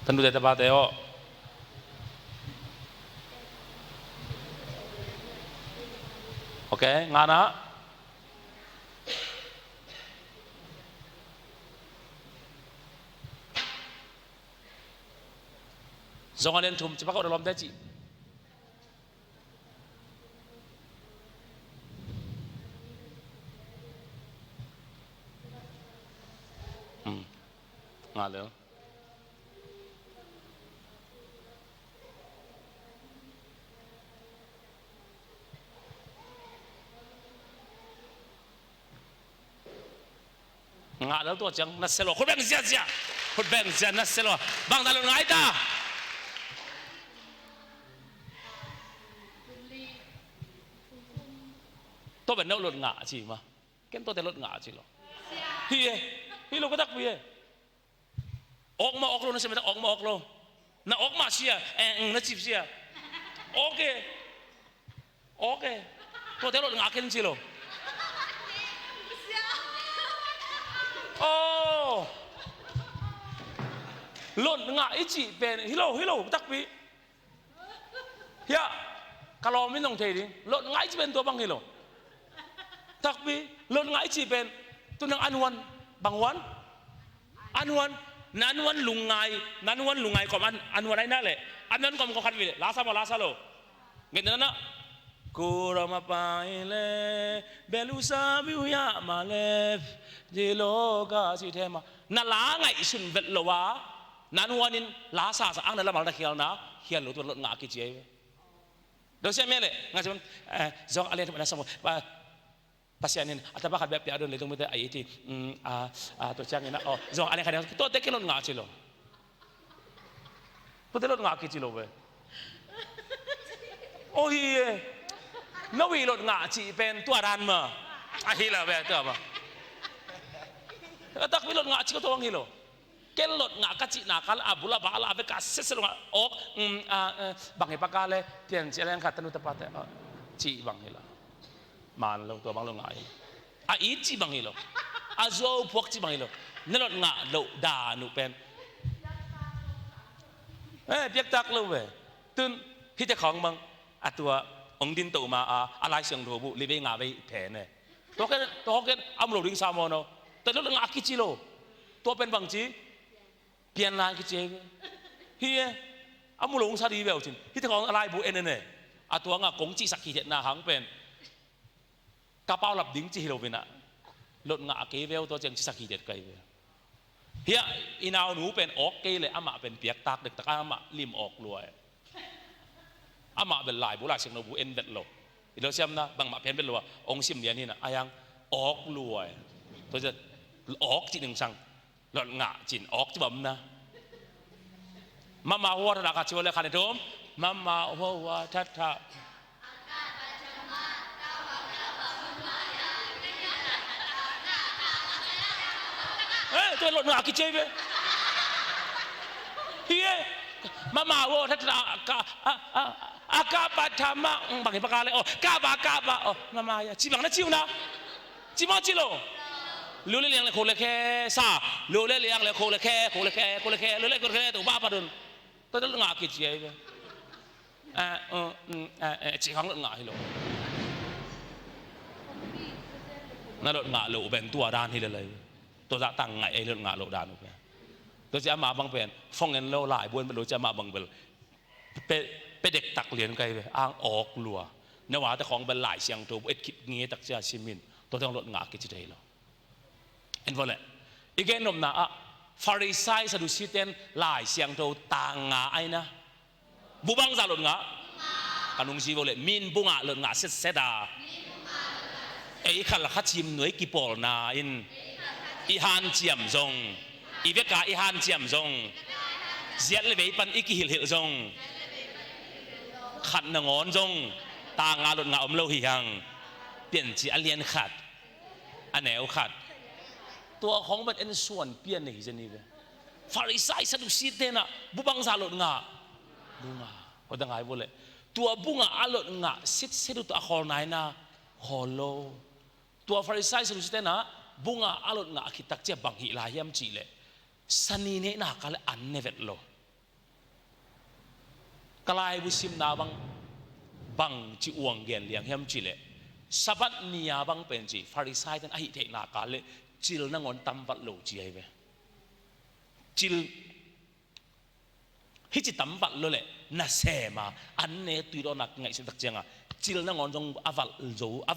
ท่านดูแต่ตาบาเตโอโอเคงานนะzongan yang tum cepat kau dalam daji ngalir ngalir tu jangan naselo kau bang zia kau bang zia naselo bang dalam ngai taตัวเป็นนักรถงาใช่ไหมเก่งตัวแต่รถงาใช่หรอฮีโร่ก็ตักพี่ออกมาออกโลนั่นใช่ไหมออกมาออกโลน่ะออกมาเสียน่ะจีบเสียโอเคตัวแต่รถงาเก่งใช่หรอโอ้รถงาอีจีเป็นฮีโร่ตักพี่เฮียkalau minum teh iniรถงาอีจีเป็นตัวบางฮีโร่tapi lo ngai ci ben tu nang anwan bangwan anwan nanwan lungai kom anwan ai na le anwan kom ko khat wi le la sa lo ngen na kurama pai le belusa biu ya ma le je lo ga si the ma na la ngai sun vet lo wa nanwanin la sa ang na la mal da khial na khial lo tu lo nga ki je do se me le nga jon zong ale tu na samo pasien ini atau bahkan biar ada letung betul ayat itu tu cang ini oh zong aneh kadang tu dekelon ngak cilo betul lot ngak cilo be oh iya nawi lot ngak ci pen tuaran ma ahila be tu apa tak pilot ngak ci ko tuang hilo kelot ngak kaci nakal abula bala abe kases lo ok bangai pakale tian jalan kata nu tepat ci bang hilo man loตัวบางloงายอีจีบางฮีโลโซพวกจีบางฮีโลนั่นรถงาโลดานุเป็นเปียกตักเลยเว้ยตื่นที่จะของบางตัวองดินตัวมาอะไรเสียงโทบุรีเวงาไปแผ่เนี่ยตัวแค่อัมโลริงซามอนแต่รถงาคิจิโลตัวเป็นบางจีเปลี่ยนลายคิจิเฮียอัมโลงซาดีเวลจินที่จะของอะไรบุเอ็นเนี่ยตัวงากงจีสักขีเจ็ดนาหังเป็นกระเป๋าหลับดิ้งจีฮิโรวินะรถงาเกเวลตัวเจงชิสักขีเด็ดไกลเวลเฮียอีนาวหนูเป็นออกเกเลยอามาเป็นเปียกตากเด็กตะก้าอามาริมออกรวยอามาเป็นลายบุราเชียงโนบุเอ็นเบ็ดโลอีเราเชื่อมนะบางมาเพี้ยนเป็นรัวองค์ซิมเดียนี่นะอายังออกรวยตัวจะออกจีหนึ่งสังรถงาจีนออกจีบนะมาหัวธนาคารชิวเลยคันเดมมาหัวทัดท่าตัวรถงาคิดเจ๊ไปเฮียมาว่าถ้ากาปัทมาบางทีประกาศเลยโอ้กาบาโอ้มาจีบังนะจิวนะจิมอจิโลรู้เรื่องเลยโคเลแค่ซารู้เรื่องเลยโคเลแค่รู้เรื่องโคเลแค่ตัวบ้าปะดุนตัวรถงาคิดเจ๊ไปจีขังรถงาฮิโลนั่นรถงาโลเป็นตัวด้านฮิโลเลยตัวจะตั้งไงไอ้เรื่องงานโลดานุเป็นตัวจะมาบางเป็นฟ้องเงินโลหลายบวนเป็นโลจะมาบางเป็นเด็กตักเรียนไกลไปอ้างออกลัวเนื้อว่าแต่ของเป็นหลายเสียงตัวเอ็ดคิดเงี้ยตักเสียชิมินตัวต้องลดงากิจใจเราเห็นบ่เลยอีกแง่นมนะฟาริไซสะดุสิเตนหลายเสียงตัวต่างงาไอ้นะบุบังจะลดงาการนุ่งชีบ่เลยมินบุงะลดงาเสดาไอ้ขันละขัดชิมหน่วยกี่ปอลนาอินอีฮันเจียมซงอีเวกาอีฮันเจียมซงเสียเลยไปปันอีกิหิลซงขัดนงอนซงตางาลดงาอมโลหิหังเปลี่ยนจีอันเลียนขัดอันแนวขัดตัวของมันเป็นส่วนเปลี่ยนในที่นี้เลยฟาริไซสะดุสิเตนะบุบังซาลดงาบุงาก็ดังไงบุเลยตัวบุงาอลดงาสิทธิ์สิทธิ์ตัวขอไหนนะขอโลตัวฟาริไซสะดุสิเตนะบุงาอารมณ์งาคิดตักเจ็บบางหิลายมจีเลสันนี่เนี่ยนักอะไรอันเนเวตโล กลายบุษิมนาบังจีอวงเกียนเลียงเฮียมจิเลสับัดนียบังเป็นจีฟาริสัยนั้นไอเทนากาเลจิลนังอนตัมบัดโลจีไอเวจิลฮิจิตัมบัดโลเลน่าเสมาอันเนตุยโรนักไงสิตักเจงอ่ะจิลนังอนจงอ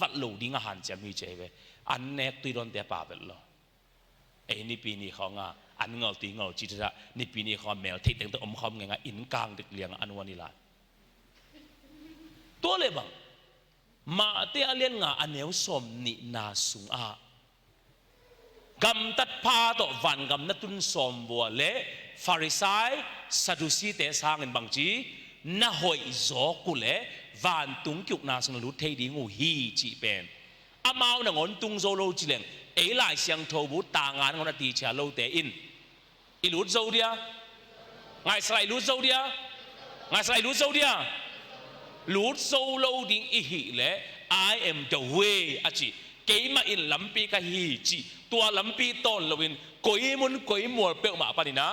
วัดโลดิ้งอาหารจะมีเจเวอันเนตุยโรนเตปาเบลโลเอ้นี่ปีนี้เขาง่ะอันเงาตีเงาจิตระนี่ปีนี้เขาแมวที่แต่งตัวอมคอมไงง่ะอินกลางดึกเลียงอันวันนี้ละตัวเลยบังมาเตียเลียนง่ะอันเนวสมนินาสุงอากำตัดพาต่อวันกำนัดตุนสมบัวเล่ฟาริสัยซาดูซีเตสางเงินบางจีน่าหอยโจกุเล่วันตุงกิกนาสงลุเทดีงูฮีจีเป็นอามาวนังอนตุงโซโลจิเลงเอไลเซียงโทบุตางานงอนตีเชาโลเตอินอิลุดโซเดียไงสไลลุดโซเดียไงสไลลุดโซเดียลุดโซโลดิ้งอีฮีเล่ I am the way อาจีเกี่ยมาอินลำปีกะฮีจีตัวลำปีต้นลวินกอยมุนกอยมัวเปลมาปานินะ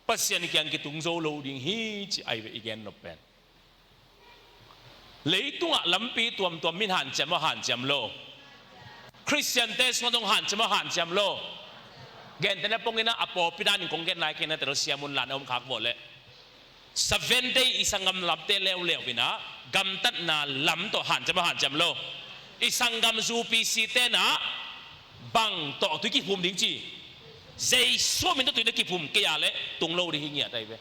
ปัสยานิกันกิตุงโซโลดิ้งฮีจีไอเวอีแกนนบเป็นเลยตัวลำปีตัวมินหันจำว่าหันจำโลคริสเตียนเตสมาตรงหันจำว่าหันจำโลเกณฑ์แต่ละปงเงินอปอพิดานิคงเกณฑ์นายเกณฑ์แต่เราเสียมุนลานเอาขักบ่เลย7 day isang gam labte lew bina gam tat na lam to han jam lo isang gam zupi site na bang to tu ki phum ding chi zai so min to tu ki phum ke ya le tung lo di hingia dai be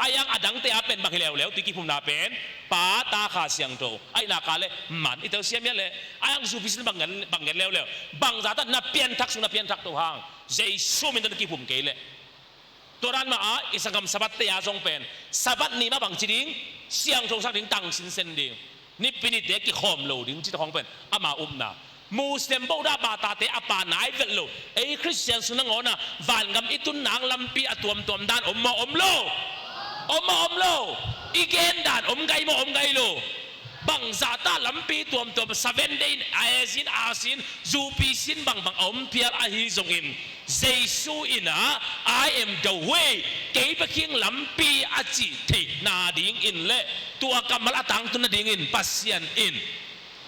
ayang adang te apen bang lew tu ki phum na pen pa ta kha siang to ai na ka le man ito siam ya le ayang zupi sin bang lew bang za ta na pian thak to hang zai so min to ki phum ke le toran ma a isangam sabat te ya jong pen sabat ni ma bang chiding siang jong sak ding tang sin sen ding ni pini te ki khom lo ding chi khong pen ama na muslim bo da ba ta te apa nai vel lo ei christian sunang ona van gam itun nang lampi atuam dan om lo igen dan om gai lo bang zata lampi tuam 7 day asin zupi sin bang om pial ahi zongin Jesu ina I am the way kay baking lampi aci te na ding in le tua kamal atang tu na ding in pasyan in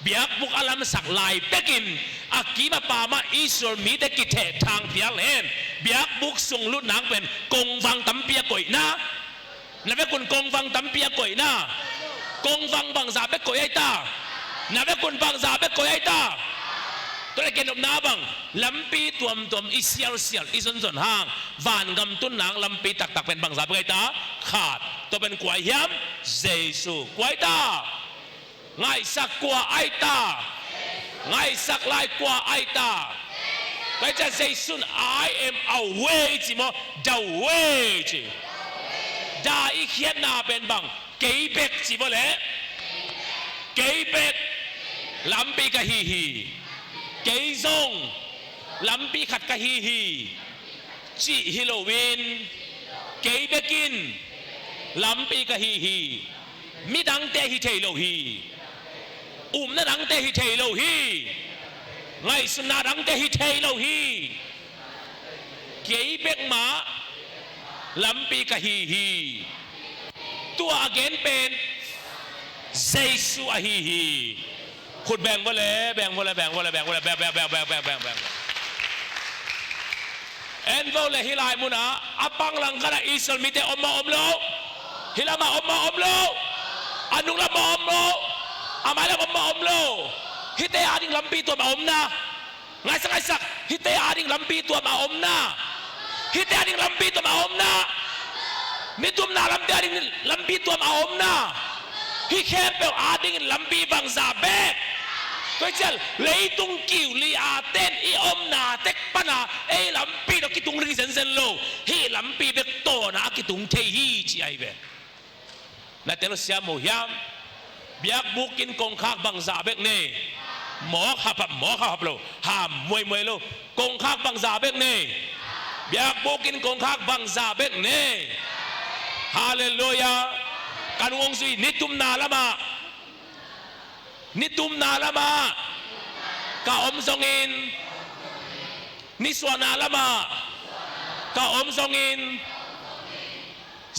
biak buk alam saklay pekin akima pama isor mi de kite tang pialen biak buk sung lut nang pen kong vang tampia koi na be kun kong vang tampia koi na kong vang bang za be koi ai ta na be kun bang za be koi ai taตัวเก่งนบางลำปีตัวอิเซียลอิสนห่างวันกำตุนนางลำปีตักเป็นบางสาบไกตาขาดตัวเป็นกวายย้ำเจสุกวายตาไงสักกว่าไอตาไงสักลายกว่าไอตาไงจะเจสุน I am away จิโม the way จิดาอีเขียนนาเป็นบางเกย์เบกจิโมเล่เกย์เบกลำปีกะฮีเกยซงลำปีขัดกะฮีจีฮิโลวินเกยเบกินลำปีกะฮีมิดังเตฮิเทโลฮีน่ะดังเตฮิเทโลฮีไงสุนาดังเตฮิเทโลฮีเกยเบกมาลำปีกะฮีตัวอเกนเป็นเจสุอะฮีขุดแบ่งไว้เลยแบ่งเอ็นโวเลยฮิลายมุนะอปังหลังกันอิสลมิเตอมโลฮิลามาอมโลอนุละมาอมโลอามาละอมโลฮิเตอาดิงลำปีตัวมาอมนะไงสักฮิเตอาดิงลำปีตัวมาอมนะฮิเตอาดิงลำปีตัวมาอมนะมิตุมนาลำเตอาดิงลำปีตัวมาอมนะฮิแค่เปลอาดิงลำปีบางซาเบกก็จะเลยตุงกิวลีอาเต้นอีอมนาเต็กปนาเอลำปีเราคิดตุงรีเซนเซนโลฮีลำปีเบกโตนะคิดตุงเทฮีจีไอเบนั่นแต่เราเสียโมยามเบียกบุกินกงคากบางซาเบกเน่หมอขับโลหามมวยโลกงคากบางซาเบกเน่เบียกบุกินกงคากบางซาเบกเน่ฮาเลลูยาการวงสุยนิตุมนาละมากะอมซองอินนิสวานาละมากะอมซองอิน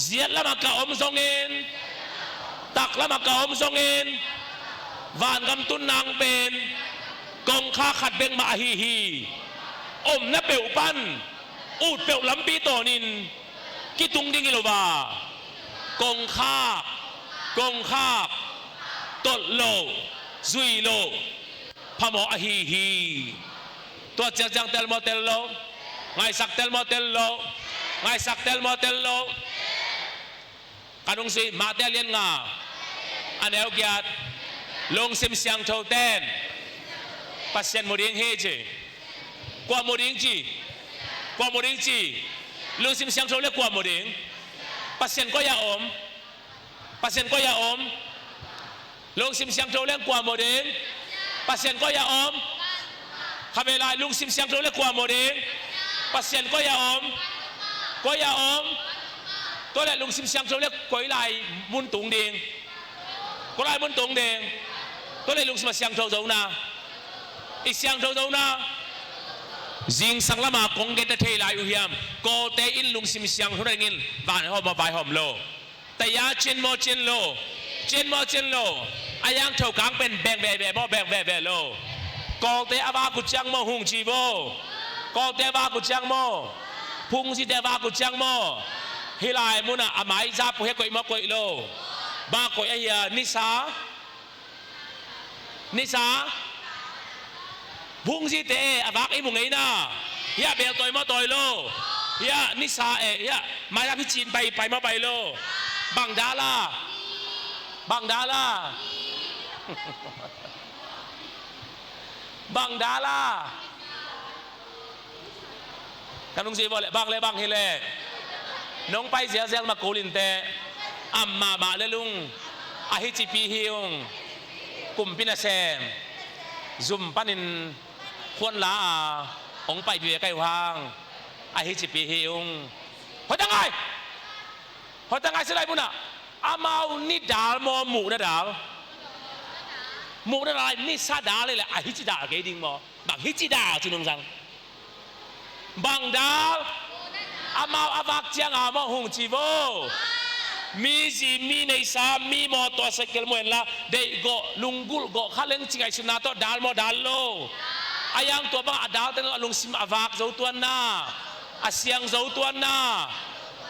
เสียละมากะอมซองอิน ตักละมากอมทรงเอ็นวานกำตุนนางเป็นกองข้าขัดเบงมาฮีฮีอมนับเปียวปันอูดเปียวลำปีโตนินกิตุงดิงิโลบากองข้าตดโลซุยโลพะโมอฮีฮีตัวเจียงเตลโมเตลโลไงสักเตลโมเตลโลไงสักเตลโมเตลโลkanung si material nga ano gyat long sim siang choten pasien mo ding heje kwa mo ding chi long sim siang chole kwa mo ding pasien ko ya om long sim siang chole kwa mo ding pasien ko ya om kabela long sim siang chole kwa mo ding pasien ko ya omตัวแรกลุงซิมเซียงโจเล็กก๋วยลายมุนตุงเดงก๋วยลายมุนตุงเดงตัวแรกลุงซิมเซียงโจโจนาอีเซียงโจโจนาจิงสังละมากงเกตเทลายอุเฮียมโกเตอินลุงซิมเซียงทุเรงินบ้านหอมมาใบหอมโลแต่ยาเจนโมเจนโลอายังเท่ากลางเป็นแบงแบโลโกเตอาวากุจังโมหุงจีโบโกเตวากุจังโมพุงสิเตวากุจังโมฮิลายมุนะอามายจับผู้ให้ก่อยมาก่อยโลบ้าก่อยไอ้ยานิสาพุงสิเตะอาบักไอ้มุงไงนะยาเบลต่อยมาต่อยโลยานิสายามาจากพิจินไปมาไปโลบังดาล่าบังดากันลุงสีบอกเลยบังเฮเล่น้องไปเสียมาโกลินเตอัมมาเลลุงอาฮิจิปีฮิวงกุมพินาเซมซุมปันินควนลาองไปอยู่ใกล้วางอาฮิจิปีฮิวงพอตั้งไงสิไรบุญอ่ะอามานี่ดาลมอหมูนะดาลหมูนะอะไรนี่ซาดาเลยแหละอาฮิจิดาเกดิงมอบางฮิจิดาจินงสังบางดาลอามาอวักเจียงอามาหงจีโบมีในสามีมอตัวสเกลมวยละเด็กก็ลุงกุลก็ข้าเล่นจิงไอสุนาโตดาลโมดาลโลอายังตัวบ้าดาลแต่ละลุงซิมอวักเจ้าตัวน่าอาเซียงเจ้าตัวน่า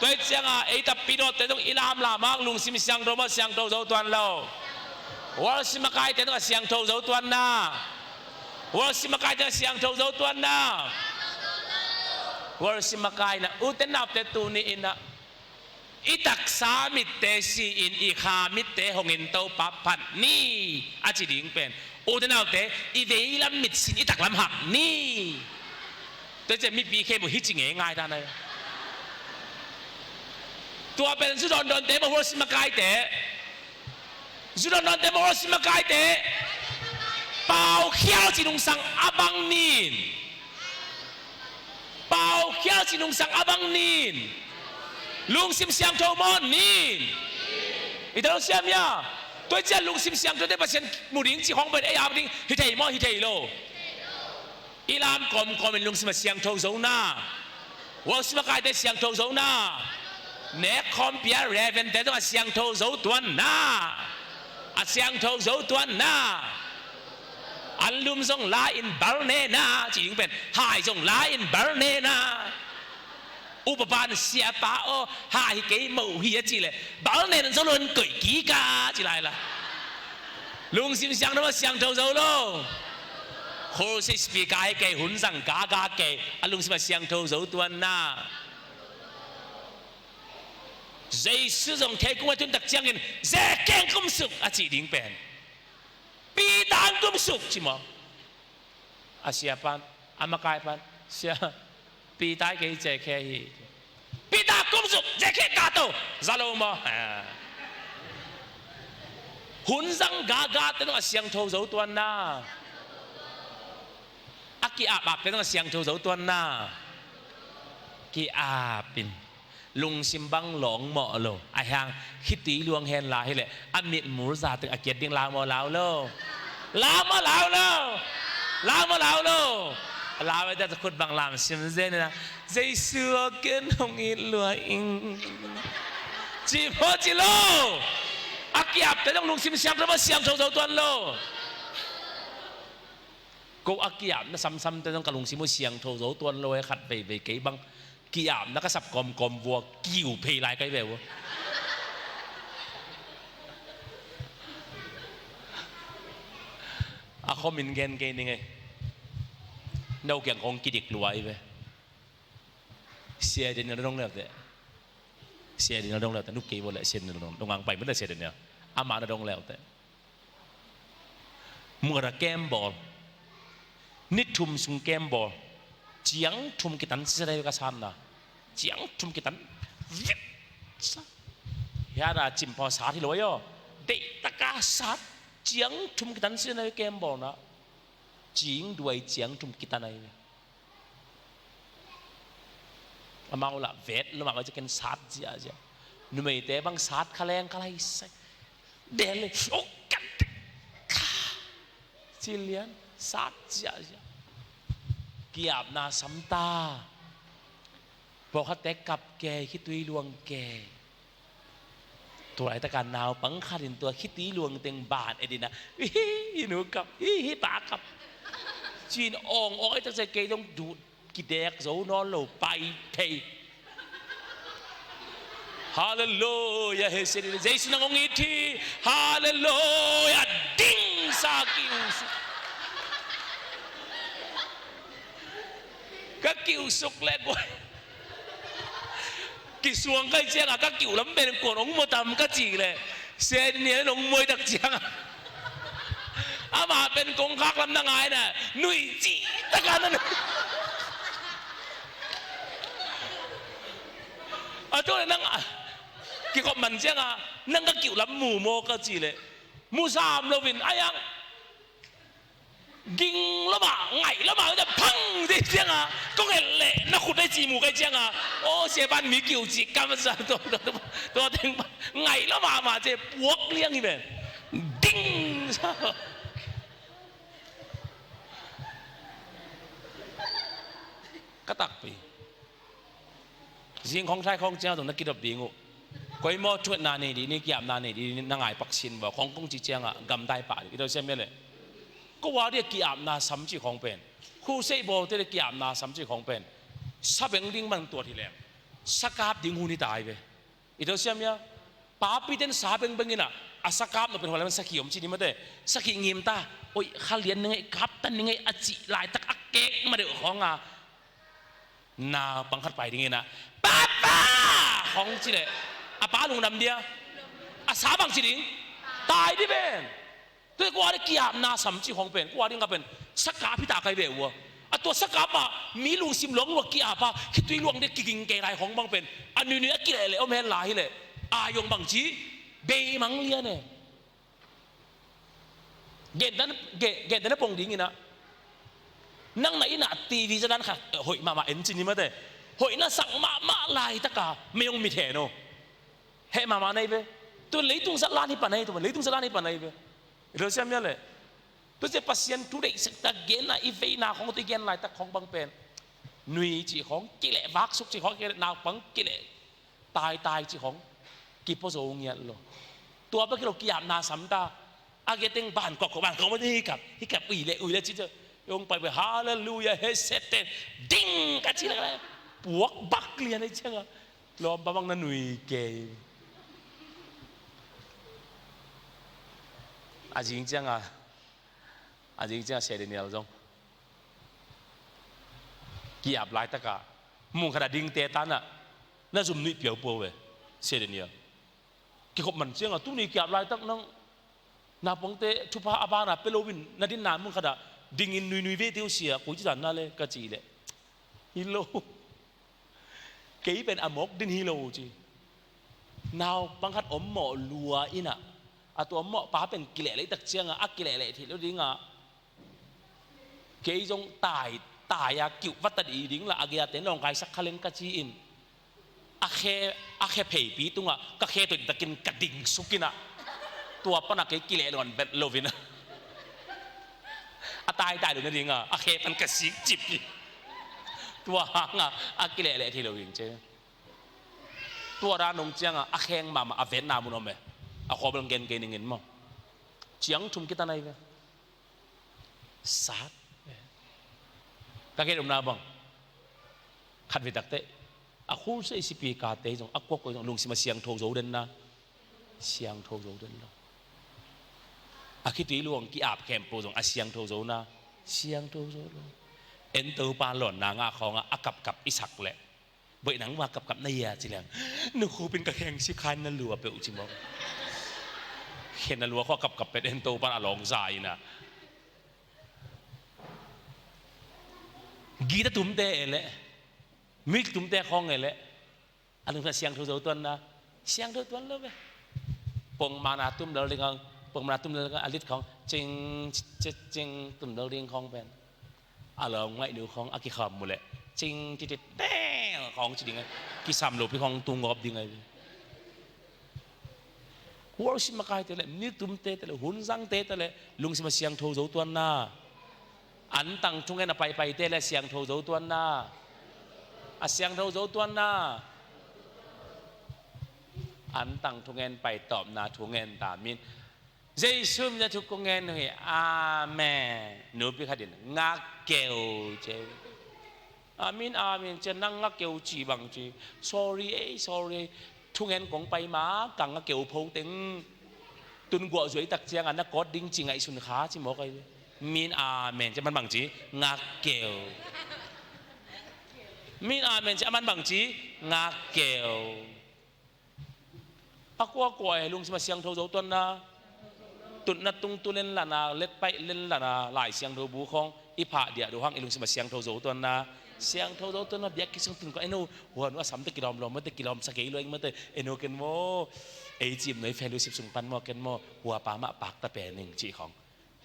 ตัวเจียงอาไอตับปีโดแต่ต้องอิลามลามังลุงซิมเสียงโรมาเสียงโตเจ้าตัวโลวอลซิมกายแต่ต้องเสียงโตเจ้าตัวน่าวอลซิมกายแต่เสียงโตเจ้าตัวน่าวอลซิมกายนะอุตนับแต่ตูนี่อินะอิตักสามิเตซีอินอีขามิเตหงอินโตปับพันนี่อาจิดิงเป็นอุตนับแต่อีเวลัมมิดสินอิตักลำหักนี่ตัวจะมีปีเคบุฮิจิงง่ายท่านเลยตัวเป็นสุดอนเตมวอลซิมกายแต่สุดอนเตมวอลซิมกายแต่เป่าเขี้ยวจินุงสังอบังนินเป่าเขี้ยวจินุงสังอบังนินลุงซิมเสียงโทมอนนินอีตาลุเสียมยาตัวเจ้าลุงซิมเสียงโทได้ประเสริฐมุดิงจีของเป็นไอ้อาบดิงฮิตเฮมอฮิตเฮโลอีลามกอมเป็นลุงซิมเสียงโทโซน่าวอลซิมกายได้เสียงโทโซน่าเนคคอมเปียเรเวนแต่ต้องเสียงโทโซตัวน่าเสียงโทโซตัวน่าอันลุมส่งลาอินบาร์เนน่าจริงเป็นหายส่งลาอินบาร์เนน่าอุปบาลเสียป้าโอหายเกยหมู่เฮียจีเลยบาร์เนนส่งลุนกุยกีกาจีไรล่ะลุงซิมเสียงต้องเสียงโทโซโลโคสิสปีกายเกยหุ่นสังกาเกยอันลุงซิมเสียงโทโซตัวน่าใจสื่อส่งเทกุมาจนตักเจียงเงินเจ๊เก่งกุมสุกอาจีดิงเป็นปีดานกุมสุกจิมออาเซียปันอามากายปันเสียปีตายเกยเจ๊แค่ฮีปีดากุมสุกเจ๊แค่กาโตซาโลมาหุ่นสังกาแต่ต้องเสียงโทโซตัวน่าอากีอาบแต่ต้องเสียงโทโซตัวน่ากีอาบินลุงซิมบังหลงเหมาะโลไอ้หางคิดตีลวงแฮนลาให้เลยอามิดหมูซาตึกอาเกียดดิ้งลาวมาลาวโลลาวมาลาวโลลาวมาลาวโลลาวไปจะขุดบังลามซิมเซนนะใจสัวเกินหงอิลลัวอิงจีโพจิโลอาเก กียบแต่ต้องลงซิมเสียงแล้วมาเสียงโซ่ตัวโลกูอากียบนะซ้ำๆแต่ต้องกระลงซิมเสียงโซ่ตัวโลให้ขัดไปกี่บังกียบนักกษัตริย์กอมวัวกิ้วเพลายไกลแบบวะอาคอมินเกนยังไงเราเกี่ยงของกิดิกรวยไปเสียเดินเราต้องเลือกแต่เสียเดินเราต้องเลือกแต่นุกเกย์บ่เลยเสียเดินเราต้องวางไปไม่ได้เสียเดินเนี่ยอามาเราต้องเลือกแต่เมื่อเราแกมบอลนิดทุ่มสุงแกมบอลเจียงทุ่มกิตันเสียได้ก็ซ้ำนะเจียงทุ่มกิตันวิบยาดาจิมพอสาที่รวยอ่ะเด็กตะกาสัตเจียงทุ่มกิตันเสียได้แกมบอลนะจิงด้วยเจียงทุ่มกิตันอะไรอามาละเวทแล้วมันก็จะเป็นสัตว์จ้ะนุ่มแต่บางสัตว์ขแรงขลายใส่เดลเลยโอ้กันจิเลียนสัตว์จ้ะเกียบนาสัมตาบอกเขาแต่กับแกคิดตุยลวงแกตัวไอ้ตะการนาวปังคารินตัวคิดตุยลวงเต็งบาทไอ้ดินะฮิหนูกับฮิปากับจีนอ่องไอ้ตะเสกเกต้องดูดกิเด็กโซนอนโลไปเพย์ฮาเลลูยาเฮเซดิเจสุนังองอิทีฮาเลลูยาดิ้งซากิอุสุก็กิวสุกเล็กว่ากิสวงก็เจียงก็กิวล้ำเป็นกวนองมตามก็จีเลยเสียเนี่ยองมวยตักเจียงอามาเป็นกงคักลำนางไงน่ะหนุ่ยจีตะการนั่นตัวนั่งกี่คนมันเจ้านั่งก็กิ่วลำหมู่โมก็จีเลยมูสามโลวินไอ้ยังกิงแล้วมาไงแล้วมาจะพังดิเจ้าก็เห็นเละนักขุดได้จีหมู่กันเจ้าโอ้เสียบ้านมีกิ่วจีกันมาซะตัวเต็งไงแล้วมาเจ็บปวกเลี้ยงอีแบบดิ้งก็ตักไปสิ่งของใช้ของเจ้าตรงนักกิจแบบดีงูก็อีโมช่วยนานี่ดีนี่เกี่ยมนานี่ดีนางไงปักชินบอกของกงจีเจียงกำได้ป่าที่เราเชื่อไหมเลยก็ว่าเรียกเกี่ยมนาสัมจีของเป็นคู่เซโบที่เรียกเกี่ยมนาสัมจีของเป็นสับเองดิ้งมันตัวที่แหลมสักกาบดิ้งหูนี่ตายไปที่เราเชื่อไหมป้าปีเต้นสับเองเป็นไงน่ะสักกาบมันเป็นหัวมันสักขีมจีนี่มาเด้สักขีงิมตาโอ้ยข้าเลี้ยนยังไงครับตันยังไงอจิลายตะอักเกะมาเด้อของนาบังคับไปดิ้งนะป้าของจีเลยป้าลุงดำเดียสาบังจีดิงตายดิเป็นตัวกูว่าได้เกี่ยมนาสัมจีของเป็นกูว่าได้ก็เป็นสักกาพิตาใครเบลวะตัวสักกาปะมีลุงซิมหลงว่าเกี่ยปะคิดตัวลุงได้กิ่งเกลายของบางเป็นอันนี้เนี่ยกี่เลยเอาแม่หลายเลยอายงบางจีเบย์มังเลียเนี่ยเกณฑ์นั้นปงดิ้งนะนั่งไหนน่ะทีวีจะนั้นค่ะหอยมาเอ็นจีนี่มาเด้หอยน่ะสั่งมาลายตะกาไม่ยงมีเทโนเฮมาในเบตัวเลยตุ้งสักล้านที่ปันในตัวเลยตุ้งสักล้านที่ปันในเบเราเชื่อมั้ยเลยตัวจะ pasien ทุเรศสักตะเกณฑ์น่ะอีเฟน่าของตัวเกณฑ์ลายตะของบางเป็นหนุ่ยจีของกิเลวักสุกจีของกิเลนาปังกิเลตายจีของกิปโปโซงเงี้ยหรอตัวเมื่อกี้เรากี่ยามนาสัมตาอาเกติงบ้านกอกบ้านเขาไม่ได้ฮิกับอุ้ยเลยจีเจยงไปฮาเลลูยาเฮเซเตดิ้งกันจีอะไรปวกบักเลียนไอ้เจ้าล้อมบังนั่นหนุ่ยเกย์อาจริงจังอาจริงจังเสียเดียวจงกี่อับไล่ตะกามุ่งขนาดดิ้งเตตันน่ะน่าจุ่มนิดเปียวปัวเว้เสียเดียวกี่ขบมันเจ้าตุ้นี่กี่อับไล่ตักนั่งนาปงเตชุพาอาบานาเปโลวินนาดินนามุ่งขนาดดิ้งอินนุยเวทิวเสียกูจะนั่นเลยกะจีเลยฮิโลกี่เป็นอมกดินฮิโลจีนาวบังคับอมหมอลัวอินะตัวหมอป้าเป็นกิเลสเลยตักเชียงกิเลสเลยที่เราดิ้งกี่จงตายกิ่ววัตดีดิ้งละอาเกียเต็นลองไกสักคาเลนกะจีอินอาเคเพย์ปีตุงก็เคตัวตะกินกระดิ่งสุกินะตัวปนักกิเลสหล่อนแบบโลวินะตายดูนั่นเองอาเคเป็นกระสีจิบตัวหางกิเลสเลยที่เราดิ้งเจ้ตัวร้านนงเจียงอาเคงมาเวนนามุนอมเอ ขอบังเกนเกนิงเงินมั้งเจียงทุ่มกิตาไหนเว้ยสัตว์ก็แค่ดมนาบังขัดวิตักเตะคู่เสียสิปีกาเตะจงกวกจงลุงสิมาเสียงโทโจเดินนะเสียงโทโจเดินแล้วคิดตีลวงกี่อาบแคมโปจงเสียงโทโจนะเสียงโทโจลงเอ็นตัวปานหล่นนางของกับอิสักแหละเบยหนังว่ากับนายจีแรงนึกคูเป็นกระแหงสิคันนั่นลัวเปล่าจิมบอกเห็นนั่นลัวข้อกับเป็นเอ็นตัวปานอลองใจนะกีตาตุ้มเตะเลยมิกตุ้มเตะคล้องเลยอันนั้นเสียงโทโจตัวนะเสียงโทโจตัวเลยปงมานาตุ้มเดลิงของปงมานาตุ้มเดลิงของอลิศของจิงตุ้มเดลิงของเป็นอะไรง่ายดูของอากิขามหมดเลยจริงจิตเต้ของจริงไงกิสามโลพี่ของตุงกอบดีไงหัวสิมาใครแต่ละนี่ตุ้มเตะแต่ละหุ่นซังเตะแต่ละลุงสิมาเสียงโทโจตัวน่ะอันตั้งทุ่งเงินไปเตะและเสียงโทโจตัวน่ะเสียงโทโจตัวน่ะอันตั้งทุ่งเงินไปตอบนาทุ่งเงินตามินเจสุมจะทุกทุ่งเงินเฮอาเมนหนูพี่ขัดดินงักเกลเจอามินจะนั่งงักเกลจีบังจี sorry ทุ่งเงินของไปมากังงักเกลพูดถึงตุนกัวสวยตักเจียงอันนักกอดดิ้งจีไงสุนขาจีหมอกไอ้มินเมนจะมันบังจีงักเกลมินเมนจะมันบังจีงักเกลกลัวลุงสมาเสียงโทโจตัวน่ะตุนนัดตุงตุเล่นละนาเล็ดไปเล่นละนาหลายเสียงโทบุของอีผาเดียดูห้างลุงสมาเสียงโทโจตัวน่ะเสียงโทโจตัวน่ะเบียกิซึ่งตุนก็ไอ้โน่หัวว่าสามตะกิลอมลมเมื่อตะกิลอมสเกลเลยเมื่อตะไอ้โน่กันโมไอ้จิมหน่อยแฟนดูสิบสุงปันโมกันโมหัวปามะปากตะแปรหนึ่งจีของ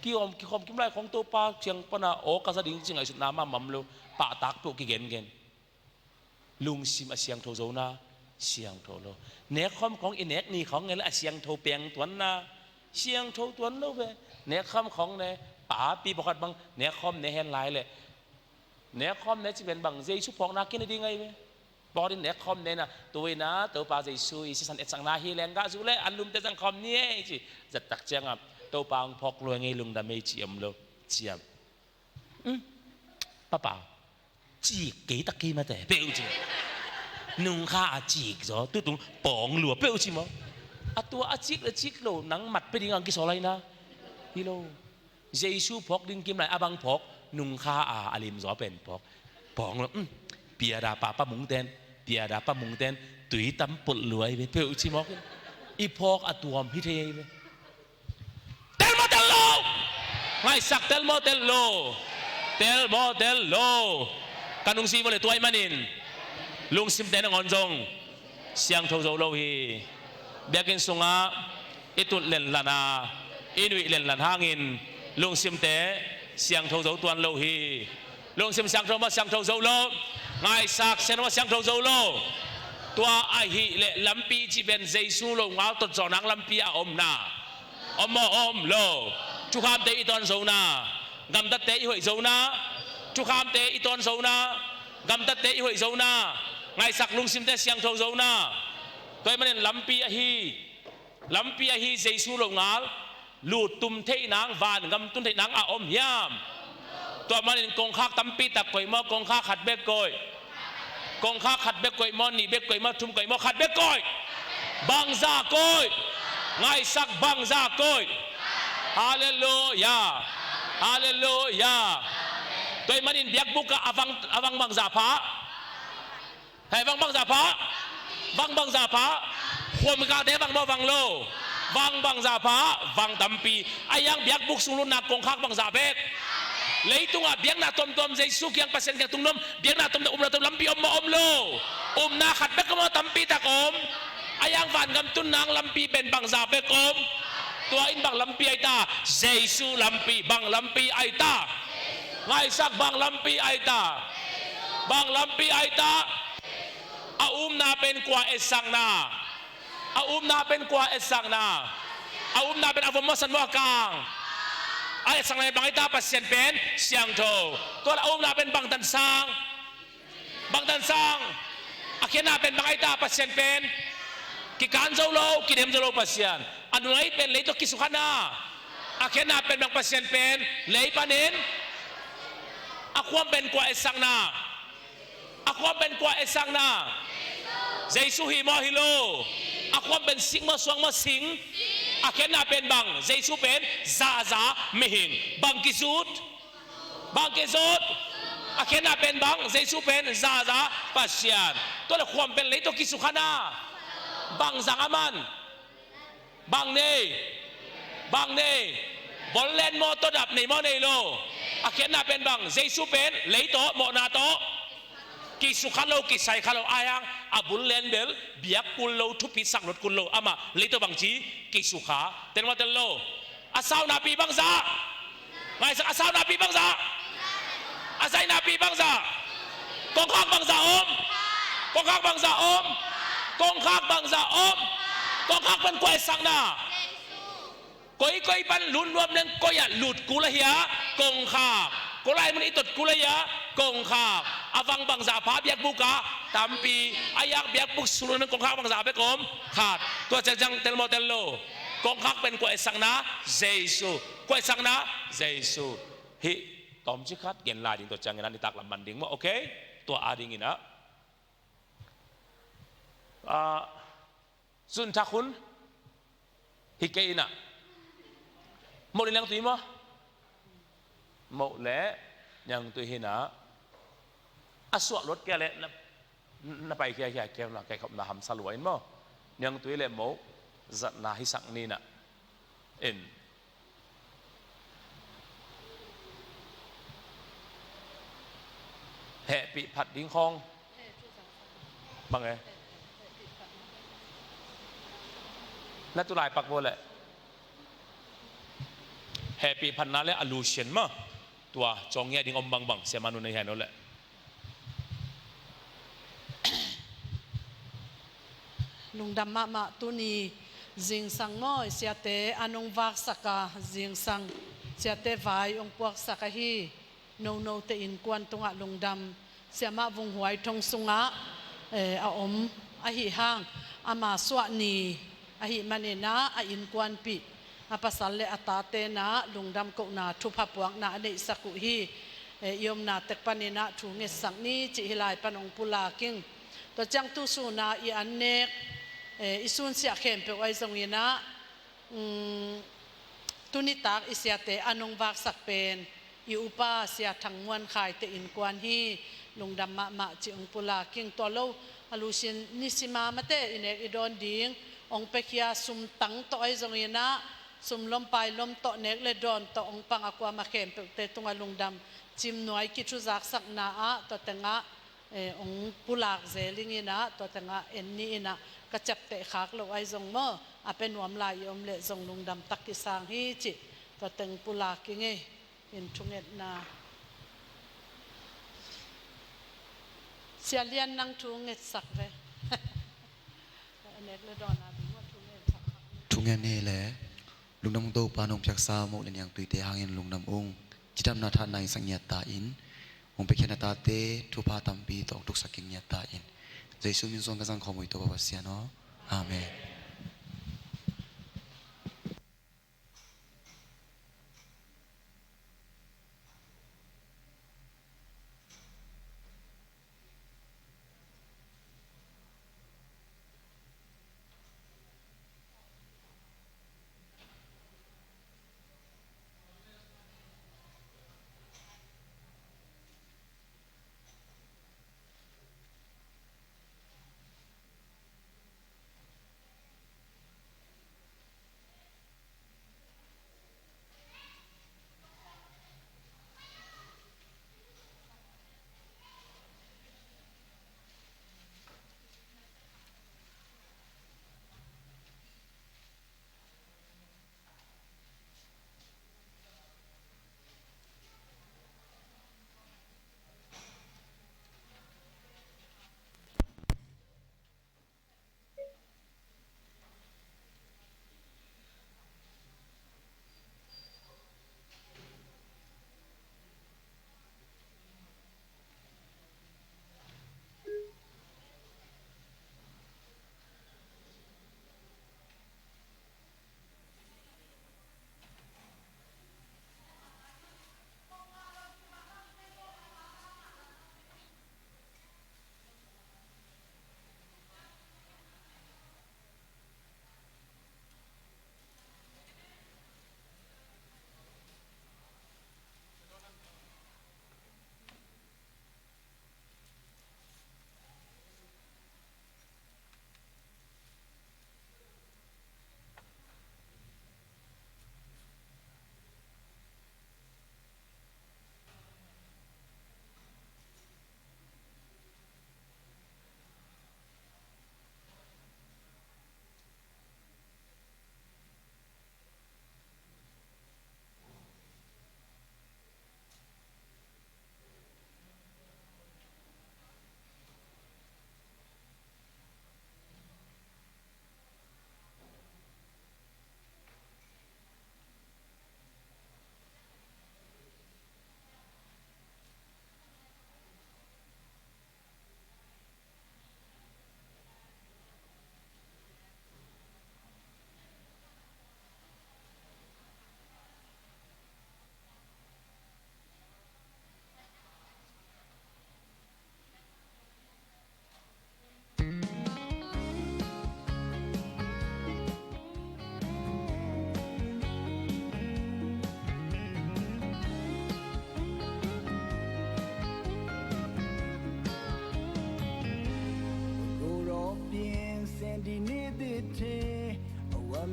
กี่อมกิมไรของตัวปลาเชียงปนาโอกระสดิ่งจริงไอ้สุดน้ำมั่มโลปะตักตัวกี่เกนลุงสิมาเสียงโทโจน่ะเสียงโทโลเนื้อคอมของอินเน็กนี่ของไงละเสียงโทเปียงตัวน่ะเสียงโทตัวนู้นเว้ยเนื้อคอมของเนี่ยป่าปีประคัดบังเนื้อคอมเนี่ยเห็นหลายเลยเนื้อคอมเนี่ยจะเป็นบังเจสุพองนักกินได้ไงเว้ยบอกดิเนื้อคอมเนี่ยนะตัวนะตัวป่าเจสุอิสิสันเอ็ดสังนาฮีแรงก้าสุเลยอันลุมเตจังคอมเนี่ยจีจัดตักเจียงอ่ะตัวป่าพอกลวยไงลุงดำไม่จีมโลจีมป้าจีกี่ตะกี้มาแต่เปรี้ยวจีนุ่งข้าจีกจ้ะตัวตรงปองหลัวเปรี้ยวจีมั้งตัวจิกโลหนังหมัดไปดิ้งอังกิสอะไรนะฮิโลเจซูพกดิ้งกิมไหนบังพกนุ่งข้าอาลิมจ้ะเป็นพกปองแล้วเปียดาป้ามุงเต้นเปียดาป้ามุงเต้นตุยตั้มปลรวยเปรี้ยวจีมั้งอีพกตัวพิเทยเตลโมเตลโลไม่สักเตลโมเตลโลกันลุงซีมาเลยตัวไอ้มานินลุงซิมเตนงอนจงเสียงโทโจโลฮีเบียกินสุงะอิตุเล่นลานาอินุเล่นลานหางินลุงซิมเตเสียงโทโจตัวโลฮีลุงซิมเสียงโทมาเสียงโทโจโลไงสักเสียงว่าเสียงโทโจโลตัวไอฮีเล่ลำปีจีเป็นเจสูโลงเอาตัดจอนังลำปีอมนาอมโลจุกามเตอิตอนโซนากำตัดเตอิหอยโซนาจุกามเตอิตอนโซนากำตัดเตอิหอยโซนาไงสักลุงซิมเตเสียงโทโจนาตัวมันลำปีอฮีเจสูโลงาลูดตุมเทนางวานกำตุมเทนางอมยามตัวมันกงข้าตั้มปีตะกอยมอกงข้าขัดเบกกอยกงข้าขัดเบกกอยมอนี่เบกกอยมาทุ่มกอยมอขัดเบกกอยบังซากอยไงสักบังซากอยฮาเลลูยาตัวมันเบียกบุกอวังบังซาพะให้บังซาพะบังซาพะควมกาเดบังบ่บังโลบังซาพะบังตัมปีไอยังเบียกบุกสุรุนักกงคักบังซาเบกเลยตุงอ่ะเบียกนาตอมใจสุกยังเปอร์เซ็นต์ยังตุงนมเบียกนาตอมนาตอมลำปีอมโลนาขัดเบกก็มาตัมปีตะกอมไอยังวันกำตุนนางลำปีเป็นบังซาเบกอมตัวอินบังลำปีไอตาเจสุลำปีบังลำปีไอตาไงสักบังลำปีไอตานาเป็นกว่าเอสังนานาเป็นกว่าเอสังนานาเป็นอวมสันวากางไอสังในบางไอตาปัสเซียนเป็นเสียงโทตัวนาเป็นบางตันซังอาเขียนนาเป็นบางไอตาปัสเซียนเป็น กิการเจ้าโลกิเดมเจ้าโลปัสยันอันไหนเป็นเลยตัวกิสุขนาอาเคนนาเป็นบางปัสยันเป็นเลยปานินอาความเป็นกว่าเอสังนาอาความเป็นกว่าเอสังนาเจสุฮิมอฮิโลอาความเป็นสิงมาสวงมาสิงอาเคนนาเป็นบางเจสุเป็นซาซามิหิงบางกิจุดอาเคนนาเป็นบางเจสุเป็นซาซาปัสยันตัวละความเป็นเลยตัวกิสุขนาบางสังอามันบางเนบอลเลนโมตัวดับในโมเนโลอาเคนนาเป็นบางเจสุเป็นเลยตัวโมนาโตกิสุขันโลกิไซขันโลอายังอาบุลเลนเบลเบียกกุลโลทุพิสักรถกุลโลอามาเลยตัวบางจีกิสุขาเต็นว่าเต็นโลอาสาวนาปีบางซาไม่สักอาสาวนาปีบางซาอาศัยนาปีบางซากองข้างบางซาอมกองข้างบางซาอมกองข้างบางซาอมกองข้างเป็นกวยสังนาก้อยปันลุนรวมนั้นก้อยหลุดกุลเฮียกองข้างกุลายมันอิตุดกุลเฮียกองข้างอาวังบางซาพาเบียกบุกะตามปีอายักเบียกบุกสุรุนกองข้างบางซาไปกลมขาดตัวจังเตลโมเตลโลกองข้างเป็นกวยสังนาเจสุกวยสังนาเจสุฮิตอมชิคัดเกินลายดิ้งตัวจังนั้นดิตักลำมันดิ้งว่าโอเคตัวอาดิ้งนะสุนทรคุณฮิเกอินะโมเลยังตุยมั้ยโมเลยังตุยหินะอาสวะรถแกเลยนับไปแกนะแกขับนาหำสลวยมั้ยยังตุยเลยโมจัดนาฮิสักนี่นะเอ็นแห่ปีผัดดิ้งคองบังไงนั่นตัวลายปักโบเลยแฮปปี้พันนาเลยอลูเชนมาตัวจงเงี้ยดิ้งอมบังเสียมานุในแห่นั่นแหละลุงดำมาตัวนี้จิงสังม้อยเสียเตอนงวักสักกะจิงสังเสียเตไว้องพวกสักกะฮีโนเตอินกวนตงะลุงดำเสียมาวุงหวยทงสุงะอาอมอาหิห้างอามาสวนีอาหิมันเนนะอาอินกวนปีอาภาษาเลอตาเตนะลุงดำกุนาทุพปวงนาเนสักุฮียมนาเตกปานินะทุงเงสังนี้จิฮิลายปนองปุลากิงตัวจังตุสุนาอีอันเนกอิสุนเสียเข้มเปไว้ตรงนี้นะตุนิตากอิเสียเตอนงวักสักเป็นอีอุปาเสียทั้งมวลขายเตอินกวนฮีลุงดำมะจิองปุลากิงตัวโลอลูชินนิสิมามาเตอินเอกอิดอนดิงองเปกียสุมตังตัวไอ้ตรงนี้นะสุมลมไปลมโตเนกเลดอนโตองปังอากวามาเข้มเปเตตรงลุงดำจิมหน่วยกิจุจักสักนาอะตัวแต่งะองปุลากเซลิงินะตัวแต่งะเอ็นนี่นะกระจับเตะขากเราไอ้ทรงเมื่อเป็นหวมลายอมเละทรงลุงดำตักกิสางฮีจิตัวแต่งปุลากิงเอ็นทุงเอ็ดนาเสียเลียนนั่งทุงเอ็ดสักเวเนกเลดอนนะถึงว่าทุงเอ็ดสักทุงเอ็ดนี่แหละลุงดำโตปานงจักสาโมเล่นอย่างตุยเตหางเงินลุงดำองจิตดำนาทานในสังเกตตาอินองไปเขียนตาเตทุพาตัมปีตอกทุกสักกิงเนียตาอินเจสุมินซงกษังขโมยตัวบาเสียเนาะอาเมน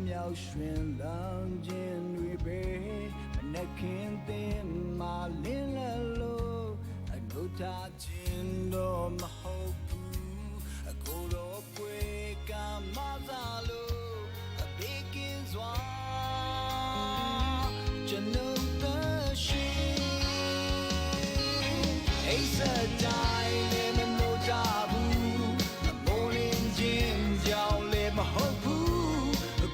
မြောက်ရွှင်လောင်ခြင်းတွေပဲမနှက်ခင်သင်မာလင်းလလို့အနုထားခြင်းတော့မဟုတ်ဘူးအကိုတော့ပွေကမစားလို့အဘေးကင်းစွာကျွန်ုပ်的心အိစတိုင်းလည်းမနှုတ်ကြဘူးအမိုးလင်းခြင်းကြောင့်လည်းမဟုတ်ဘူး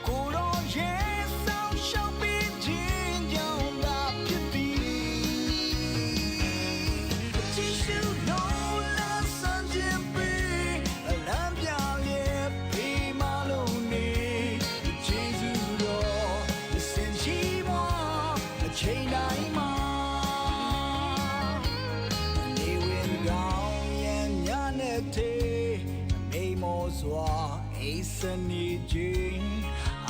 ကိုတော့ရဲ့ဆောင်ရှောက်ပြီးခြင်းကြောင့်သာဖြစ်သည်ကြည့်ရှုလို့လာစံခြင်းပြီးအလံပြရဲ့ဖေးမလုံးနေဂျေဇုတော်စင်ချီမအချိန်တိုင်းမှာနေဝင်ကောင်းရဲ့ညနေသေးမိမောစွာအိစနေခြင်း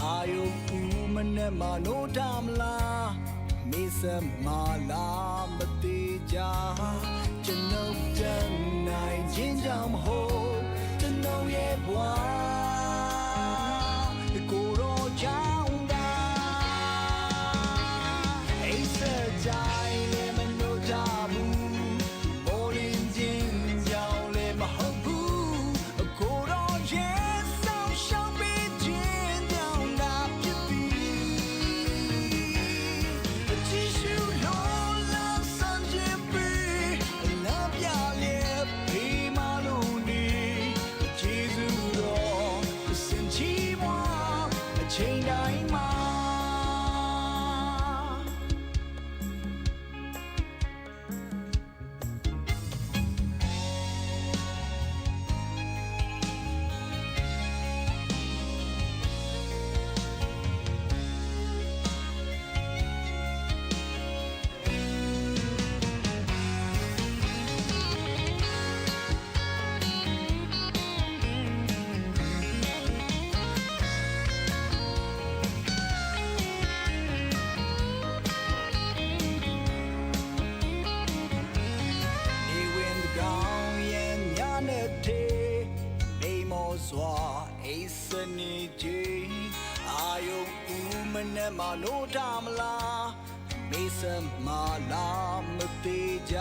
အာယုဦးမနဲ့မနိုးတမလားမေစမလာမသေးကြကျွန်ုပ်တန်နိုင်ခြင်းကြောင့်မဟုတ်ကျွန်ုပ်ရဲ့ဘဝကိုယ်တော်ကြောင့်သာအိစတိုင်းလည်းမနိုးကြဘူးမိုးလင်းခြင်းကြောင့်လည်းမဟုတ်ဘူးကိုယ်တော်ရဲ့ဆောင်ရှောက်ပြီးခြင်းကြောင့်သာဖြစ်သည်ကြည့်ရှုလို့လာစံခြင်းပြီးလာပြရဲ့ဖေးမလုံးနေဂျေဇုတော်စင်ချီမအချိန်တိုင်းမှာနေဝင်ကောင်းရဲ့ညနေသေးမိမောစွာအိစနေခြင်းအာယုဦးမနဲ့မနိုးတမလားမေစမလာမသေးကြ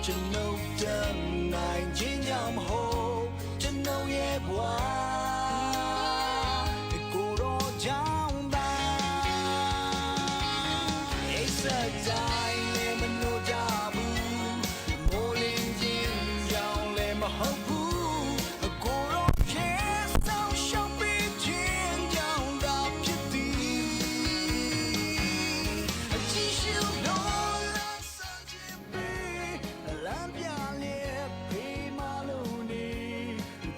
ကျွန်ုပ်တန်နိုင်ခြင်းကြောင့်မဟုတ်ကျွန်ုပ်ရဲ့ဘဝကိုယ်တော်ကြောင့်သာအိစတိုင်းလည်းမနိုးကြဘူးမိုးလင်းခြင်းကြောင့်လည်းမဟုတ်ဘူးကိုယ်တော်ရဲ့ဆောင်ရှောက်ပြီးခြင်းကြောင့်သာဖြစ်သည်ကြည့်ရှုလို့လာစံခြင်းပြီးလမ်းပြရဲ့ဖေးမလုံးနေ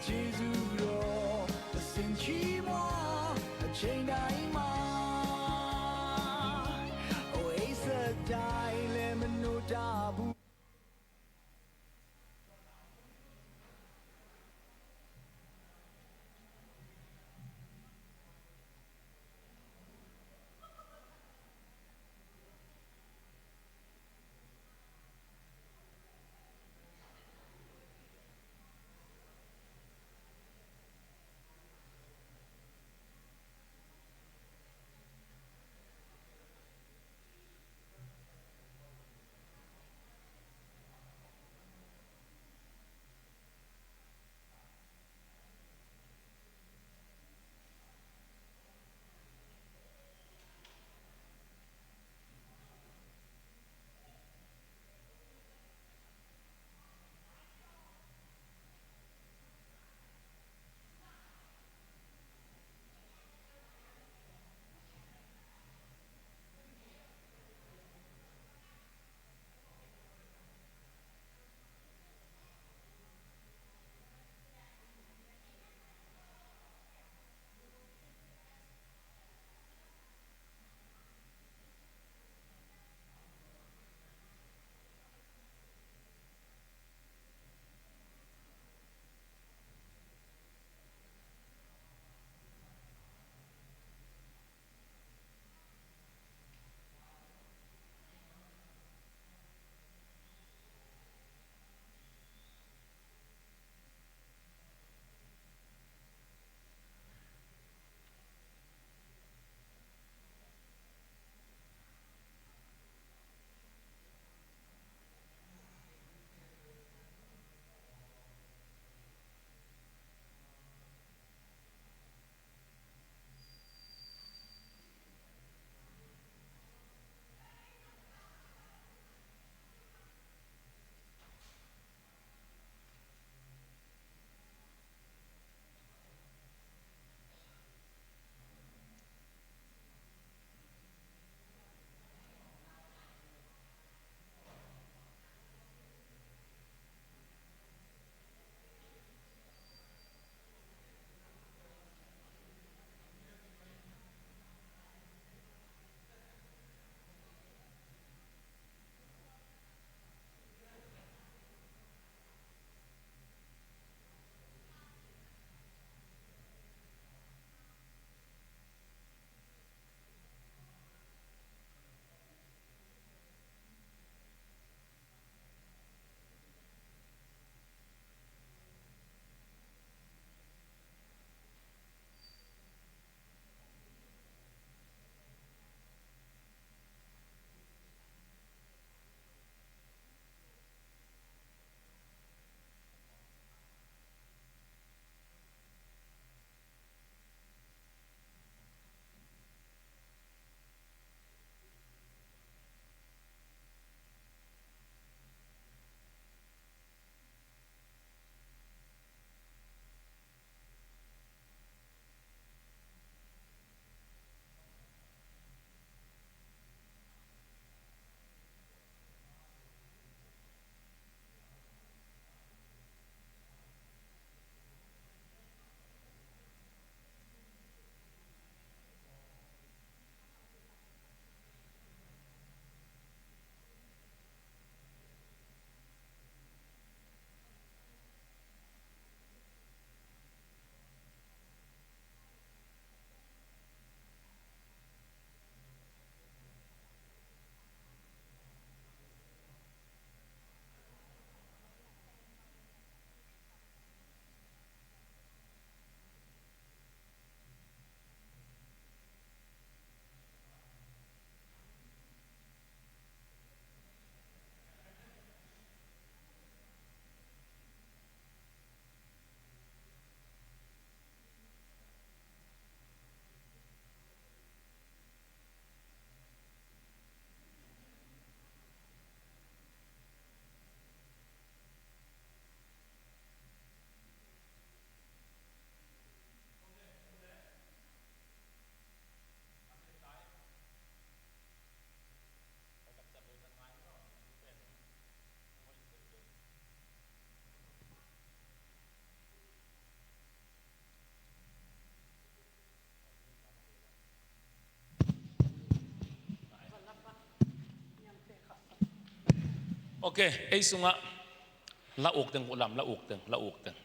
ဂျေဇုတော်စင်ချီမအချိန်တိုင်းမှာအိုအိစတိုင်းလည်းမနိုးကြဘူး เ ok ấy sung ạ la uk từng làm la uk từng la uk từng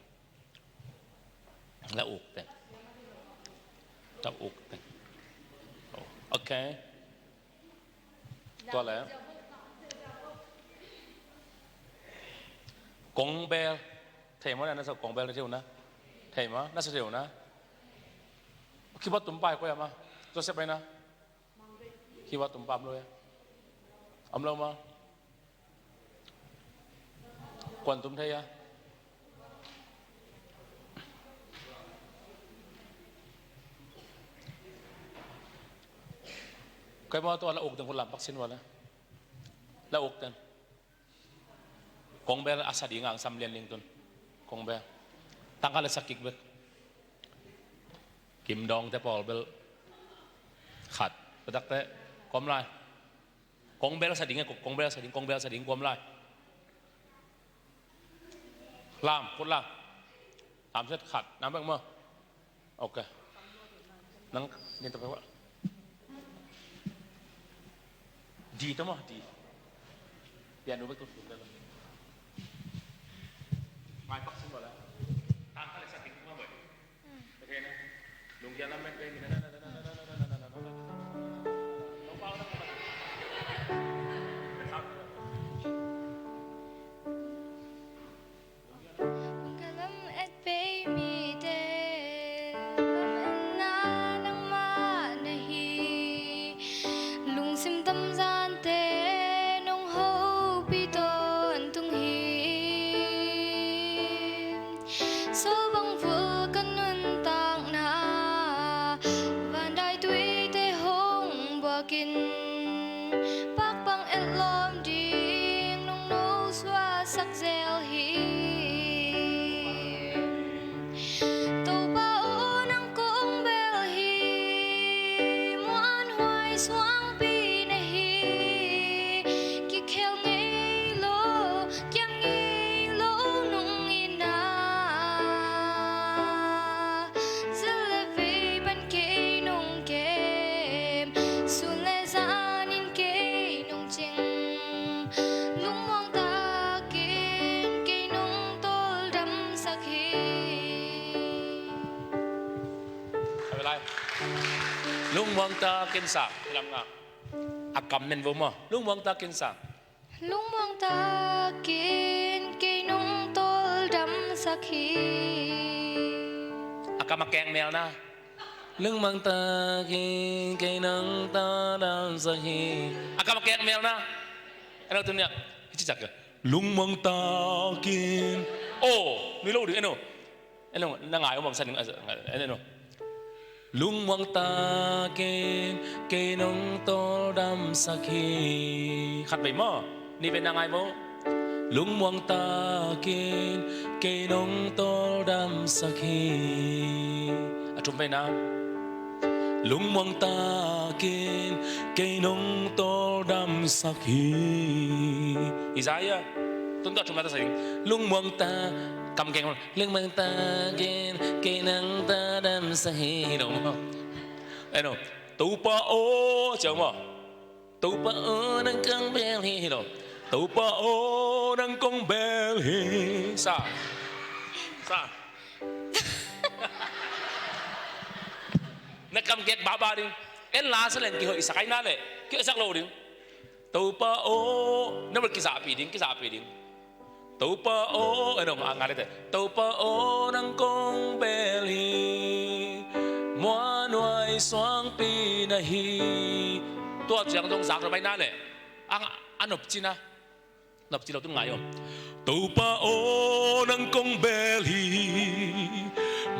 la uk từng la uk từng okตัวแล้วกงเบลเทมั้ยนะสักกงเบลเที่ยวนะเทมั้ยน่าจะเที่ยวนะคิดว่าตุ้มไปก็ยังมาตัวเสียไปนะคิดว่าตุ้มปั๊มเลยอำเรามาควันตุ้มเทียใครมาตัวละอกถึงคนหลับปักสินวะนะละอกถึงกงเบลอาศัยดีงางซ้ำเลียนลิงตุนกงเบลตั้งกันเลยสักกิกเบลกิมดองแต่พอเบลขัดประดักแต่ความลายกงเบลอาศัยดีไงกงเบลอาศัยดีกงเบลอาศัยดีความลายลามคนลามตามเส้นขัดน้ำเบ้างมั้งโอเคนั่งนี่ตัวไปว่าดีตัวมั้งดีเปลี่ยนดูไปตัวสูงได้เลยไม่ปักซึ่งหมดแล้วตามอะไรสักทีมาบ่อยโอเคนะลุงยันน้ำแม่งเป็นอย่างนั้นลงเบาแล้วกันนะครับ Kalam at bay mi del na nang manahi lung sim tam gian te nong ho pi ton tung hi so bang vu kan nun tang na van dai tui te hong bua kin pak bang el lom ding nong no swa sak zel hi tàu bao nắng cũng bèo hi muan hoài xoang pi này hi kí kheo ngay lô kiam ngay lô nung ina zile vi ban kê nung kem sun le zan in kê nung ching lung mong ta kin kê nung tol đam sak hi ไม่เป็นไรลุงมองตากินสักลำงาอากำเน้นวมั้งลุงมองตากินสัก Lung mong ta kin cây nung tol đắm sắc hi อากำมาแกงแมวนะลุงมองตากินกินนังตาดำสักทีอากำมาแกงแมวนะไอ้เราตัวเนี้ยที่จักกันลุงมองตากินโอ้มีลูกดิไอ้หนูไอ้หนูนางไงผมสั่นไอ้หนูลุงมองตากินกินนังตาดำสักทีขัดไปมั้งนี่เป็นนางไงมั้งลุงมองตากินกินนังตาดำสักทีอ่ะจุ่มไปนะลุงมองตากินกินนังตาดำสักทีอิสายะต้นต่อจุ่มมาตั้งแต่ลุงมองตากำแกงลุงมองตากินกินนังตาดำสักทีหนูไอ้หนูตูปะโอเจ้ามั้งตูปะโอนั่งกังเบลฮีหนูตูปะโอนั่งกังเบลฮีซานักกำเก็ตบาบาดิเอ็นลาสเลนกี่เหยสักไอ้นั่นเลยกี่สักโลดิตูปะโอนั่นมันกี่สาปีดิตูปะโอไอ้หนูอ่างอะไรแต่ตูปะโอนั่งกังเบลฮีมัวหน่วยสวงปีนะฮีตัวเจียงตรงสักเราไปนั่นเลยอันนบจีนะนบจีเราต้องไงอ่ะตูปะโอนังกงเบลี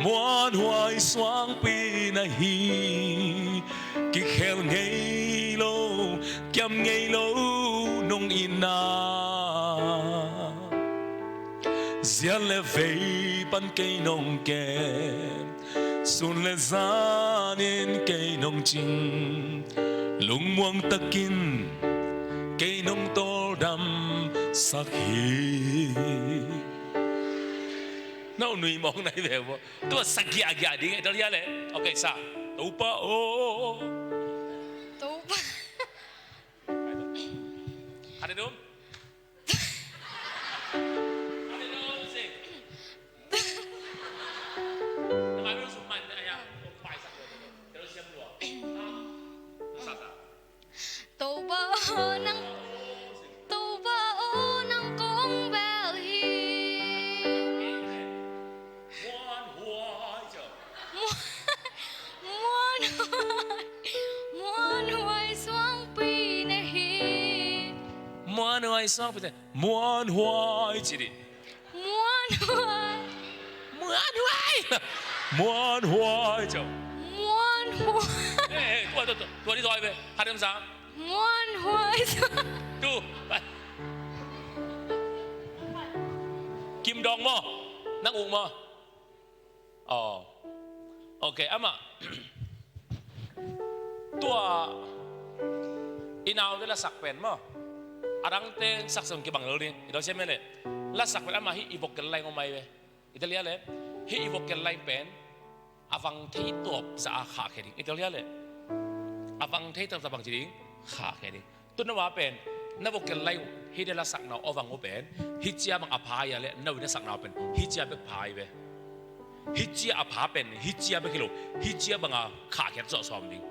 มวนหวยสวงปีนะฮีกิเคลไงโลแกมไงโลนงอินาเสียเลเวปันเกยนงแกสุนเลซานินเกยนงจิงลุงมวงตะกินเกยนงโตดำสักฮีน้าหนุ่ยมองไหนแบบว่าตัวสักยากดีไงตอนนี้เลยโอเคซะตูปะโอ Tú อะไรดู muôn hoài xoang pi nè hi muôn hoài sang bên muôn hoài chỉ đi muôn hoài muôn hoài cháu muôn hoài tua đi rồi về hát em sao muôn hoài tu kim dong mo nang ung mo ok ama tua inaw de la sakpen mo arang te sakson ki bang lori ito siya mele la sakpen ama hi ibok kel lai ngomai we italia le hi ibok kel lai pen avang thei top sa kha khedi italia le avang thei top sa bang jing kha khedi tunwa pen na bok kel lai hi de la sak na ovang o pen hi chia bang aphaya le na wi na sak na pen hi chia bek phai we hi chia apha pen hi chia bek kilo hi chia bang a kha khet zo som ding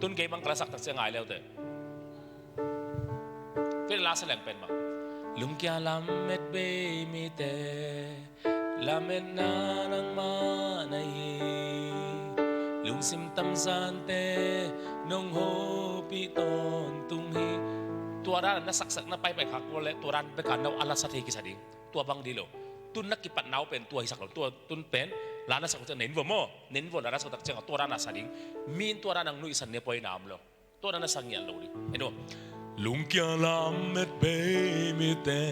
tuân cái băng class tak ngài leo te cái lá sẽ lẹng pen mà lung kia làm mệt bê mi te làm mệt na nang ma này lung sim tâm gian te nong ho pi ton tung hi tua ra na sak na pai khak ko le tua ran pe kan nau ala sa the ki sa ding tua bang di lo tun nak ki pat nau pen tua hi sak lo tua tun pen lá na sak cho nến vô là na sak tak chang tua ra na sa ding min tua ra nang nui san ne poi nam lo tua ra na sang yan lo di eno lung kia lam met be mi te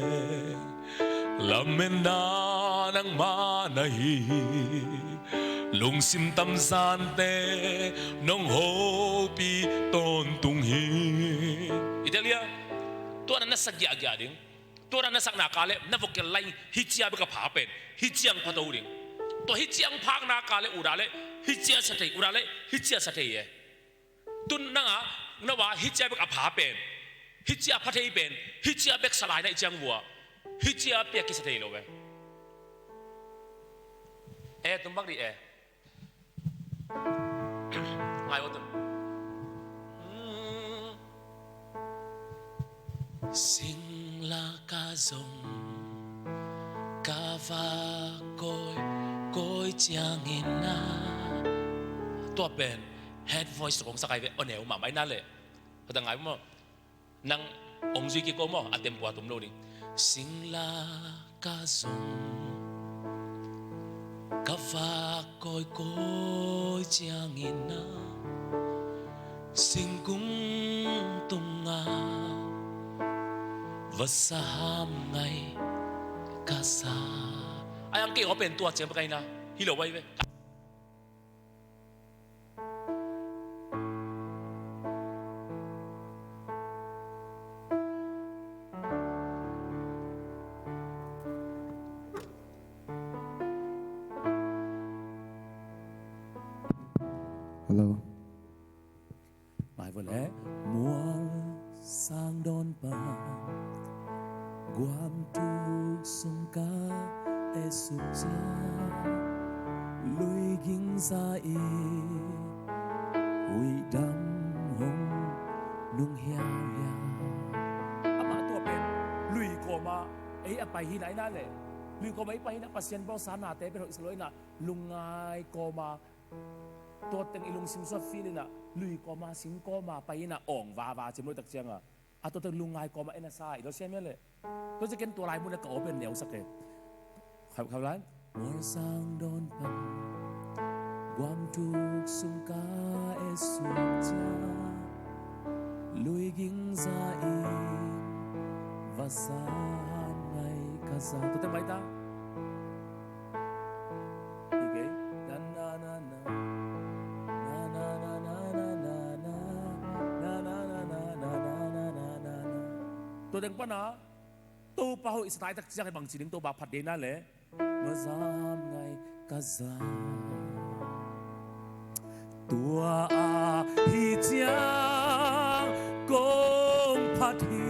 lam men na nang ma na hi lung sim tam san te nong ho pi ton tung hi Italia tua ra na sak ya ga ding tua ra na sak na ka le na vokel lai hi chia ba ka pha pen hi chiang pha do ding to hi chiang phak na ka le ura le hi chia sa thei ura le hi chia sa thei ye tun na nga na wa hi chia bek a pha pen hi chia pha thei pen hi chia bek salai na chiang bua hi chia pe ki sa thei lo be tum bak di ngai o tum sing la ka zong ka va koi chiang in na tua pen head voice kong sakay ve oneu ma mai na le ta ngai mo nang ong zui ki ko mo atem bua tum lo ni sing la ka zong ka va koi chiang in na sing kung tung nga và sam ngày ka sa ai ang ki open tua chen pa kai na hilo wai ve Hello. Bài vừa lẽ mùa sang đón bà guam tu sông ca e sụp cha lùi ging ra e hui đam hồng nung hiao ya ama tua pen lùi ko ma ấy apa hi nai na le lùi ko mai pai na pasien bao sa na te pero isloi na lungai ko maตัวเต็งอิลุงซิมซอฟีนี่นะลุยก็มาสิงก็มาไปนะอ่องวาเจมวยตักเจียงอ่ะตัวเต็งลุงไงก็มาเอ็นซาอีกแล้วเชื่อไหมเลยตัวจะเก็นตัวลายมุนก็เอาเป็นเหนียวสักเกตครับร้านมัวสังโดนพันความทุกข์สุงกาเอสุจาลุยกิงซาอีวาสานไงกาซาตัวเต็งไปตาตัวเด็กป้านะตัวป้าหอยสไตล์ตักเจียงให้บางสิ่งตัวบาผัดเดน่าเลยเมื่อสามไงกะซาตัวฮีเจียงกงผัดฮี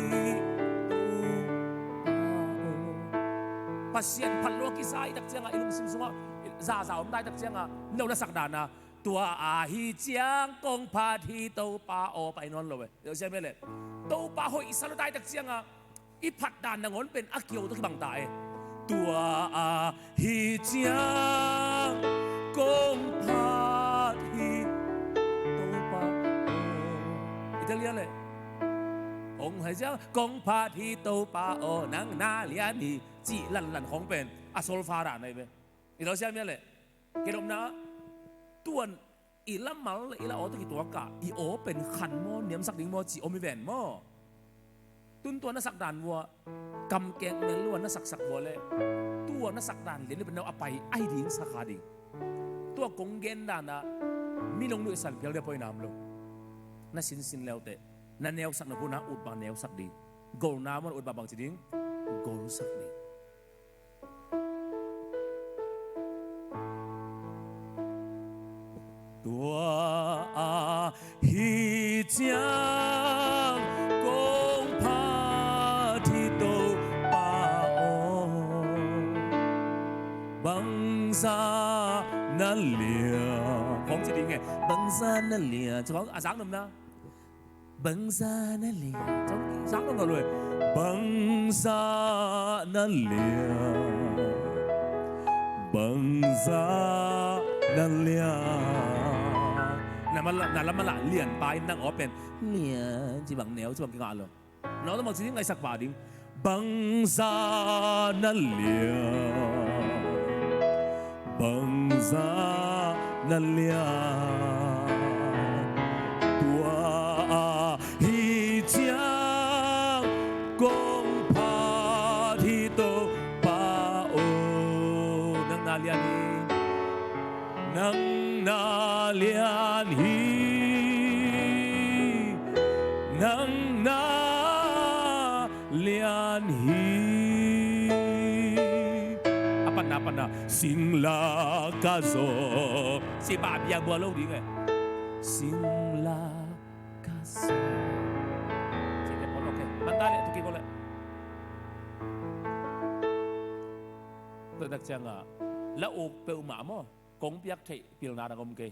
ปัสเซียนพันโลกิสายตักเจียงอ่ะอิลุงซิมซุงอ่ะซาผมได้ตักเจียงอ่ะเนื้อสักดานะตัวฮีเจียงกงผัดฮีตัวป้าโอไปนอนเลยเดี๋ยวใช่ไหมเลยตัวป้าหอยสารได้ตักเจียงอ่ะอีผัดดานนางอนเป็นอักเกียวตัวที่บางตายตัวฮีเจียงกงผัดฮี อิตาเลียเลยองค์ให้เจ้ากองพาที่โตปาโอนังนาเลียนีจีลันของเป็นอโซลฟาราในเว้ยอีเราเชื่อไหมเลยเกดมนะตัวอีละมัลอีละโอตุกิตัวกะอีโอเป็นขันโมเนียมสักดิ่งโมจีโอมิเวนโมตุนตัวนักสักดานวัวกำแกงเมล้วนนักสักวัวเลยตัวนักสักดานเรียนเป็นแนวอภัยไอดิ่งสักขาดิ่งตัวกงเกนดานะมีลงด้วยสันเพียงเดียวพอยน้ำลงน่าสินแล้วแต่นั่นแนวสักนับพูนะอุดบางแนวสักดิ่งโกลน้ำมันอุดบางจีดิ่งโกลสักดิ่งตัวฮิจางกงพาที่โตปาโอบังซานั่นเลียของจะดีไงบังซานั่นเลียจะของsáng nằm naบังซานั่นเลียจะsáng nằm nào rồiบังซานั่นเลียบังซานั่นเลียนั่นมันละเลียนไปนั่งอ๋อเป็นเลียนจีบังแนวจีบังกี่งานเลยน้องต้องบอกสิ่งไงสักบาทดิบังซานั่นเลียบังซานั่นเลียตัวฮิจางกงพาที่โตปาโอนังนาเลียนีนังนาเลียนีนังนาเลียนีapa na sing la kazo si babia bualo di nge sing la kazo sige polo ke mandali tu ki polo tu dak changa la ok pe ma mo kong piak thei pil na da gom ke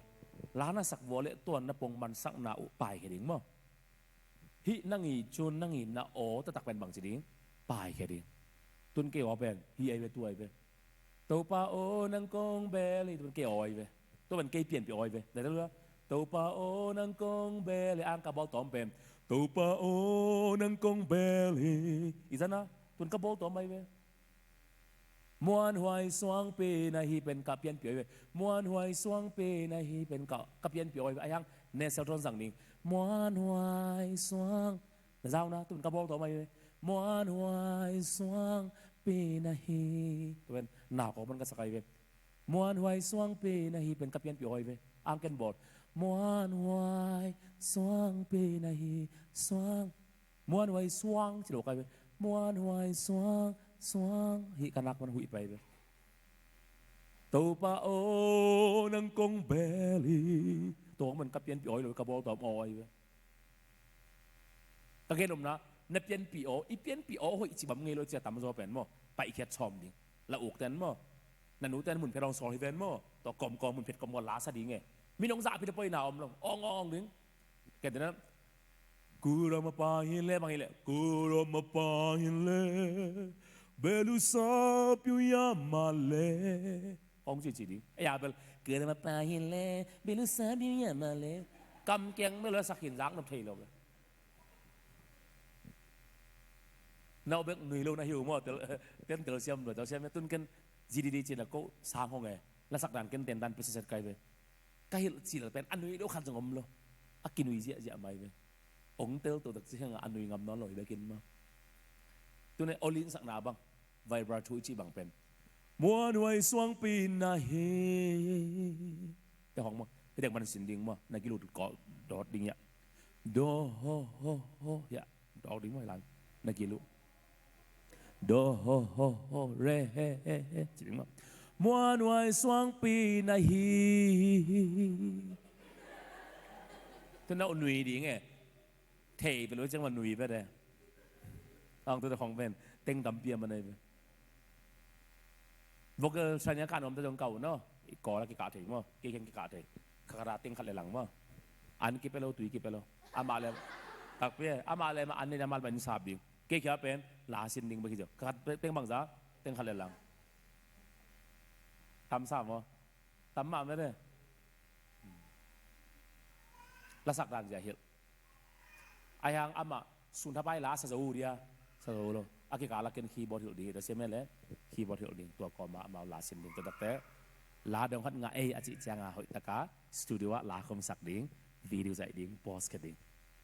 la na sak vole ton na pong man sak na u pai ke ding mo hi nangi chun nangi na o ta tak pen bang chi ding pai ke ding tun ke o pen hi ai ve tu ai ve tàu pa ô nâng con bé lấy tụi cái oi về tụi mình cây biển bị oi về để đó tàu pa ô nâng con bé lấy ăn cá bao tóm bèm tàu pa ô nâng con bé lấy ý dân á tụi cá bao tóm bay về muôn hoài xoang pe này hi bên cá biển bị oi về muôn hoài xoang pe này hi bên cá biển bị oi về ai hăng nè sao tròn rằng nè muôn hoài xoang là sao na tụi cá bao tóm bay về muôn hoài xoang pe nahi tuan nào có bên cái sợi về muôn hoài xoang pe nahi bên cặp yên bị oi về ang ken bột muôn hoài xoang pe nahi xoang muôn hoài xoang chỉ đồ cái về muôn hoài xoang xoang hi kanak man hui bay về tàu pa ô nâng công bé li tổ mình cặp yên bị oi rồi cặp bao tóm oi về ta nghe lắm naนับเปลี่ยนปีโออีเปลี่ยนปีโอหัวอีจิบัมเงยเราจะทำมาเป็นมั้งไปแค่ชอมดิละอกเต้นมั้งนันนูเต้นมุนเพลองสอนให้เป็นมั้งต่อกอมมุนเพลกอมลาซะดีไงมีน้องสาวพี่จะไปหนาวมั้งอ่องดึงแกเดี๋ยวนั้นกูรอมาปาหินเล่บางหินเล่กูรอมาปาหินเล่เบลูซาปิวยามาเล่ของจีดิไอ้ยาเบลกูรอมาปาหินเล่เบลูซาปิวยามาเล่กำแกงไม่รู้สักหินรักน้ำเทเราเลยnào biết người lâu nay hiểu mà tên tờ xem rồi tờ xem tuân kén GDP chỉ là có sáng không nghe là sắc đàn kén tiền đàn phải cái về cái chỉ là bên ăn nuôi đâu khăn ngầm luôn kinh nuôi gì mày về ống teo tổ đặc sĩ ăn nuôi ngầm nó lỗi để kinh mà tuân này olin sắc nào bằng vibrato chỉ bằng pen mua nuôi xoang pin na he cái hỏng mà cái đèn bàn xin điên mà này cái lụt có đọt điên nhá do ho ya đọt điên ngoài làng này cái lụt do ho re chỉ đúng không mua nuôi xoang pi na hi tôi nói nuôi đi nghe thềไปรู้จังว่านุยไปได้เอาตัวของเป็นเต็งดำเปียมันเลยพวกสัญญาการผมตัวเก่าเนาะก่อแล้วกี่กาถึงมั้งกี่แข่งกี่กาถึงขากระเต็งขัดเลยหลังมั้งอันกี่ไปแล้วตุยกี่ไปแล้วอามาเลยตักเปี้ยอามาเลยมาอันนี้จะมาเป็นสาบดิเกี่ยวเป็นลาสินดิ่งไปกี่เจ้าขัดเต็งบางจ้าเต็งขัดเลยหลังทำสามมั้งทำมาไม่ได้ละสักดานจะเหี้ย ayang ama sunta pai la sa zo dia sa zo lo akika la ken keyboard hil di ta sem le keyboard hil di tua ko ma la sin ding ta te la dong hat nga a achi changa hoi taka studio la khom sak ding video zai ding post ke ding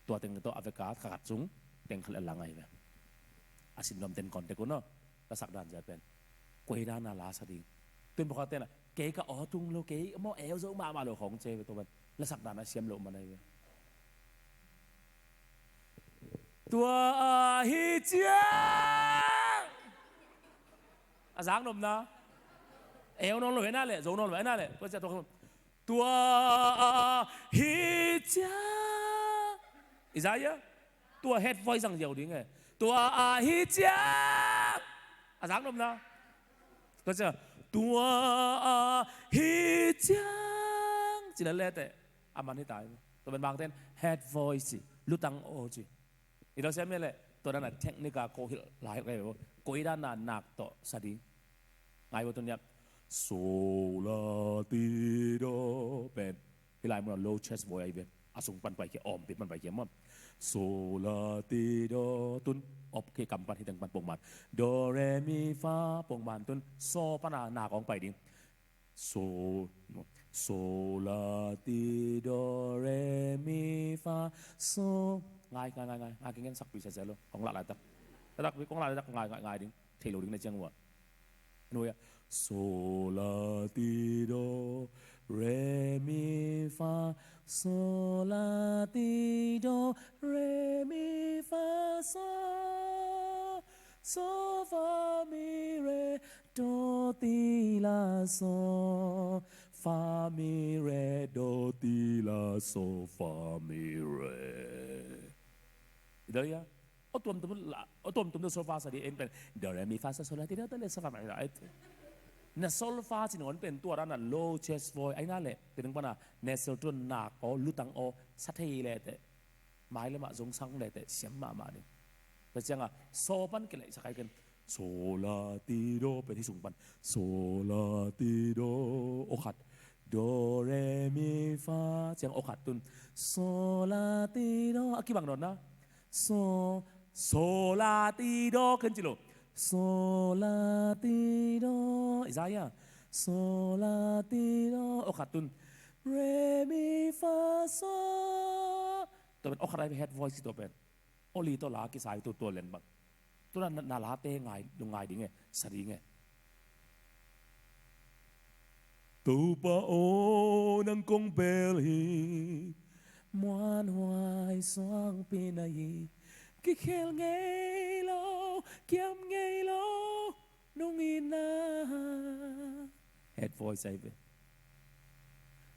tua teng to aveka khat chung teng khal la ngai ve asin nom ten kon te ko no ta sak dan ja pen quay ra na lá sa đi tuyên bố tên là kế cả ó tung lô kế mò éo dẫu mà lô khống chê với tôi là sạc đàn là xem lộ mà này tua hi chia à dáng nôm na éo nó lỗi na lệ dấu nó lỗi na lệ tôi sẽ tôi không tua hi chia ý ra nhá tua head voice rằng nhiều đi nghe tua hi chia à dáng nôm na có chưa tua hi chang chỉ là lệ tệ mình hiện tại tôi bên bang tên head voice lúc tăng ô chứ thì đó xem lệ tôi đang là technical cố hiểu lại cái đó cố ý đang là nạp tổ sa đi ngay vào tuần nhập so la ti do bên cái lại một low chest voice bên sung pan bài kia om bên pan bài kia mà so la ti do tuần op cái cầm pan hiện pan bông màn do re mi fa bông màn tuần so pan à nà con bài đi so la ti do re mi fa so ngay cái nghe sắc bị sẽ luôn con lại ta đặc biệt con lại ngay đi thì lối đi này chẳng qua nuôi so la ti do re mi fa so la ti do re mi fa so fa mi re do ti la so fa mi re do ti la so fa mi re đấy á ở tuần tuần số pha sẽ đi emเป็นdo re mi fa so la ti do ti la so fa mi reน่ะโซลฟ้าสิหนอนเป็นตัวนั้นน่ะ low chest voice ไอ้นั่นแหละเป็นตั้งปัญหา nasal tone หนักก็ลุตังโอสัตย์เลยแต่หมายเลยมาจงสังเลยแต่เสียงมาเนี่ยแต่จังอ่ะโซปันกันเลยสักกันโซลาติโดเป็นที่สูงปันโซลาติโดโอขัดโดเรมีฟาจังโอขัดตุนโซลาติโดอ่ะกี่บางนอนนะโซลาติโดขึ้นจิโลso la ti do Isaiah so la ti do o khatun re mi fa so ตัวเป็นออกอะไรไป head voice ตัวเป็นโอลีตัวลากิสายตัวเล่นบังตัวนั้นนาลาเต้ง่ายลงง่ายดีไงสดีไงตัวป้าโอนังคงเปลี่ยมวนหวายสว่างปีนายcái khéo nghe lâu kiếm nghe lâu nung ina head voice ai vậy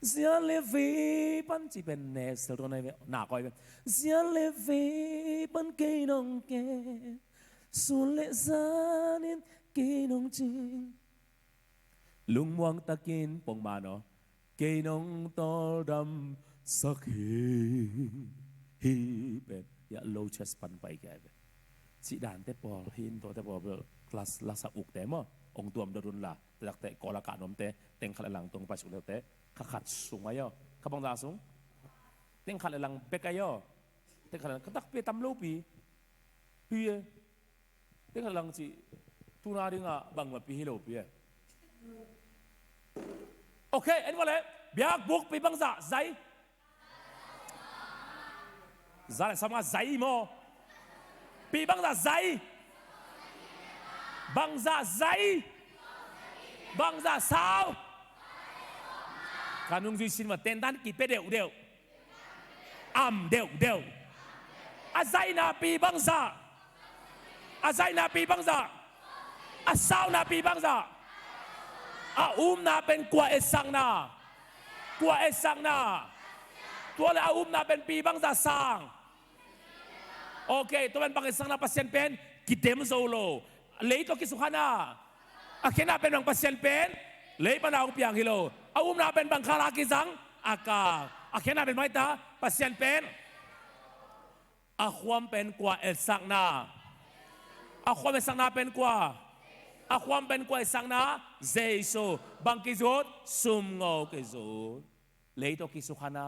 giờ lê vi ban chỉ bên nè sau đó này vậy nã coi vậy giờ lê vi ban cây nông kê xuân lệ ra nên cây nông chín lung muang ta kín bông mà nó cây nông to đầm sắc hi bên ya low chest panไปแกไปสิด่านแต่พอหินตัวแต่พอคลาสลาสอุกแต่มองตัวมันรุนละแต่แต่กอลากาศนมแต่เต็งขัดหลังตรงไปสุดแล้วแต่ขัดสูงไงย่อขับบังดาสูงเต็งขัดหลังเป๊กไงย่อเต็งขัดหลังก็ตักเปียตำลูปีปีเต็งขัดหลังสิทุนาดิ้งอ่ะบังมาปีฮิโลปีโอเคเอ็นว่าเลยเบียกบุกปีบังซาใจZai sama zai mo pi bangza sao kanung duy xin mà tên đan kỳ pe đều đều zai na pi bangza sao na pi bangza na pen kwa esang naตัวละอุ้มนาเป็นปีบังซาสังโอเคตัวเป็นบังสังนาพัศยันเป็นกิเดมโซโลเลยตัวกิสุขนาอาเคนาเป็นบังพัศยันเป็นเลยปนาอุปยังฮิโลอุ้มนาเป็นบังคารากิสังอากาอาเคนาเป็นไม่ตาพัศยันเป็นอาความเป็นกว่าเอสังนาอาความเป็นสังนาเป็นกว่าอาความเป็นกว่าเอสังนาเจโซบังกิจุดซุมงอกิจุดเลยตัวกิสุขนา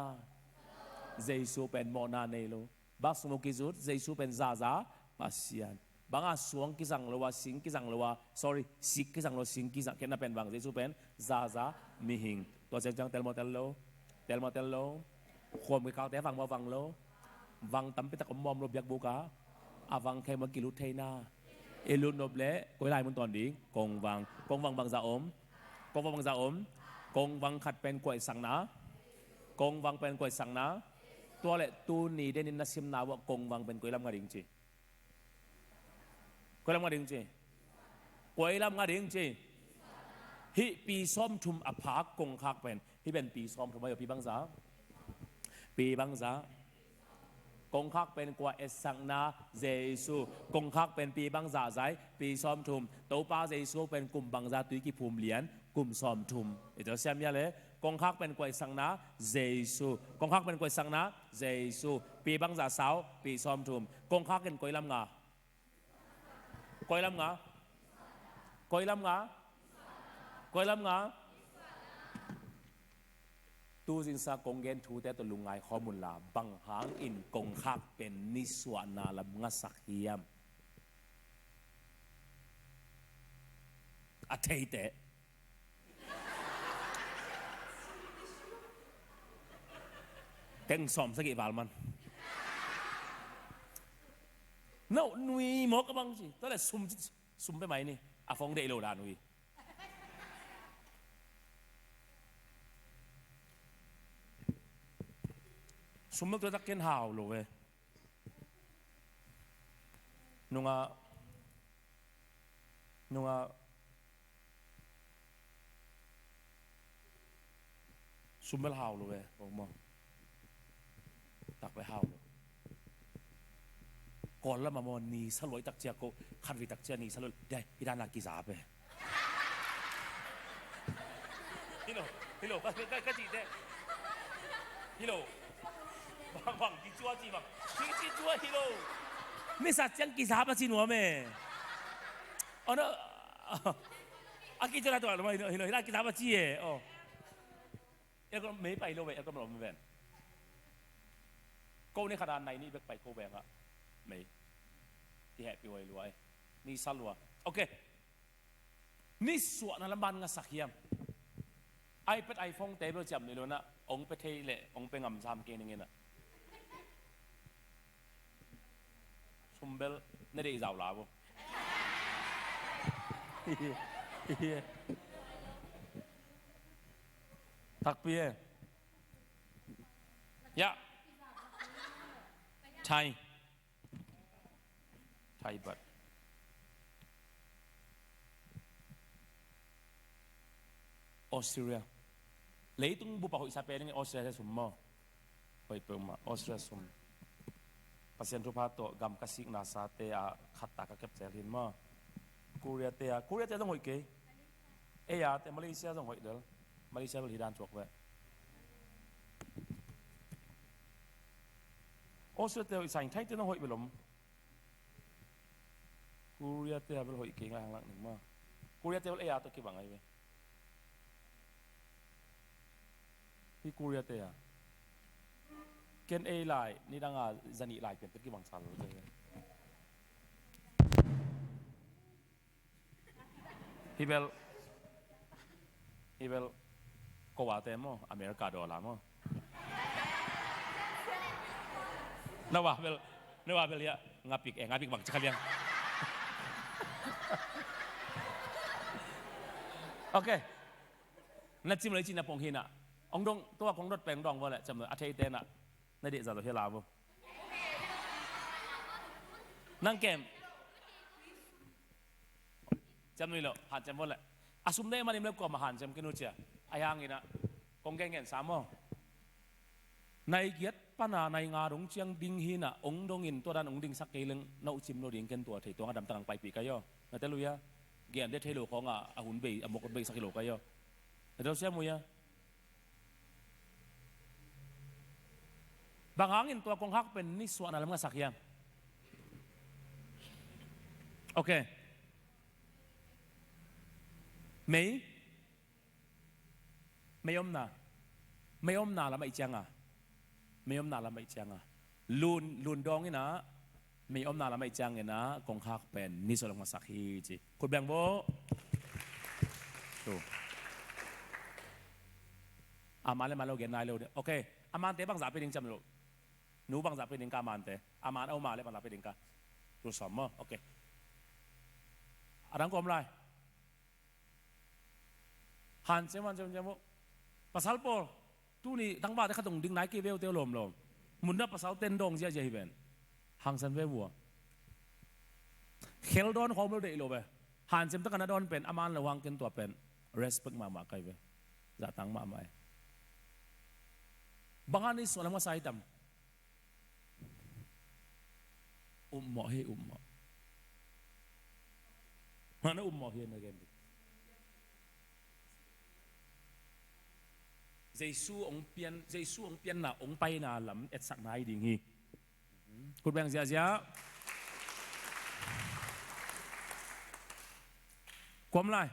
เจสุเป็นโมนาเนโล บักสมุกิจุดเจสุเป็นซาซาปัสยันบางอาสวงกิจังโลวาสิงกิจังโลวา sorry สิกกิจังโลสิงกิจังแค่นั้นเป็นบางเจสุเป็นซาซามิหิงตัวเจ้าจังเตลโมเตลโลความกิเขาแต่ฟังมาฟังโลวังตั้มไปตะกมอมรบยักบุกาอาวังแค่มากิลุเทนาเอลุนนบเละกุยลายมันตอนดีกงวังบางซาอมกงวังบางซาอมกงวังขัดเป็นกวยสังนากงวังเป็นกวยสังนาตัวเละตูนี่เดนินนัสิมนาวะกงวังเป็นกวยลำงาดิงจีกวยลำงาดิงจีกวยลำงาดิงจีฮิปีซ้อมทุมอภากงคักเป็นฮิเป็นปีซ้อมทุมอยู่ปีบางซาปีบางซากงคักเป็นกว่าเอสังนาเจสุกงคักเป็นปีบางซาใจปีซ้อมทุมตัวป้าเจสุเป็นกลุ่มบางซาตุยกิภูมิเหรียญกลุ่มซ้อมทุมเดี๋ยวเสียมยาเลยกงคักเป็นกวยสังนาเจสุกงคักเป็นกวยสังนาเจสุปีบางซาสาวปีซ้อมทุมกงคักเป็นกวยลำงากวยลำงากวยลำงากวยลำงาตูจิงซากงเกนทูแต่ตัวลุงไงข้อมูลลาบังหางอินกงคักเป็นนิสวานาลำงาสักเฮียมอาเทยเตะเก่งสอมสักกี่บาทมันเนาะนุยหมอกระบังสิตอนแรกซุ่มไปไหมนี่อาฟงเดโลดานุยสมมติตัวตักเกนหาวโลเวนุ่งสมมติหาวโลเวผมมองตักไปหาวโลก่อนแล้วมามอนีสลวยตักเจียโกขันวิตักเจียนีสลวยได้พี่ด้านนักกีฬาไปฮิโลก็จีเด้ฮิโลbang dijual ji bang dijual hilo mesa jang kisah apa sih nuame ono aki jara tu alma hilo hilo kisah apa sih oh ya ko me pai lo we ya ko lo me ben ko ni khada nai ni bek pai ko ben ha me ti happy way luai ni salwa okay ni suwa na lamban nga sakyam iPad iPhone table jam ni lo na ong pe thei le ong pe ngam sam ke ni ngena Bel nơi đây giàu lắm không? Thật bia, dạ, Thai bật, Australia, lấy tung bu bảo hội sắp đến Australia sum mò, hội bơm mà Australia sum pasien rupa to gam kasih nasa te a khatta ka kep chelin ma Korea te dong hoi ke ya te Malaysia dong hoi del Malaysia bel hidan chok we Australia te hoi sain thai te dong hoi belum Korea te bel hoi ke ngang lang ning ma Korea te bel ya to ki bangai we hi Korea te ya Ken A lại, ni đang dân nghị lại, cái bằng sàn rồi. Hibel, có vào tem không? America đồ làm không? Nào vào bel ya, ngapik bằng chắc liang. Okay, nãy chim lấy chim nạp phong hin à? Ông đông, tôi không đốt bèn đong vào lại, chậm rồi, ăn tên à? Nơi địa giờ rồi làm không? Năng kèm chăm nuôi lộ hạt chăm vô lại asum đây mà niệm lớp có mà hàn chăm cái nút chưa ai hàng gì nè con ghen nghẹn sám không này kiết pana này ngà đúng chiang đinh hin à ông đông in tôi đang ông đinh sắc cây lưng nấu chim nấu điên kén tua thì tôi đâm tăng bay bị cái yo là thế lui á ghen để thấy lộ khó ngà hun bị một con bị sắc lộ cái yo là đâu xem mùi á bang hangin tua kong hak pen ni suan alam nga sakyan okay mấy om na là mấy chăng à mấy om na là mấy chăng à ลุนดองนี่นะมีอมนาละไม่จังเนี่ยนะกองคักเป็นนิสลงมาสักทีจีคุณแบงโบดูอามันเลยมาเราเกินนายเร็วเนี่ยโอเคอามันเตะบังสาไปดึงจำลูกหนูบังสาไปดึงกามันเตะอามันเอามาเลยบังสาไปดึงกาดูสมมั้งโอเคอะไรก็ไม่ฮันเซมันจำภาษาปอตู้นี่ทั้งบ้านที่เขาต้องดึงนายกี่เวลเตียวลมมุนนับภาษาเต้นดงเสียใจเป็นหังสันเววัวเคลดอนของเราเด็กโลไปฮันเซมตั้งกันดอนเป็นอามันระวังกันตัวเป็น respect มาใครไปจะตั้งมาไหมบางอันนี่ส่วนละมาใส่ตำหมอให้หมอmana umma hian again Giêsu ông pian na ông pai na lam et sak nai ding hi kut bang zia kwam lai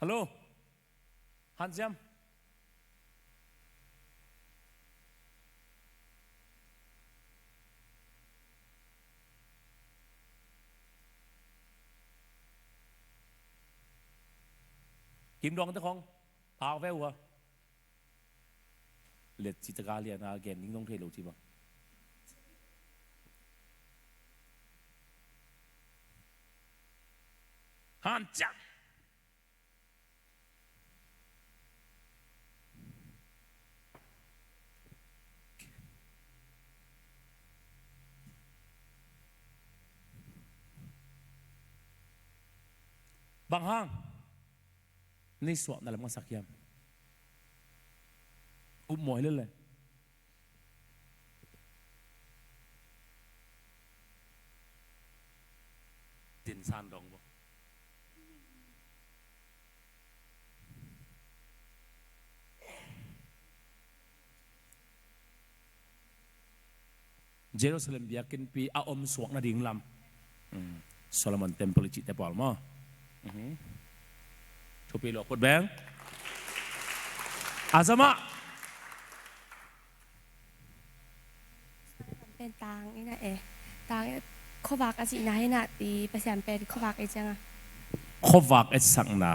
hello Han Jam Kim Dong tới không? Tao về hả? Liệt chỉ tất cả liền again những đông thể lộ chi mà Han Jam Bang hang ni swap dalam masakyam moy le din san dong bo Jerusalem biakin pi a om swak na ding lam Solomon temple chi te pol mo Chupi lo kut bang Azama เป็นตางนี่นะตางข้อบากอาศินาให้นาตีประแสมเป็นข้อบากไอ้จังอะ Khovat et sang na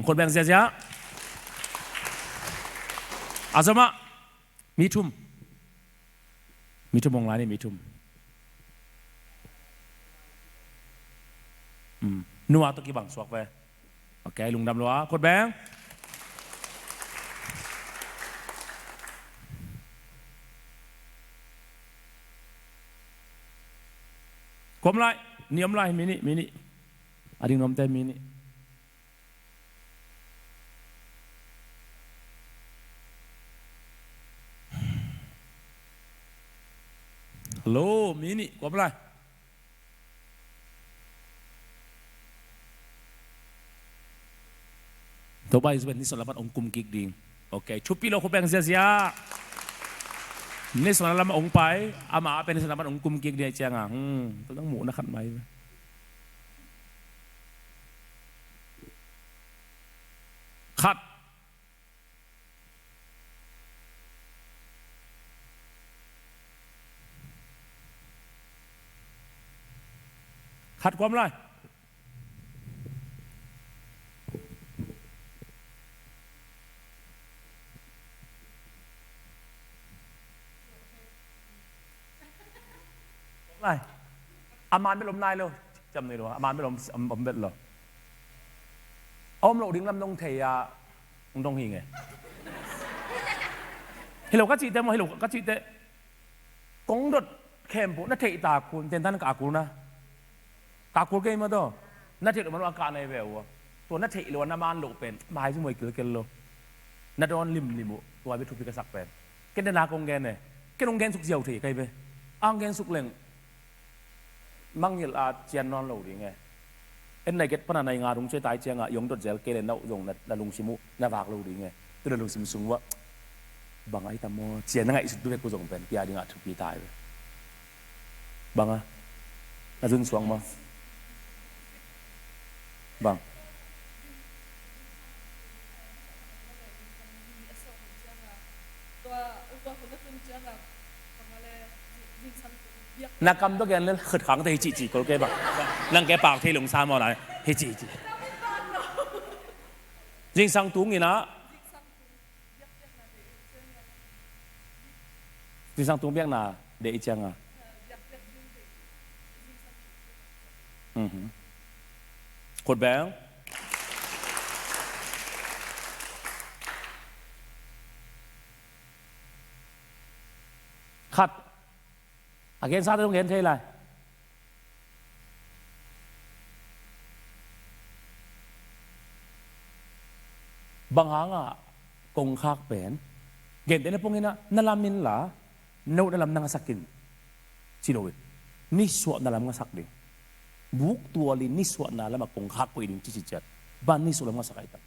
kut bang sia Azama mi thum mong lai ni mi thum Nuwa to ki bang swak ve Ok, lùng đâm loa, cột bén. Quắm lại, niệm lại mini. Ading nom tên mini. Hello, mini, quắm lại. Tau bai sebenarnya selamat ong kum kik ding. Okay, cupi lo kupeng zia. Ni selamat ong pai, ama apa ni selamat ong kum kik dia cianga. Tu tang mu nak mai. Khat. Khat kwam lai. Này, Aman biết lom nai luôn, chậm này rồi, Aman biết lom biết rồi. Ông lộ đứng làm nông thầy ông đông hình này. Hello các chị tên mà hello các chị tên. Công đột kèm bộ nó thầy ta cuốn tên thân cả cuốn na. Cả cuốn cái mà đó, nó thầy được mà nó cả này về rồi.ตัวnó thầy luôn Aman lộ bên, bài chứ mày cứ kêu luôn. Nó đón lim bộ, tôi biết thuộc cái sắc bên. Cái này là công gen này, cái công gen sục diều thì cái về, ang gen sục lệnh. Mang nhiều chiên non lẩu đi nghe, em này cái phần này ngà đúng chơi tái chiên giống đột gel kê lên nậu dùng là lùng xí mũ là vạc lẩu đi nghe, tức là lùng xí súng vợ, bằng ấy tao mua chiên ngay sự tôi dùng bền kia đi ngã chụp đi tài, bằng là dưng xuống mà, บังนักกรรมตัวแกนเลยขัดขังแต่ให้จีก็แกบังนั่งแกปากเทลงซ้ำมาเลยให้จียิงสังตุงนี่นะยิงสังตุงเบียกนาเดอีจังอ่ะกดแบงขัดอาเกนซาต้องเห็นเท่าไรบางครั้งอ่ะกงคักเป็นเก่งแต่ในพวกนี้นะนั่นลามินล่ะโน้ตนั่นลำนังสักกินชิโนเวนี่สวดนั่นลำนังสักดิบุกตัวลินนี่สวดนั่นแล้วมากงคักไปดิ้งจิตจัดบ้านนี่สวดนั่นสักไอ้ตั้ง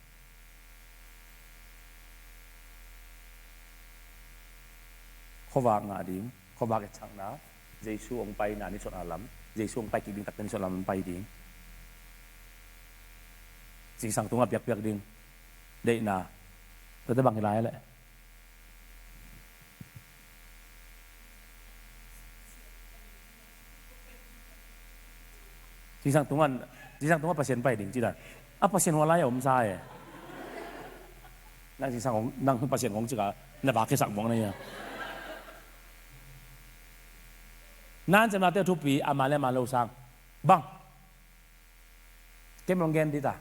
เขาว่างาดิ้งเขาว่ากันช่างนะเจสูองไปนานี่สวดนั่นลำเจสูองไปกินดิ้งตักนี่สวดนั่นไปดิ้งสิงสังตัวเปียกดิ้งเดน่าแต่ได้บางทีไรแหละสิงสังตัวเปอร์เซ็นต์ไปดิ่งจีน่ะเปอร์เซ็นต์หัวไรอ่ะผมใช่นั่งสิงสังของนั่งเปอร์เซ็นต์ของจีน่ะในบาร์แค่สักมองนี่นั่นจะมาเที่ยวทุกปีอามาเลมาโลซังบังเกมลงเกมดีตา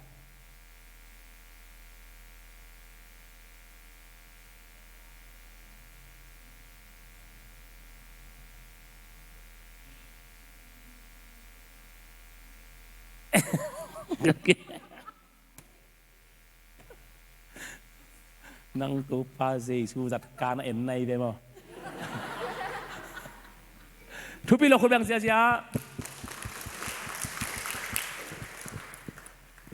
นั่งตัวพาเซสูจัดการเอ็นในได้มั้ยทุกปีเราคนแบ่งเสีย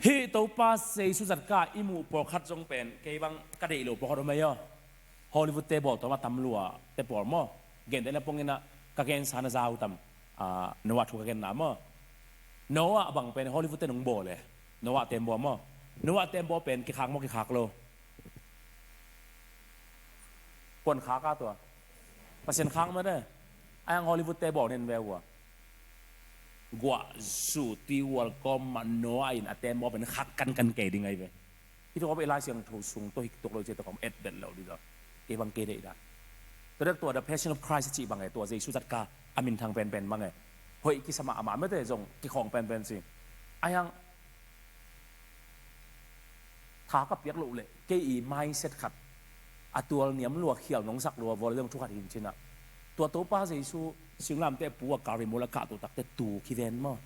เฮ้ตัวพาเซสูจัดการอิมูปอคัดจงเป็นเกี่ยบังกระเดี่ยวปอคัดไม่ย่อฮอลลีวูดเตบอลตัวมาทำลัวเตปอร์มั้งเก่งแต่ละพวกนี้นะกางเกงสานซาวทำนวัตถุกางเกงหนามั้งโนวะบังเป็นฮอลลีวูดเต้นงโบเลยโนวะเต็มบัวมั้งโนวะเต็มบัวเป็นกี่ครั้งมั้งกี่ครั้งโลปนขาก้าตัวเปอร์เซ็นต์ครั้งมาได้ไอ้ยังฮอลลีวูดเต้บอกเนี่ยแววว่ะกว่าสูติวัลก็มันโนวะอินเต็มบัวเป็นคักกันเกยดิ้งไงเว้ยที่ตัวเขาไปไล่เสียงถูสูงตัวฮิกตกเราเจอตัวของเอ็ดเดนเราดีแล้วเกบังเกยได้ตัวเรียกตัว The Passion of Christ จีบังไงตัวเจสุจัดกาอามินทางเป็นบังไงเฮ้ยกิสมาอามาไม่ได้ส่งกิของเป็นสิไอ้ยังท้ากับยักษ์ลุเลยเกย์ไม่เสร็จขัดตัวเหนียมลัวเขียวน้องสักลัววอลเรื่องทุกขัดหินชินะตัวโตป้าเจสูสิงลำเตะปัวการิมูลกะตัวตักเตะตูคีเวนมั้ง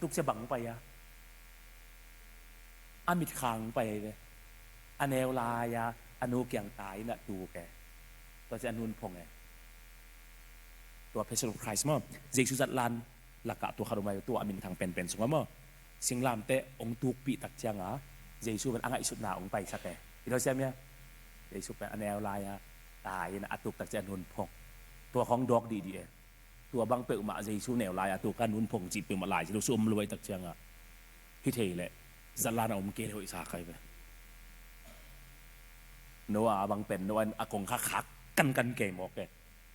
ตุกเสบังไปอะอามิดคางไปเลยอันเนวลายาอนุเกียงตายน่ะตูแกตัวจะอนุนพงไงตัวเพชรคริสต์มั้งเจสุจัดลันหลักกะตัวคารุไมตัวอามินทางเป็นสมมั้งสิงลำเตะองตุกปีตักเจียงอ่ะเจสุเป็นอ่างอิสุดนาองไปสักแกอีเราเชื่อไหมเจสุเป็นอันเนวลายาตายนะตุกตักเจียงนุนพงตัวของดอกดีตัวบางเปิลมาเจสุแนวลายตัวการนุนพงจีบเปิลมาลายจะรู้ซุ่มรวยตักเจียงอ่ะพี่เทเลยจัดลานเอาเกลียวอิสาใครไปโนอาบางเป็นโนอันอากงคักกันเกมออกแก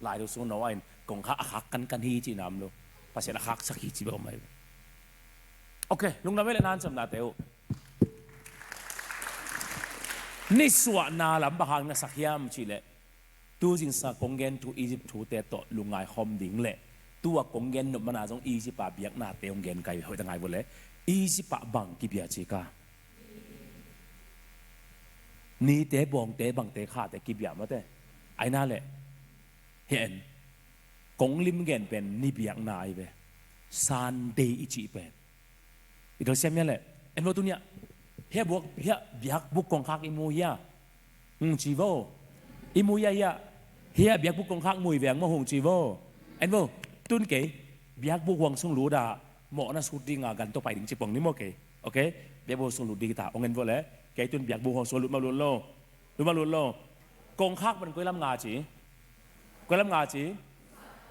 ลายดูสู้โนอันกงคักกันฮีจีน้ำลูภาษาคักสักฮีจีแบบไหนโอเคลุงน้ำเวลานานสำนักเตวนี่สวนาลำบากนะสักยามชีเล่ตัวจริงสักกงเงินตัวอียิปต์ถูเตะต่อลุงไงคอมดิ่งเล่ตัวกงเงินนบมานาจงอียิปต์ป่าเบียกนาเตงเงินไก่เฮ้ยตั้งไงบุเล่อีสิปะบังกิบยาจิกานี่เตะบองเตะบังเตะขาแต่กิบยามาเตะไอ้นั่นแหละเห็นกงลิมเงินเป็นนิบยางนายเว้ซันเดย์อิจิเป็นอีกตัวเสียมเนี่ยแหละเอ็นว่าตัวเนี้ยเฮียบวกเฮียเบียกบุกกองคักอิมูยาจีโวอิมูยาเฮียเบียกบุกกองคักมวยแหวงมาหงจีโวเอ็นว่าตุนเก๋เบียกบุกวงสงหลูดาหมอนะสุดดีงากันตัวไปถึงจีบปองนี่โอเคโอเคเบียกบุกสงหลูดีตาองเงินว่าเลยแกตุนเบียกบุกของสงหลุดมาลุนโลกองคักมันก็ลำงาจีก็ลำงาจี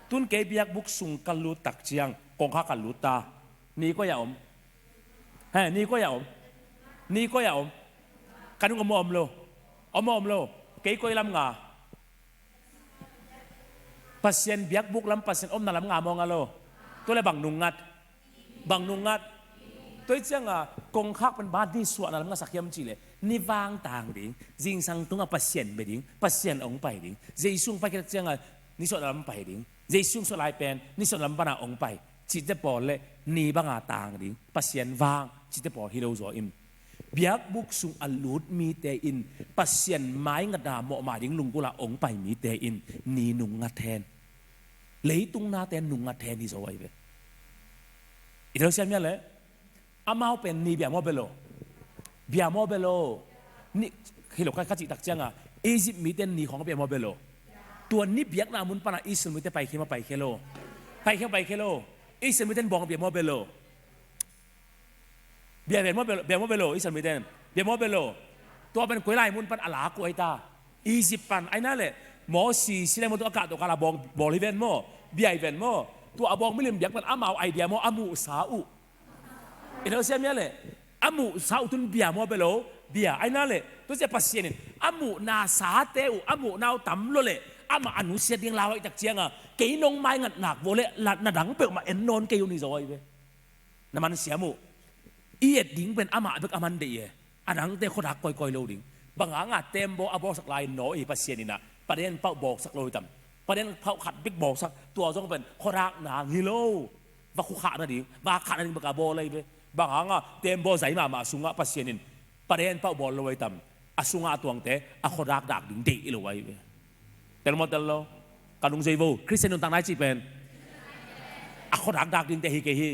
ตุนเกบียกบุกสุงกันลูตักเจียงกองคักกันลูตานี่ก็อย่าอม เฮ้นี่ก็อย่านี่ก็อย่ากันนุ่งอมโลอมโลเกยก็ลำงาปัสเซียนเบียกบุกลำปัสเซียนอมนั่นลำงามองอะโลตัวเลยบังนุ่งงัดตัวเจ้างกงคักเป็นบ้านที่สวนนั่นลำงาสักยามจีเลยนี่วางต่างดิ่งจิงสังตุงปัสเซียนไปดิ่งปัสเซียนองไปดิ่งเจสุงไปกันเจ้างนี่สวนลำไปดิ่งเจสุงสลายเป็นนี่สวนลำปนาองไปจิตจะปอเลยนี่บางต่างดิ่งปัสเซียนวางจิตจะปอฮิโรโซอิมเบียกบุกสุงอลูดมีเตอินปัสเซียนไม้งัดดาหมอมาดิ่งลุงกุลาองไปมีเตอินนี่นุ่งงัดแทนเลยตุงนาแทนนุ่งงัดแทนที่สวยไปอีเท่าเช่นนี้เลยอามาเป็นนี่เบียโมเบโลนี่ฮิโลกันข้าจิตักจังอียิปต์มีเตนนี่ของเบียโมเบโลตัวนี้เบียกนามุนปนาอิสราเอลมีเตไปเข้ามาไปเคโลอิสราเอลมีเตนบองเบียโมเบโลเบียโมเบโลอิสราเอลมีเตนเบียโมเบโลตัวเป็นกุยไลมุนปันอาลากุยตาอียิปต์ปันไอ้นั่นแหละหมอสีสิเลมุตัวอากาศตัวกาลาบองลิเวนโมเบียอีเวนโมตัวอบองมิลิมเบียกมันอามาไอเดียโมอามูซาอุเอเดอร์เซียมเนี่ยเลยอามูซาอุตุนเบียโมเบโลเบียไอ้นั่นเลยตัวจะปัสเซียนอามูนาซาเตอุอามูนาวตัมโลเลยอามาอนุเซียดิ้งลาวไอ้ตักเจียงเกยนงไม้งัดหนักโวเล่นาดังเปิดมาเอ็นนนเกยนี่ซอยไปน้ำมันเสียมูอีเอ็ดดิ้งเป็นอามาเบิกอามันเดียอันนั้นเตะคนหักก่อยโลดิ้งบางหางเต็มโบอาบอกสักลายน้อยปัสเซียนี่นะประเด็นเป้าบอกสักโลยต่ำประเด็นเป้าขัดบิ๊กบอกสักตัวต้องเป็นคนรักนางฮิโลว่าคู่ขาดนั่นดิว่าขาดนั่นบักอาโบเลยไปบางหางเต็มโบใส่มาสุงะปัสเซียนินประเด็นเป้าบอลโลยต่ำอาสุงะตัวงเตะอาคนรักดักดิ้งดีโลไว้แต่ละโมเดลโลการลงใจวูคริสเตียนต่างๆจีเป็นอาคนรักดักดิ้งเตะฮิเกฮิ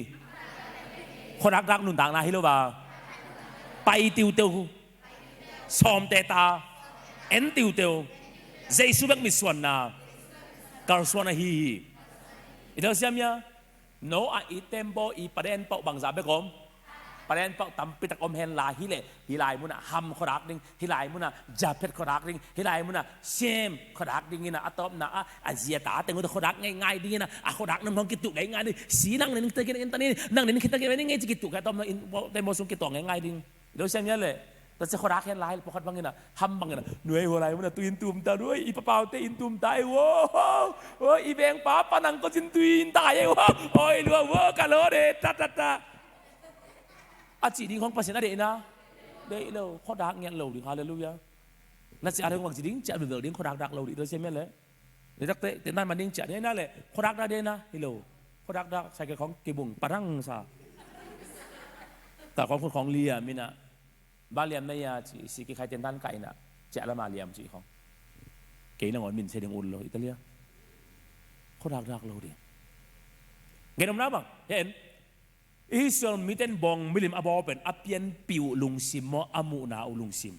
คนรักนุ่นต่างๆฮิโลว่าไปติวเตวซอมเตตาเอ็นติวเตวเจสุบักมิสวนนาการสวนนาฮีitu siamnya no a itempo i paden pau bangsa bekom paden pau tampi tak om hen la hilai muna ham khorak ding hilai muna japet khorak ding hilai muna sem khorak ding ina atop na azia ta tengu khorak ngai ding ina a khorak nam hong kitu ngai ding si nang ning te kin tani nang ning kita kin ngai kitu ka tom te mo sung kitu ngai ding itu siamnya leแต่จะขรักเห็นลายพอขัดบางเงินทำบางเงินหน่วยหัวไรมันตุยนตุ่มตาด้วยอีปะเปาเตอินตุ่มตายว้าวอีแบงป้าปนังก็จินตุยนตายว้าวโอ้ยรัวว้าวกันเลยตาอาจีดิ้งของภาษาอะไรนะเดี๋ยวเราขรักเงี้ยเราดิ้งฮาเลลูยานั่นสิอะไรของจีดิ้งจะเป็นเรื่องดิ้งขรักเราดิ้งโดยเฉพาะเลยเดี๋ยวแต่นั่นมันดิ้งจะเนี่ยนั่นแหละขรักได้นะฮิโลขรักได้ใส่กับของกีบุงปะรังซาแต่ของเลียมินะบ้านเลี้ยงไม่ยาจีสิกิใครเต็นด้านไก่น่ะจะละมาเลี้ยงจีของเกย์นังอ่อนมินเซดิงอุลโลอิตาเลียเขารักเราดิเกย์น้ำน้ำบ้างเห็นอิสราเอลมีเต็นบองมิลิมอบอเป็นอเปียนปิวลุงซิมมออามูนาอุลุงซิม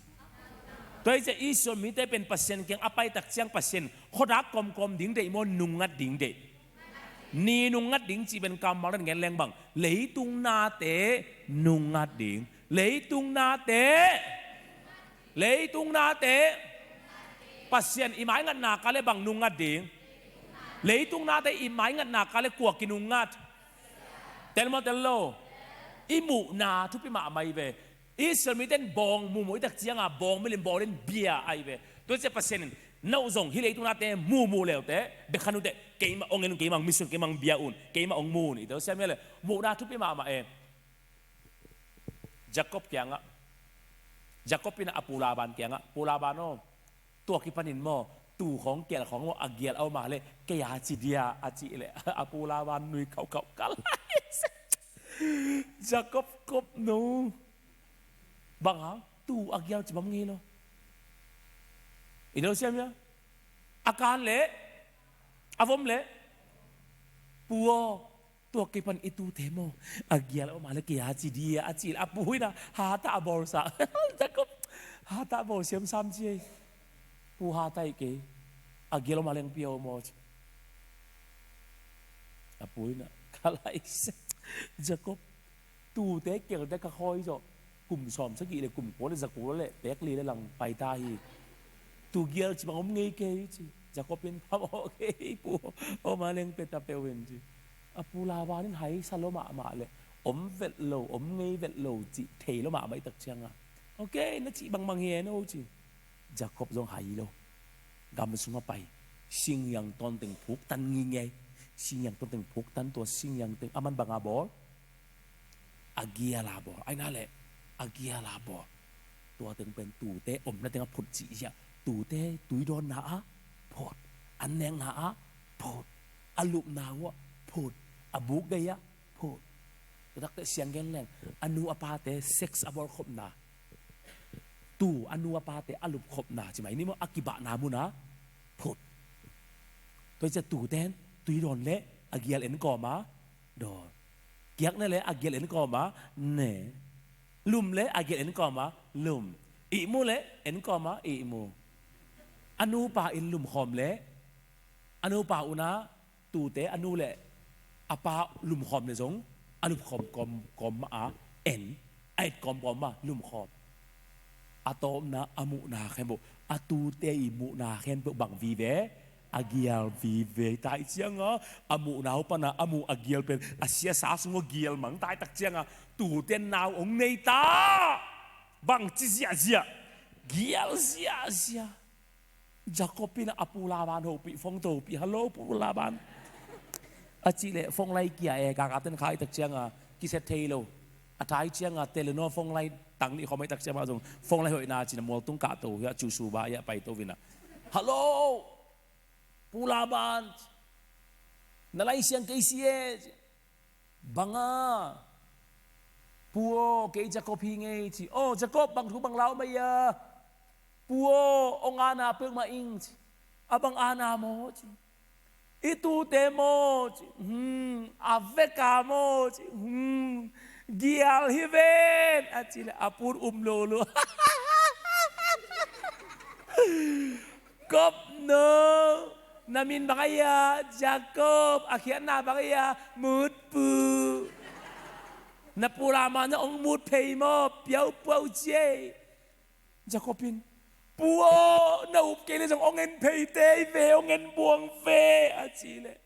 ตัวจะอิสราเอลมีเต็นเป็นเปอร์เซ็นต์เกี่ยงอภัยตักเชียงเปอร์เซ็นต์เขารักกลมๆดิ้งเดย์มอนุงงัดดิ้งเดย์นี่นุงงัดดิ้งจีเป็นกำมาแล้วเงี้ยแรงบ้างเลยตุงนาเตนุงงัดดิ้งlấy tung na te pasien imai ngat na kale bang nungat ding lấy tung na te imai ngat na kale kuak kinungat tello imu na thupi ma mai ve Israel mi ten bong mu tak chianga bong milim bolen bia ai ve to che pasien nau zong hi lấy tung na te mu leo te be khanu te keima ongen keima misun keima bia un keima ong mu ni to se me le mu na thupi ma e Jacob kaya nga Jacob pina apulaban kaya nga pulaban noตัวกิปันินโมตู่ของเกียรของโมอาเกียรเอามาเลยเกียจีเดียอาจีเลยอาปูลาวันนุยเขากันJacobกบนูบางฮะตู่อาเกียรจะบังงี้เนาะอินโดนีเซียมั้ยอาการเละอารมณ์เละปัวตัวกิปันitu temo agial o malaki haji dia acil apuina hata aborsa Jacob hata bor siam sam chi pu hata ke agial o maleng pio mo apuina kalai Jacob tu te kel te ka khoi jo kum som sa ki le kum ko le zaku le pek li le lang pai ta hi tu gial chi bang om ngei ke chi Jacob pin pa o ke pu o maleng peta pe wen chi อปูลาวานินหายสโลมาเลย vẹt lầu ngay vẹt lầu chị thề nó mà mấy tật chăng à ok nó chị bằng hè nó chị Jacob dòng hải lâu gam sung bay sinh yang ton từng phúc tan nghi nghe sinh yang ton từng phúc tan tua sinh yang từng aman bang abor agia labor ai nà lệ agia labor tua từng bên tù té nó từng phụt chị ya tù té túi đòn nã phụt anh neng nã phụt alum nào phụt abuk đây á phụt đặc biệt siang gen leng anu apate sex abor khop na tu anu apate alup khop na chỉ mày ni mo akiba na mu na phụt tôiจะตู่tên tùy đòn lẽ agial en ko ma đòn kiak na lẽ agial en ko ma nè lum lẽ agial en ko ma lum i mu lẽ en ko ma i mu anu pa in lum khom lẽ anu pa una tu te anu lẽ apa lum khom ne giống anu khom kom ma en ai kom ma lum khom atom na amu na khen bộ atu te i mu na khen bộ bằng vì vé agial vì về tại chiang á amu nào pa na amu agial pen asia sa sungo gial mang tai tak chiang á tu ten nào ông nei ta bằng chi zia zia gial zia zia Jacob pin apu laban ho pi phong to pi hello pu laban achi le phong lai kia e ga ga ten khai tak chiang á ki set thelo athai chiang á teleno phong lai tang ni khomai tak chiang ma jong phong lai hoi na chi na mol tung ka to ya chu su ba ya pai to vina hello Pulaban nalai siang kay siye banga puo kay Jacob hingay chi oh Jacob bang thu bang lao maya puo ong ana peng maing chi abang ana mo chi itu temo chi aveka mo chi gial hiven achile apur lolo kop no namin ba kaya Jacob akhirnya na ba kaya mood pu napulama na ang mood pay mo piao piao che Jacobin puo na up kay ng ongen pay te ve ongen buong ve achile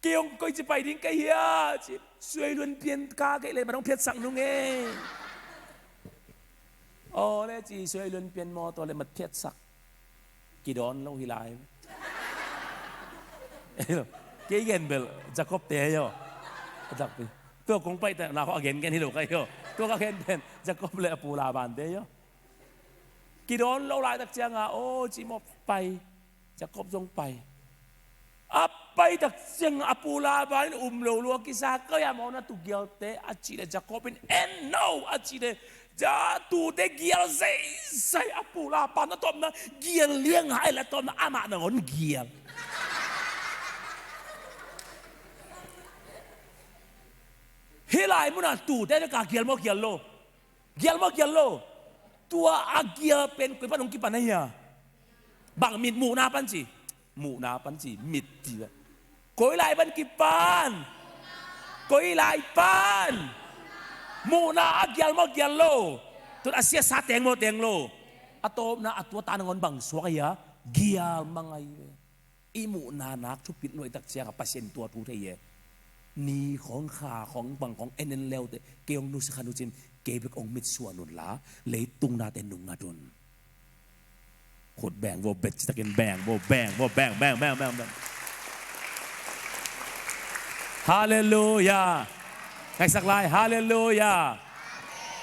kayong koy si pai din kaya chi suy luân pian ka kay le manong piet sang nung oh le chi suy luân pian mo to le mat piet sak kidon lo hilay cái gen bel Jacob te yo Jacob tôi cũng phải tại nào họ gen gen hiểu cái yo tôi có gen ben Jacob le apu la ban te yo kỳ đón lâu lại đặc chiang à ô chỉ một bay Jacob dong bay bay đặc chiang apu la ban lâu luôn kisa cái ya mau na tu gial te achi le Jacob in and no achi le ja tu te gial say apu la ban na tom na gial liang hai la tom na ama na ngon gial hilai muna tu te ka gial mo gial lo tua agia pen koi panong ki panaya bang mit mu na pan chi mit chi koi lai ban ki pan koi lai pan mu na agial mo gial lo tu asia sa teng lo atom na atwa tanangon bang swaya gial mangai imu na nak thu pit loi tak sia pasien tua tu thei niของขาของบังของเอ็นเลวเตเกียงนุสขานุจิมเก็บองมิดส่วนนุนละเลยตุงนาเตนุงงาดุนขดแบ่งว่าเบ็ดจะกินแบ่งฮาเลลูยาใครสักลายฮาเลลูยา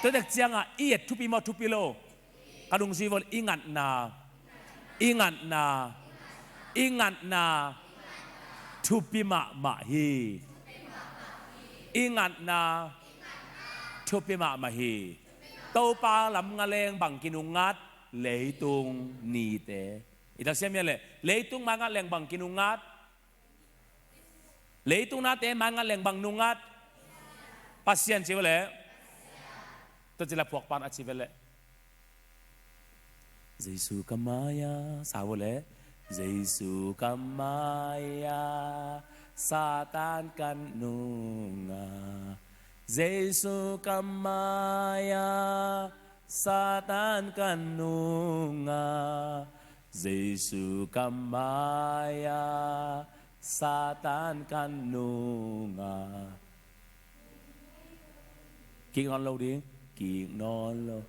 ตัวเด็กเจียงอ่ะเอียดทุปีมาทุปีโลกระดุงซีวอลอิงันนาทุปีมาฮีingat na chupi ma mahi tau pa lam ngaleng bang kinungat leitung ni te ita siam le leitung manga leng bang kinungat leitung na te manga leng bang nungat pasien chi wale to jila puak pan achi wale Jesu kamaya sa wale Jesu kamaya Satan kanunga Jesu kamaya Satan kanunga Jesu kamaya Satan kanunga kinh ngon lâu đi kinh ngon lâu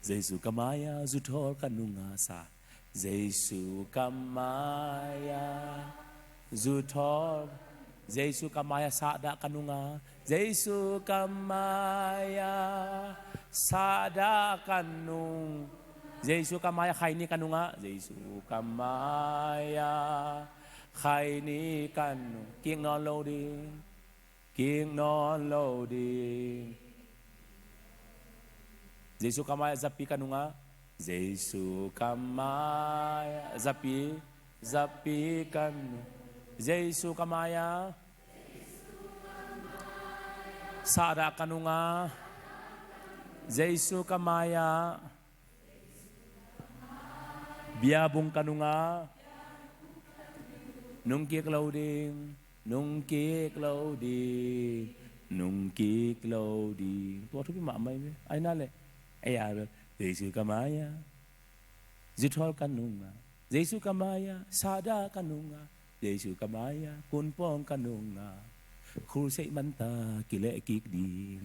Giêsu kamaya zu thor kanunga sa Giêsu kamaya zu thor Giêsu kamaya sa da kanunga Giêsu kamaya sa da kanung Giêsu kamaya khai ni kanunga Giêsu kamaya khai ni kanung kinh ngon lâu đi kinh ngon lâu đi Giêsu kamaya zapi kanunga Giêsu kamaya zapi kanu Giêsu kamaya sada kanunga Giêsu kamaya biabung kanunga nung kiek lâu đi nung kiek lâu đi nung kiek lâu đi tua thuốc mạ mày ai nói lệ ai à Giêsu kamaya zithol kanunga Giêsu kamaya sada kanunga Giêsu kamaya kunpong kanunga khu say manta kile kik đi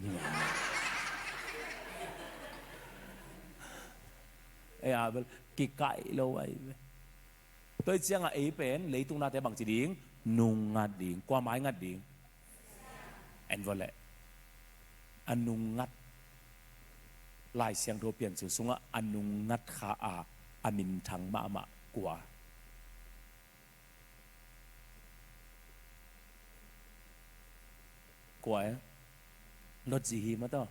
ai à kik cãi lâu ấy tôi chẳng là ấy bén lấy tung na thế bằng chỉ điếng nung ngắt điếng qua mái ngắt điếng anh vô lệ anh nung ngắt lại xiang đồ biển sử dụng anh nung ngắt khá à anh mình thằng mạ quả quả nó gì mà đó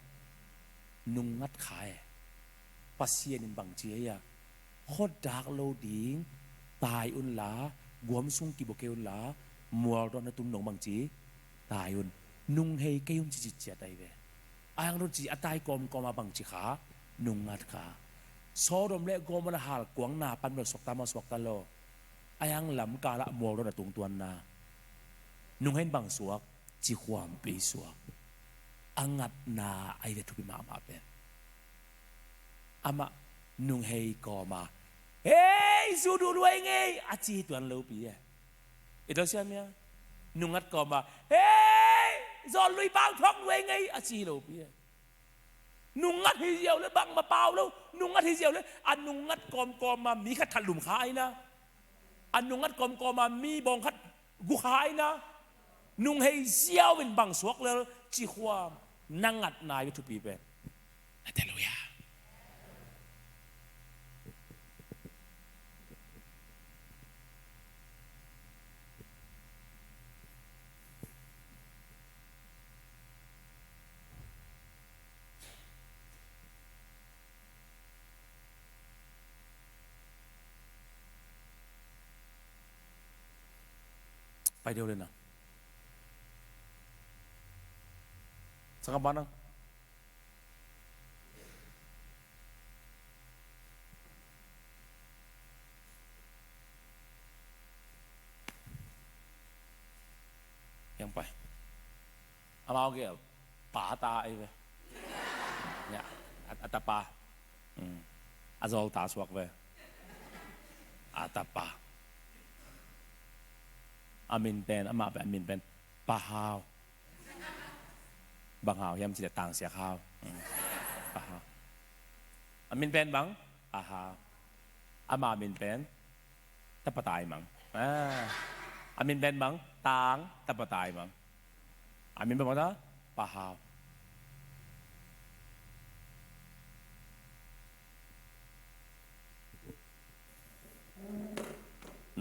nung ngắt khá pasien bằng chỉ à hốt đạc lâu điếng tài un lá guam sung kỳ bộ kêu lá mùa đó nó tung nồng bằng chỉ tài un nung hay kêu chỉ chết đây về ai nó chỉ tai com mà bằng chỉ khá nung ngắt khá số đom lệ gom mà hal quảng na pan sọc ta lo ai ang lắm cả là mùa đó là tung tuan na nung hay bằng suak chỉ khoam bị suak angat na ai để thupi mà bên ama nung hay mà hey sudu luai ngay aci tuan lâu pi itu siapa nungat mà hey zon lui bao thong luai ngay aci lâu pi nungat hi diệu le bang ma pau lo nungat hi diệu le an nungat mà mi khat thalum khai na an nungat mà mi bong khat gu khai na nung hay diệu bên bang suak le chi khwa nangat nai tu pi pe hallelujahไปเดียวเลยนะสักบ้านนะยังไปเอามาเอาเกี่ยวป่าตาไอ้เว้ยเนี่ยอัตตาป่าอาจจะตาสวกเว้ยอัตตาป่าอามินเป็นอามาเป็นอามินเป็นปลาฮาวบางฮาวยังจะต่างเสียข้าวปลาฮาวอามินเป็นบังปลาฮาวอามามินเป็นตะปะตายมังอามินเป็นบังต่างตะปะตายมังอามินเป็นบังนะปลาฮาว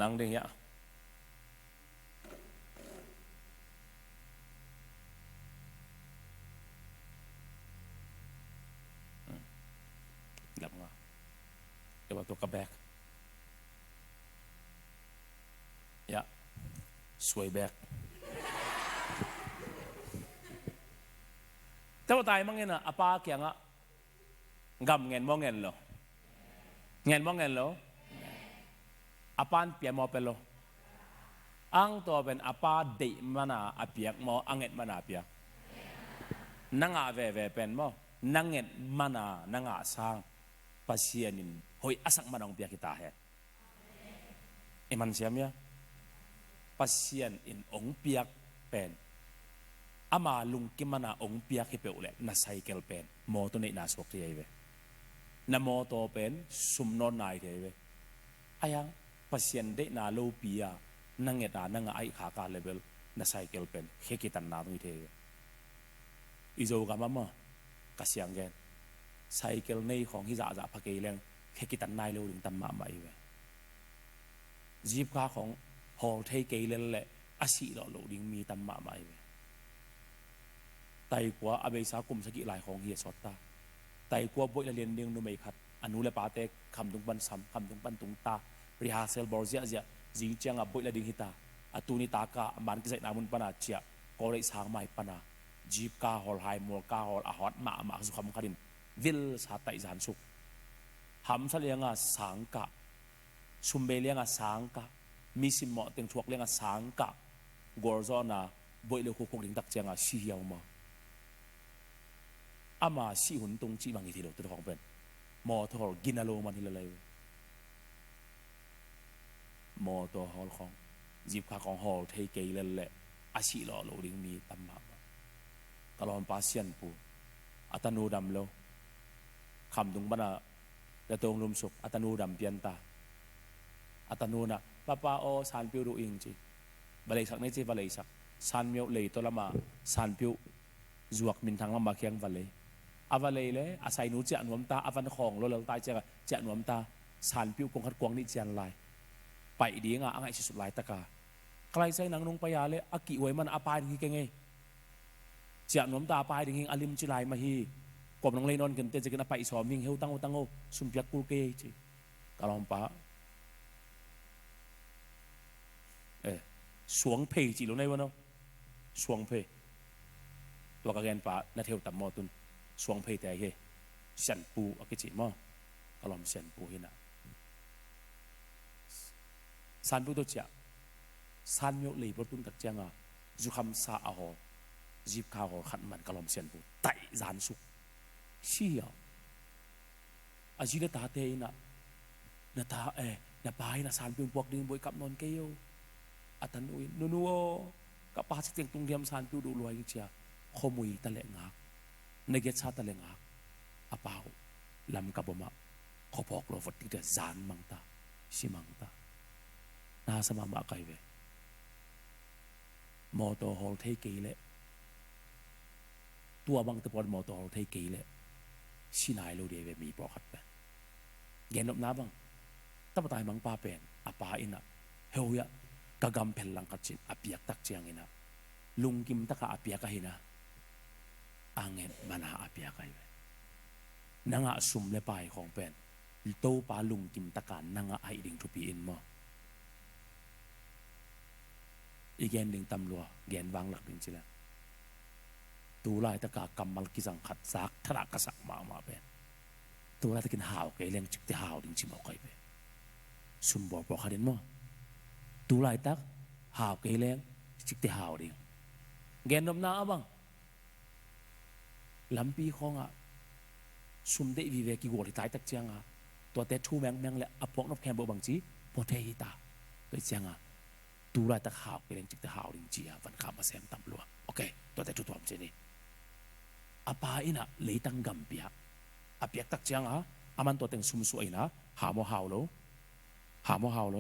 นั่งดิ่งเนี่ยดับงาเดี๋ยวตัวกระแบกยะสวยแบกแต่ว่าตายมั้งเงี้ยนะอาปาเกี่ยงอะกำเงินมองเงินเหรอเงินมองเงินเหรออาปานเปียมอเป็นเหรออังตัวเป็นอาปาดิมานาอาเปียกมออังเงินมานาเปียกนังอาเวเป็นมอนังเงินมานานังอาสร้างpasienin hoi asak manang pia kita he iman siam ya pasien in ong piak pen อามาลุงกิมนาองเปียกเปลเลยนาไซเคิลเป็นมอตัวนี้นาสวกที่ไอ้เวนาโมโตเป็นสุมนอนนายที่ไอ้เวอายังพัศยันเดนาโลปียนั่งเงตานั่งไอขาการเลเวลนาไซเคิลเป็นเฮกิตันนาตรงที่ไอ้เวอิโจกามากัสยังเกนไซเคิลในของฮิจาพักเกลียงเฮกิตันนายโลดึงตัมมาไอ้เวจีบขาของฮอลเทเกลียนเลยอาศิโลดึงมีตัมมาไอ้เวไต่กว่าอเบสากุมสกิลายของเฮียสอดตาไต่กว่าบ่อยละเรียนเรียงนุ่มไม่ขัดอนุเลปาเตกคำตุงปันซ้ำคำตุงปันตุงตาริฮาเซลบอร์เซียจิงเจียงบ่อยละดิ่งหิตาอตูนิตากามันกิจนามุนปนาเชียกอเลสางไม่ปนาจีบกาฮอลไฮมอลกาฮอลอาฮอดมาสุขมคดินวิลสาตัยจานสุขหำเสลียงสังกะชุมเบเลียงสังกะมีสิมเหมาะเต็งชวกเลียงสังกะกอร์ซอนาบ่อยละคุกดิ่งตักเจียงชีเฮียวมาอามาสีหุ่นตรงจีบางทีเราตัวของเป็นมอตัวกินอโลมันทีละเลยมอตัวฮอลของจีบขาของฮอลเทเกยเลยแหละอาชีหล่อโลดิ้งมีตั้มมาตลอดปาเซียนปูอัตโนดำโลคำตรงบ้านแต่ตรงลมสุกอัตโนดำเปียนตาอัตโนน่ะป้าโอสานพิวดูอิงจีบาเลยสักไม่จีบาเลยสักสานเมียวเลยตัวละมาสานพิวจวกมินทางลำบากเคียงบาเลยอาวาเลยเลยอาศัยหนูเจ้าหนวมตาอาวันของเราเราตายเจ้าหนวมตาสานพิวกงขัดกวางนี่เจียนลายไปดีงะอ่างไอสุดลายตะกาใครใส่หนังนงปยาเลยอากิไว้มันอาปายดิ่งเก่งไงเจ้าหนวมตาอาปายดิ่งอลิมจิลายมาฮีกบน้องเลยนอนกันเตจะกันไปสอมิงเฮวตั้งโอสุมเปียกกูเกยจีกะลอมปะสวงเพยจีรู้ไหมวะเนาะสวงเพยตัวกระเกนปะนัดเที่ยวตับมอตุนสวงเพยแต่เฮเสียนปูอักจิมอกลอมเสียนปูเฮนะสันปูตัวเจ้าสันโยเลยประตุนตัดเจ้างจุคำซาอาหอจีบข้าวขันมันกลอมเสียนปูไต่จานสุกเชี่ยอาจีนตาเตยนะนาตานาปายนาสันปูพวกดึงบวยกับนอนเกยอัตันอุยนัวกับป้าสิเตียงตุงเดียมสันปูดูรวยเชียขโมยตะเลงหักในเกชาตะเลงหักอาเปาลำกับบมาขอบอกเราฝัดที่จะจานมังตาชิมังตาน่าสมามาไกเวมอเตอร์ฮอลเทเกยเลตัวบางตะปอนมอเตอร์ฮอลเทเกยเลชินายโลเดเวมีปลอกขัดไปเย็นนบน้าบังตั้งแต่มังป้าเป็นอาปาอินะเฮียกะกำเพลลังกัดจินอาเปียกตักเจียงอินะลุงกิมตะกะอาเปียกะหินะอังเงินมันหาอาเปียกะหินังอาสุมเลปายของเป็นโตปาลุงกิมตะการนังอาไอดิ่งทุปีอินมออีแกนดิ่งตำลัวแกนวางหลักดิ่งจิละตูไล่ตะกากำมัลกิสังขัดซักทรากษักมาเป็นตูไล่ตะกินหาวเกยเลี้ยงจิกตะหาวดิ่งจิมเอาไกไปสุมบอกขัดเด่นมอตูไล่ตักหาวเกยเลี้ยงจิกตะหาวดิ่งแกนนมนาบังลำปีของสุมเดวิเวกิโกที่ตายตักเจียงตัวเตทูแมงเลยอพวกนกแคมเบอร์บางจีพอเทหิตาตัวเจียงตูไล่ตะขาวไปเลี้ยงจิกตะหาวดิ่งจีวันข้ามมาแซมตำลัวโอเคตัวเตทูตัวมันเจนี่อาปาอินะเลยตั้งกำเปียอาเปียกตักเจียงอามันตัวเต็งสุมสวยนะหาโมหาวโลหาโมหาวโล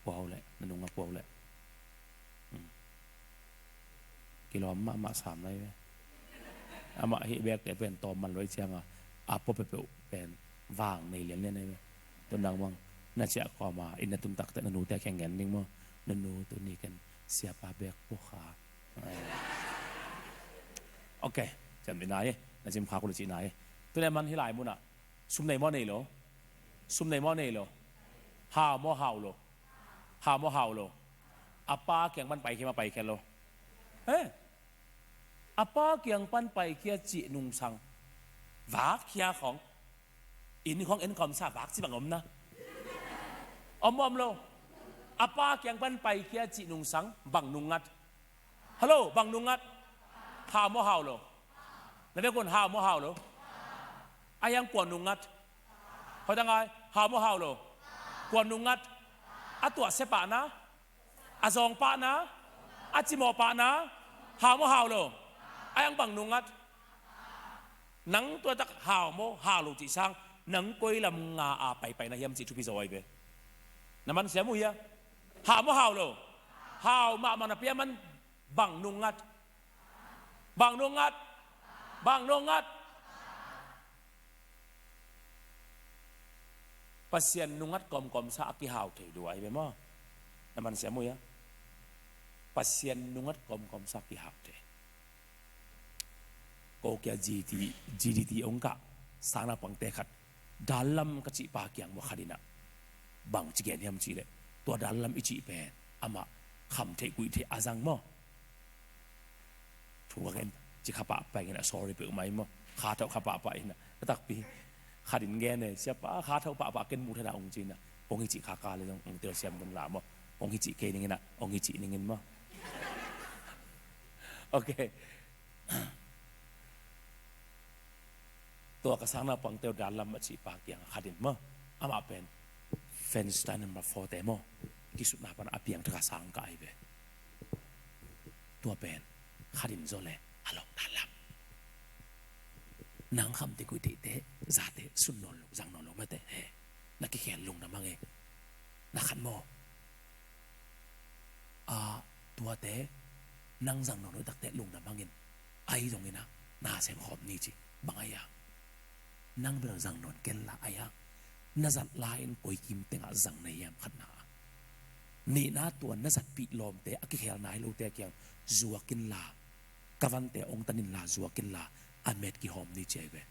ว้าวเลยนั่นงว้าวเลยกิโลมาสามไรไหมอามาเฮเบกแต่เป็นตอมมันไว้เชียงอาพอไปเป็นว่างในเหรียญเนี่ยไหมตัวดังว่างน่าจะขอมาอินตุนตักแต่นันูแต่แข่งเงินนิ่งมั้งนันูตัวนี้กันเสียปาเบกพวกขาโอเคจำเป็นไหนน่าจะมีพาคนจีนไหนตัวนี้มันที่หลายมุนซุ่มในหม้อนี่เหรอซุ่มในหม้อนี่เหรอหาหม้อหาวเหรออาป้าแข่งมันไปแค่มาไปแค่เหรออาป้าเกียงปั้นไปเคียจีนุงสังวากเคียของอินของเอ็นคอมซาวากสิบังอมนะอมโลอาป้าเกียงปั้นไปเคียจีนุงสังบังนุงงัดฮัลโหลบังนุงงัดหาโมหาวโลนั่นเป็นคนหาโมหาวโลอายังกวนนุงงัดเขาจะไงหาโมหาวโลกวนนุงงัดอาตัวเสปะนะอาซองปะนะ อาจิโมปานะหาวโมหาวโลไอ้ยังบังนุงัดนังตัวตักหาวโมหาวโลจีสังนังกวยลำงาอาไปนะยามจิทุพิสวายเบน้ำมันเสียมุยะหาวโมหาวโลหาวมามันเปียมันบังนุงัดบังนุงัดบังนุงัดpasien nungat kom sa aki hau thei duai be mo naman sia mo ya pasien nungat kom sa aki hau thei ko kya GDT ongka sana pangte khat dalam ka chi pa kyang mo khadina bang chi gen yam chi le to dalam ichi pe ama kham thei kui thei azang mo thuwa gen chi khapa pa ngena sorry pe mai mo kha tau khapa pa ina tak pi khadin nghe này siapa khá thâu bạ kén mu thana ông chín à ông ấy chị khá cả lên ông tiêu xem đừng làm mà ông ấy chị kê nên nè ông ấy chị nên mà okตัวกระสังน่ะปังเตียวดาลัมมาจีปากยังขัดินมั้งอามาเป็นเฟนสไตน์นัมเบอร์4แต่มั้งที่สุดน่ะปันอาเปียงทกสังกายเบตัวเป็นขัดินโซเลฮัลโหลดาลัมนางคำที่กุยเตะซาเตะสุนนนลงจังนนลงมาเตะนักแข่งลงน้ำมังเองนักขันโมตัวเตะนางจังนนลงตักเตะลงน้ำมังเองไอ้ตรงนี้นะน่าเสียงหอมนี่จีบางไอ้ยังนางเป็นจังนนเกลละไอ้ยังน่าจัดลายนกุยกิมเตะจังในยามขันนานี่นะตัวน่าจัดปีลมเตะอักแข่งนายลูเตะเกียงจัวกินลากวันเตะองตันินลาจัวกินลาอันเม็ดกี่หอมนี่เจ๊เว้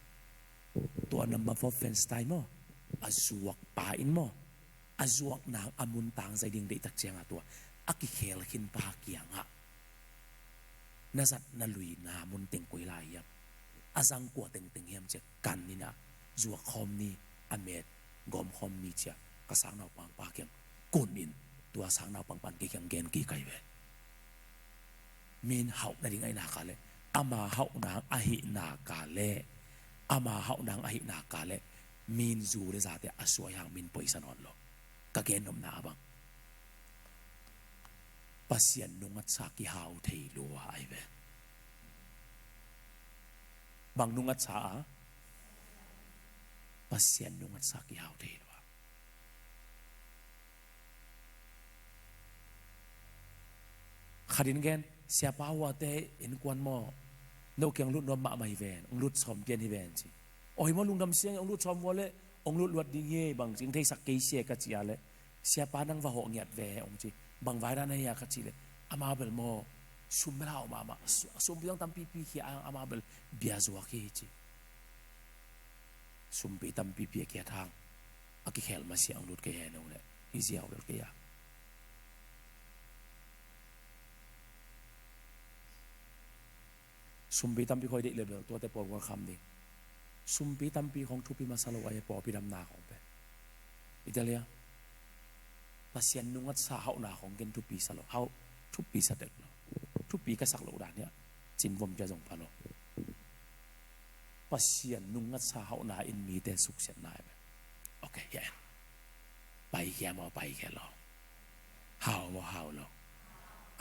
ตัวนัมเบอร์4เฟนสไตล์มั้งอาจวกป่าอินมั้งอาจวกนางอามุนต่างใจดิ่งได้ตักเจียงตัวอักเคลขินปาเกียงอ่ะน่าจัดน่าลุยนามุนเต็งกุยลายยับอาจังกัวเต็งเฮียมเจ๊กันนี่นะจวกหอมนี่อันเม็ดกอมหอมนี่เจ๊กระสังนาวปังปาเกียงกุนอินตัวสังนาวปังปันกี่เกียงเกนกี่ไก่เว้มีนเห่าได้ดิ่งไอ้นาคาเลยอามาเฮานางอหินากาเลอามาเฮานางอหินากาเลมินจูเรซาเตอสวยหางมินปอยสนอนโลกะเกนนมนาบังปัสยันนุงัดสากิฮาวเทลัวไอเวบังนุงัดสาปัสยันนุงัดสากิฮาวเทลัวขัดินเกนsiapa awate in kuan mo no kyang lut no ma mai ven ong lut som pian hi ven chi oi mo lung dam siang ong lut som wole ong lut luat ding ye bang jing thei sak ke sia ka chia le siapa nang va ho ngiat ve ong chi bang vai ra na ya ka chi le ama bel mo sum la ma ma sum biang tam pi ki ama bel bia zo ki chi sum pi tam pi ki thang aki khel ma siang lut ke he no le hi sia wel ke yaสุมปีตั้มปีคอยเด็กเลยตัวแต่ปอว่าคำดิสุมปีตั้มปีของทุปีมาสโลไอปอปีดำนาของเป็นอิตาเลียปัสยันนุงัดสาเขาหนาของเกนทุปีสโลเขาทุปีสเด็กทุปีก็สักโลด่านเนี้ยจินวมจะส่งพาโลปัสยันนุงัดสาเขาหนาอินมีแต่สุขเสียนนายไปโอเคแย่ไปแค่มาไปแค่เราหาวมาหาวเรา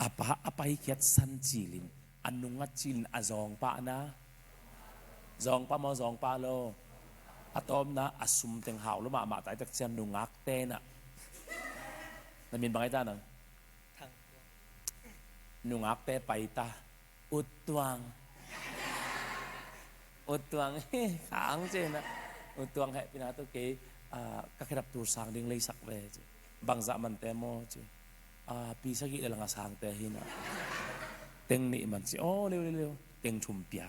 อาไปแค่สันจีลินอันนุงัดจินอาจองปะนะจองปะมาจองปะโลอะตอมนะอาสุมเต็งหาวแล้วมาแต่จากเชียนนุงักเต้นอ่ะนั่นเป็นบางไอ้ตาหนังนุงักเต้ไปตาอุดตวงขางเจนะอุดตวงให้พี่นาตัวเก๋ก็แค่รับตัวสางดิ้งเลยสักเวจบางzamanเตโมเจปีสักกี่เดือนละสางเตหินะเต็งนี่มันสิโอ้เร็วเต็งชุมเปีย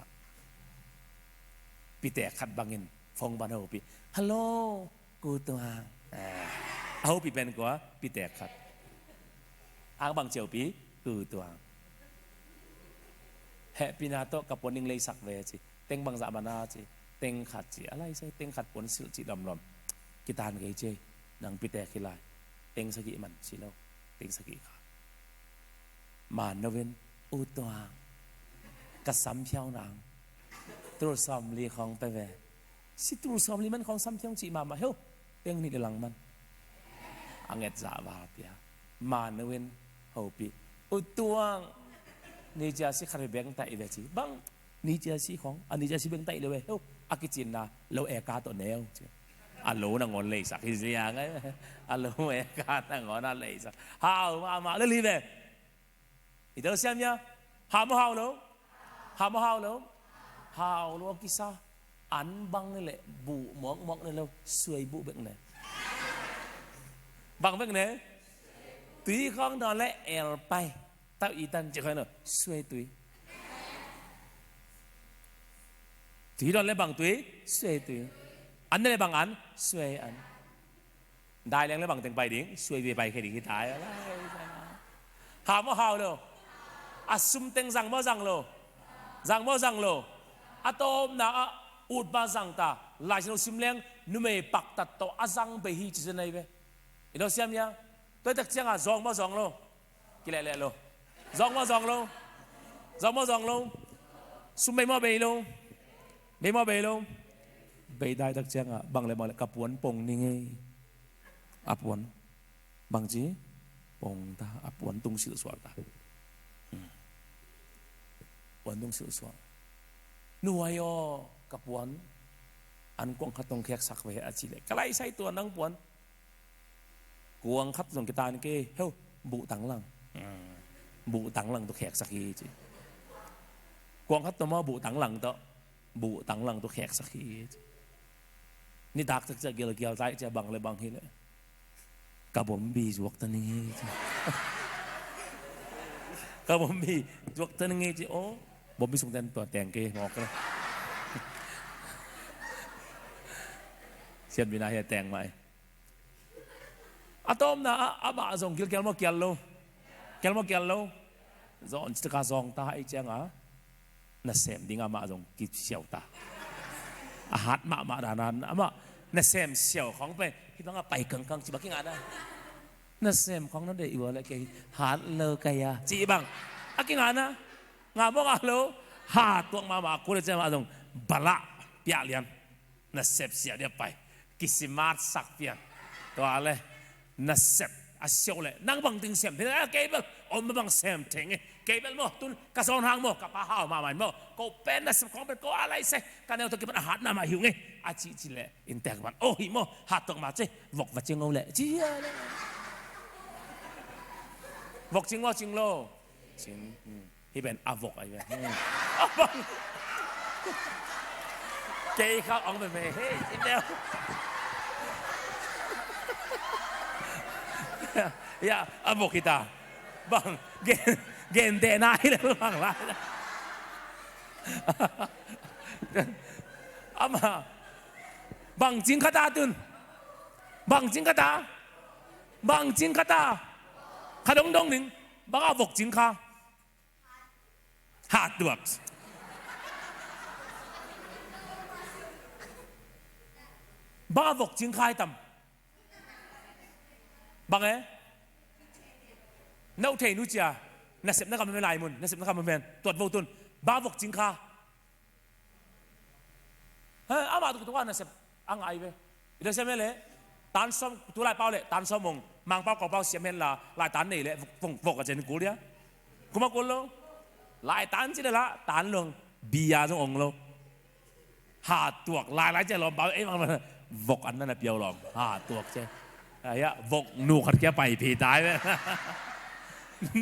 ปีแต่ขัดบางเงินฟองบ้านเราปีฮัลโหลกูตัวเอาปีเป็นกว่าปีแต่ขัดอ้างบางเจียวปีกูตัวแฮปีนาโตกับปนนิงเลยสักเวจิเต็งบางสะบานาจิเต็งขัดจิอะไรใช่เต็งขัดปนสิจิลำกิตานไงเจนังปีแต่ขี้ลายเต็งสกิมันสิโลเต็งสกิขามาโนเวนอุตวางกระสัมเพียวนางตรูซอมลีของไปเวสิตรูซอมลีมันของสัมเพียงจีมาเฮ้ยเต็งนี่เดลังมันอังเกตจ่าบาเปียมาโนเวนเฮาปีอุตวาง นี่จะสิคาริเบงไตเวจีบังนี่จะสิของอันนี้จะสิเบงไตเลยเว้ยอากิจินนะเราเอกาตัวแนวอัลโหลนังอนเลยสักทีเสียงไงอัลโหลเอกานังอนอะไรสักฮาวมาเลยรีเวอีเดอร์เซียมเนี่ยฮาวมาฮาวโลฮาวมาฮาวโลฮาวโลกิซาอันบังนี่แหละบุมองนี่เราสวยบุเบงเนี่ยบังเบงเนี่ยตุยของตอนแรกเอลไปเต้าอีตันจะค่อยเนอะสวยตุยตอนแรกบังตุยสวยตุยอันนี้เลยบังอันสวยอันได้แล้วเลยบังเต็งไปดิ้งสวยไปแค่ดิ้งที่ตายอะไรหาว่าหาวเลยอาซุ่มเต็งสั่งบ่สั่งโลสั่งบ่สั่งโลอะตอมนะอุดบาสั่งตาลายเราซิมเลี้ยงนุ่มเอปักตัดโตอาสั่งไปฮีจิสนัยเว้อีดอเซียมเนี่ยตัวตักเชียงอ่ะซองบ่ซองโลกี่แหล่โลซองบ่ซองโลซองบ่ซองโลซุ่มไม่มาไปโลไม่มาไปโลไปได้ตักเชียงอ่ะบางเลยกับปวนปงนี่ไงอับปวนบางจีปงตาอับปวนตุงสื่อสวดตาปวนตุงสื่อสวดนัวยอกับปวนอันกวงขัดตรงแขกสักไว้อาชีเลยกระไรใส่ตัวนังปวนกวงขัดตรงกีตาร์นี่เก้เฮ้ยบุตังหลังตัวแขกสักทีจีกวงขัดตัวมาบุตังหลังตัวแขกสักทีนี่ดักจะเกี่ยวใจจะบังเลยบังทีเลยกับผมบีจวกตัวนี้กับผมบีจวกตัวนี้จีโอ้ผมมีส่งตัวแต่งเกย์บอกเลยเชียนวินาทีแต่งใหม่อะตอมนะอาบ่าส่งเกี่ยวมาเกี่ยวโลจอนจิตกาซองตาไอเจ้าน่ะเสมดิ้งอามาส่งกิเสียวตาอาหัดมาดานันอามาน่ะเสมเสียวของไปที่ต้องไปกังจิบักกิ้งอ่ะนะน่ะเสมของนั่นเดี๋ยวอะไรกันหัดเลกายาจีบังอากิ้งอ่ะนะงาบอกอ่ะโลหาตัวมากูเลยจะมาส่งบลาเปียเลียนน่ะเสมเสียเดียวไปกิสิมาร์สักเปียตัวอะไรน่ะเสมอาเสียวเลยนั่งบังติงเสมที่ไหนเก็บอมบังเสมถึงเก็บมั่วตุนกระสอนหางมั่วกับปลาห่าวมาใหม่มั่วก็เป็นน่ะเสมของเป็นก็อะไรเสกันเอาตัวเก็บอาหารน้ำมาหิวไงอาจีเลยอินเตอร์วันโอ้หิมั่วหาตัวมาเจ๊วกวัดเจงเอาเลยจีอะไรวกจริงว่าจริงโลจริงที่เป็นอาวกอะไรแบบเกย์เขาเอาไปเฮ้ยอินเดียอย่าอาวกkita bang gen denai lah bang lah ama bang jing kata tun bang jing kata kadong dong ning bang avok jing ka hard works bang avok jing kai tam bang nấu thề nuôi chia nè sếp nó cầm bên lại nè sếp nó cầm bên tuột vô tuần ba vok chính kha à mà tụi nè sếp ăn ai vậy để xem lẽ tán xong tụi lại bao lệ tán xong mông mang bao cỏ bao xem hen là lại tán này lẽ vok ở trên cú đấy cú mà cú luôn lại tán chứ là tán luôn bia trong ông luôn hà tuộc lại chơi lòm bao ấy mà vok ănนั่นน่ะเปียวหลอมhà tuộc chơiไอ้อะวกหนูขัดแค่ไปผีตายไป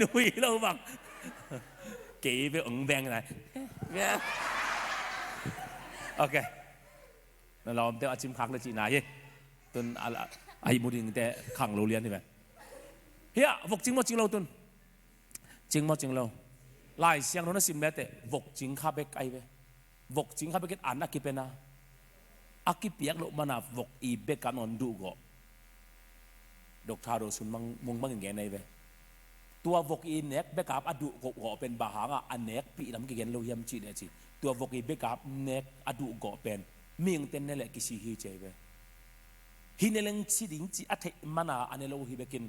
นุ้ยเราบังกี่ไปอึ้งแบงไหนโอเคเราเดี๋ยวอาชิมคักเลยจีนายตุนไอ้บุริงแต่ขังโรงเรียนนี่ไหมเฮียวกจริงมั้งจริงเราตุนจริงมั้งจริงเราไล่เสียงเราเนี่ยสิมแม่แต่วกจริงข้าไปไกลไปวกจริงข้าไปกินอันนักกิเป็นนะอากิเปียกโลมานะวกอีเบกันนอนดูก็ดอกทาโรสุนมุงบังอย่างเงี้ยในเว้ตัววกอีเน็กเบกับอดุกอเป็นบาหางอันเน็กปีน้ำกิเกนโลยมจีเนี่ยจีตัววกอีเบกับเน็กอดุกอเป็นเมียงเต้นนั่นแหละกิสิฮีเจเว้ฮินเนลังสิดิ้งจีอัฐมานาอันเนโลฮิเบกิน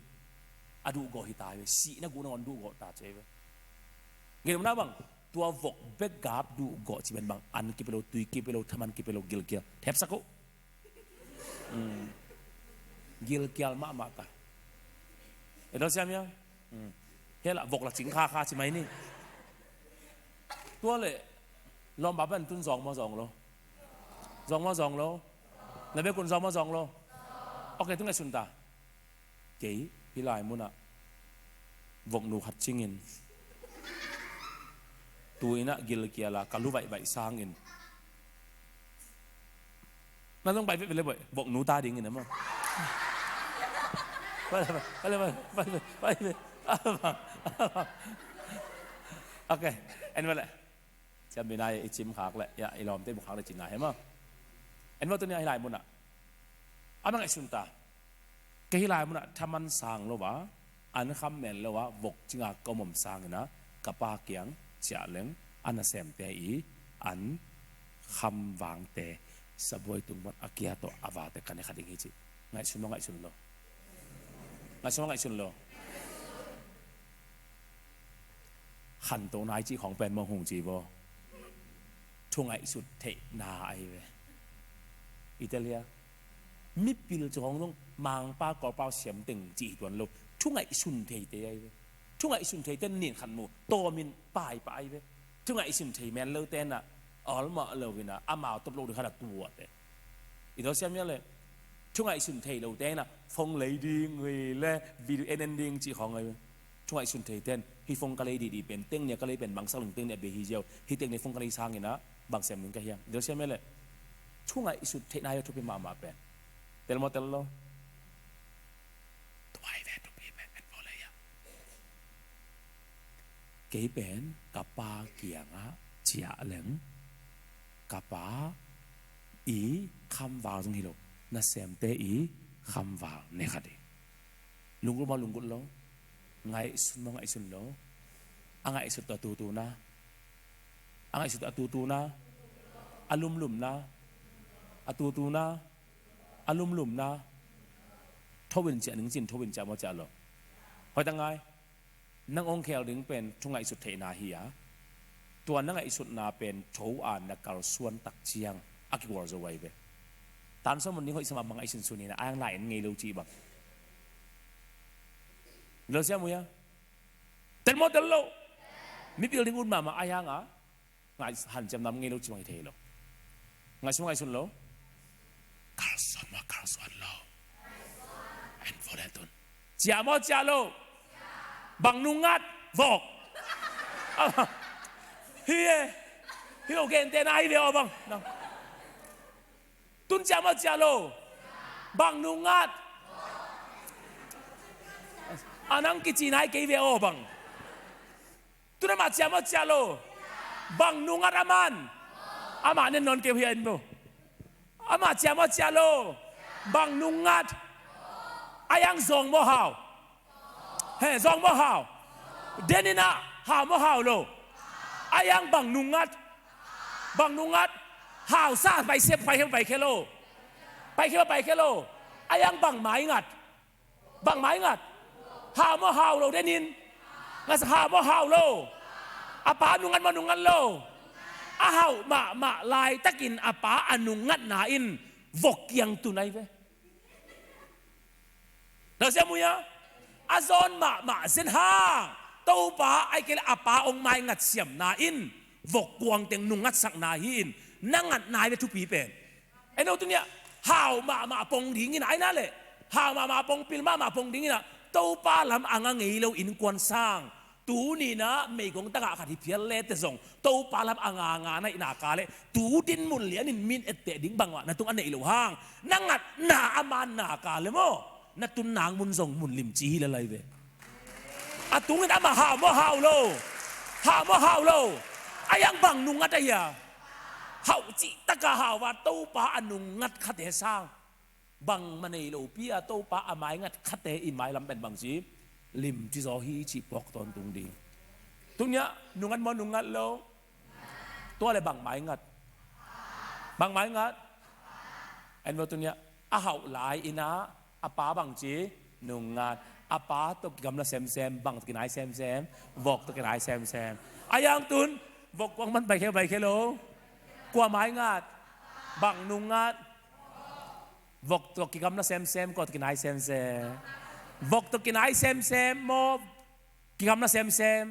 อดุกอฮิตายเว้สีนักกูนอนดูกอตาเจเว้เงี้ยมันน่าบังตัววกเบกับดูกอจีเป็นบังอันกิเปโลตุยกิเปโลทำมันกิเปโลกิลเกียแทบสักกูกิลเกียลมาตาเห็นแล้วใช่ไหมเฮ้ยละวกละจิงค่าใช่ไหมนี่ ตัวเลยลองแบบเป็นตุน2 โล2 โลแล้วเป็นคน2 โลโอเคทุกไงสุนตาเก๋พี่ลายมุนอะวงนูขัดชิงินตัวอินะกิลเกียละกัลูใบสร้างอินนั่นต้องไปเลยบ่วงนูตาดิ่งอินนะมั้งไปโอเคเอ็นว่าแหละจะมีนายอิจิมขากแหละอย่าไอลอมเต้บุกขากเลยจินนายเห็นมั้งเอ็นว่าตัวนี้ไอลายมุนอะอันนั้นไอสุนตาเกี่ยไลายมุนอะถ้ามันสร้างแล้ววะอันคำแม่นแล้ววะวกจิงอาก็มั่มสร้างนะกับปาเกียงเจียเหลงอันนั้นเสมเตอีอันคำวางเตสบวยตุงบดอากิยาโตอาวาเตกันในคดีนี้จิไงสุนโลขันตัวนายจีของเป็นมงหงจีบช่วงไอสุดเทนาไอเวอิตาเลียมิปิลจงต้องมังป้ากอเปาเสียมตึงจีตัวนโลช่วงไอสุนเทเตไอเวช่วงไอสุนเทเต้นเนียนขันมูโตมินปายไปเวช่วงไอสุนเทแมนเลเต้นอ่ะอ๋อมาเลวินะอามาตบโลดูขนาดตัวเตอีตัวเสียมเนี่ยเลยช่วงไอสุนเทเลเต้นอ่ะฟงเลยดีเงยเล่วิดีโอเอ็นดิ้งจีของไอช่วงไอสุนเทเต้นฮิฟงก็เลยดีเป็นเต้งเนี่ยก็เลยเป็นบางสักหนึ่งเต้งเนี่ยเบฮีเจียวฮิเต้งเนี่ยฟงก็เลยสร้างเนี่ยนะบางเสียมหนึ่งก็เฮียเดี๋ยวเสียมเลยช่วงไอสุดเทนายทุบไปมาเป็นเตลโมเตลโลตัวไอเวทุบไปเป็นพอเลยอะเกี่ยเป็นกับปาเกียงอะเจียเหลงกับปาอีคำวาวตรงนี้โลน่าเสียมเตอีคำวาวเนี่ยค่ะดิลุงรู้มาลุงกุลโลไงสุนมองไอสุนโลอ่างไอสุดตัวตูนะอ่างไอสุดตัวตูนะอารมณ์หลุมนะอตูนะอารมณ์หลุมนะทวินเจหนึ่งจินทวินเจมาเจหรอเพราะตั้งไงนั่งองค์เคลดึงเป็นช่วงไอสุดเทนาเฮียตัวนั่งไอสุดนาเป็นโฉอ่านนักการส่วนตักเชียงอากิวอร์จะไว้เบตานสมุนนี้เขาอิสมาบังไอสุนสุนีนะอ่างไหลเงยเลวจีบังเราเสียมั้ยเต็มหมดแล้วมีพิลดิ้งอุ่นมาayangอ่ะไงหันจำนำเงี้ยเราจิมังเทโลไงสมัยสุนโลคาร์ลสันโลเอ็นฟอร์เรตุนเจียมอเจียโลบังนุงัดวอกเฮียโอเคเต้นไอเดียวบังตุนเจียมอเจียโลบังนุงัดอันนั้นกิจนายเกี่ยวกับบังตุนมาเจียมเจียโลบังนุงอามันอามันเนี่ยนอนเกี่ยวกับอินโบอามาเจียมเจียโลบังนุงัดอายังซองบ่ฮาวเฮ้ซองบ่ฮาวเดนิน่าฮาวบ่ฮาวโลอายังบังนุงัดฮาวซาไปเสียบไปเคโลอายังบังไม้งัดฮาวบ่ฮาวโลเดนินงั้นฮาวบ่ฮาวโลอาปานุงัดมานุงัดโลอาฮาวมาลายตะกินอาปาอนุงัดนาอินวกยังตุนัยเวเราเสียมุยอาซอนมาเส้นห้างตู้ปาไอเกลอาปาองไม้งัดเสียมนาอินวกกวงเต็งนุงัดสักนาหินนั่งงัดนายไปทุกปีเป็นไอ้โน้ตตัวเนี้ยฮาวมาปงดิ้งนี่ไหนนั่นเลยฮาวมาปงปิลมาปงดิ้งนี่นะตู้ปาลำอ่างเงี้ยเราอินกวนสร้างตูนี่นะไม่กงตั้งอาคติเพียรเล่แต่ส่งตู้ปาลำอ่างในหน้ากาเลตูดินมุนเหลียนินมินเอตเตดิ้งบังวะนั่นตรงอันไหนหลวห้างนั่งงัดหน้าอามันหน้ากาเลโมนั่นตุนนางมุนส่งมุนลิมจีละไรเวอะตุงนี่นะมาฮาวโลอายังบังนุงัดอะไรอ่ะฮาวจิตะกะฮาวว่าตู้ปาอนุงัดขัดเฮสร้างบังมันในโลปีอะตู้ปาอไม้งัดขัดเฮอิไม้ลำเป็นบังจีลิมจิโซฮีจิปอกตอนตรงดีตรงเนี้ยนุงัดมอนุงัดโลตัวอะไรบังไม้งัดไอ้ตัวเนี้ยอาฮาวหลายอินะอาปาบังจีนุงัดอาปาตกกำลังแซมบังตกนายแซมบอกตกนายแซมอายังตุนบอกกวางมันไปแค่โลกว่าไม้งัดบังนุงัดบอกตกกำลังแซมก็ตกนายแซมบอกตกนายแซมโมกิกำลังแซม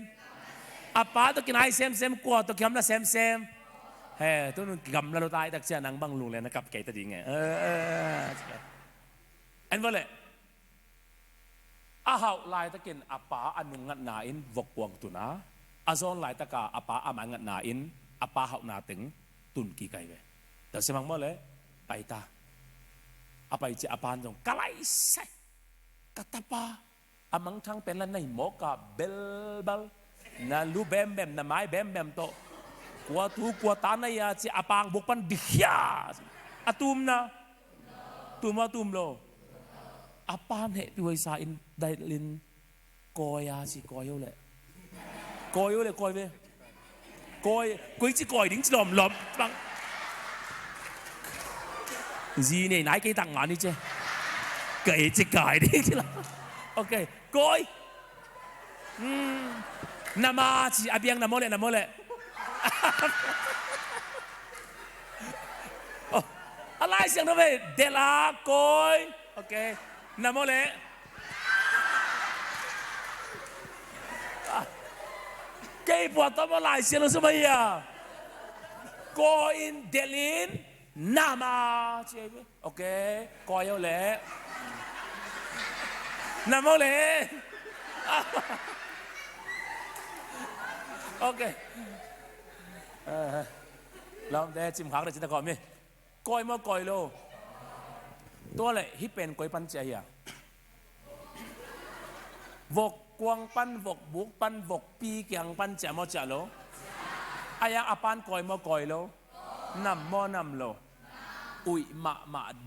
อาป้าตัวกินไอ้เซมกลัวตัวกินละเซมเฮ้ตัวนึงกำละเราตายตักเสียนังบังลุงเลยนะครับแกตัวดีไงอันว่าเลยอาหาวลายตะกินอาป้าอันนุงัดนาอินวกวงตุนะอาซอนลายตะกาอาป้าอามันงัดนาอินอาป้าหาวนาถึงตุนกี่ไก่เว้แต่สมังมาเลยไปตาอาไปเจอาปานจงกะไลเสกะตาปาอามังทั้งเป็นละในหมอกะเบลเบลนาลูเบมนาไม้เบมโตกัวทูกัวตานายาเจอาปางบุกปันดิขยาอาตุมนะตุมโลอาปานเหตุวิสาอินได้ลินกอยาสิกอยเลยกอยเว้กอยจิกอยดิ้งจิหลอมบังgì này nãy cái tặng ngọn đi chứ kệ chỉ cài đi chứ là ok coi nama chỉ abiang namo le alai siang nó về de la coi ok namo le cái bộ tao mà lại siang nó sao bây giờ coi in delin Nama cewek, oke, koyo le, nama le, oke, làm để chim kháng để chúng ta gọi mi, coi mà coi lo,ตัวเลยฮิเป็นcoi panใจà, vok quang pan vok buk pan vok pi kiang pan chả mà chả lo, ai yang apan coi mà coi lo, nằm lo. Ui ma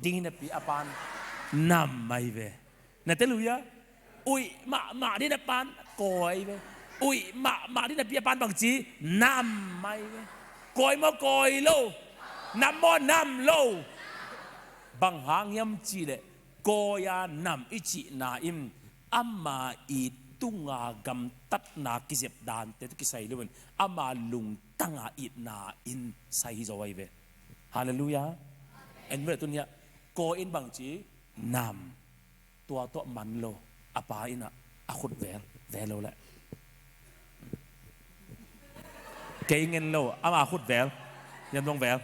ding na pi apan nam mai ve na te lu ya ui ma di na pan koi ve ui ma di na pi apan bang chi nam mai ve koi mo koi lo nam lo bang hang yam chi le ko ya nam ichi na im amma I tunga gam tat na kisep dan te ki sai lu amma lung tanga I na in sai zo wai ve hallelujah anh về tuần nhá cô in bằng chí nam tua tua man lo apa ina akut ve lo lại cái ngân lo ama akut ve nhầm dong ve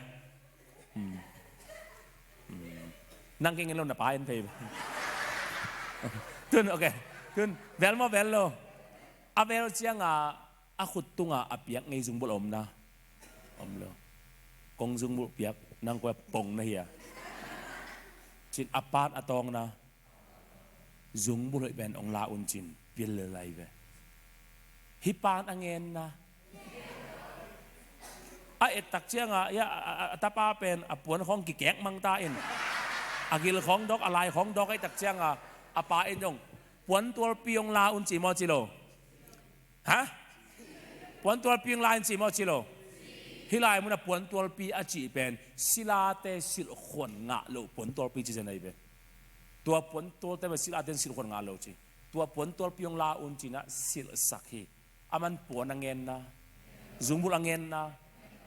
năng cái ngân lo là pa anh thầy tuần ok tuần ve lo a ve chiang akut tunga apiak ngay dùng bol om lo kong dùng bol piak nang ko pong na hiya chin apat atong na zung buloi ben ong la un chin pil le lai ve hipan angen na a etak chianga ya tapa pen apuan khong ki kek mang ta in agil khong dok alai khong dok ai tak chianga apa en jong puan tual piong la un chi mo chi lo ha puan tual piong la un chi mo chi lo hi lai mun puan tual pi a chi pen sila te sil khon nga lo puan tual pi chi zen ai be tua puan tual te sila te sil khon nga lo chi tua puan tual piong la un chi na sil sakhi aman puan angen na zungbul angen na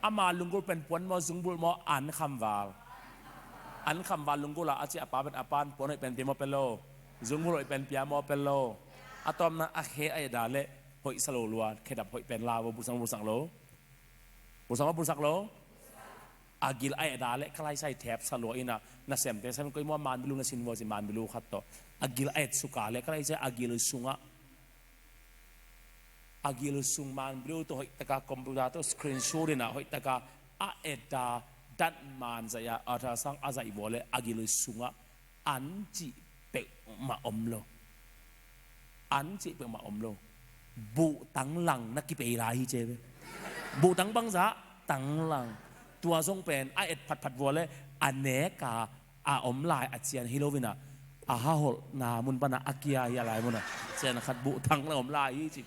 ama lungul pen puan mo zungbul mo an khamwal lungul la achi apa ben apan puan pen pi mo pelo zungbul pen pia mo pelo atom na a he ai da le hoi salo lua khedap hoi pen la bu sang lo busak lo agil ay dale kalay say tap sa lo ina na semte sa ko mo man bilu na sinwo si man bilu khatto agil ay sukale kalay say agil sung man bilu to hoy taka computer to screenshot na hoy taka a eta dat man saya ata sang azai bole agil sunga anji pe ma omlo bu tang lang nakipe ilahi chebe bu tang bang za tang lang tua song pen a et phat vole aneka a om lai a chian hilovina a ha hol na mun pana akia ya lai mun chen khat bu tang la om lai chi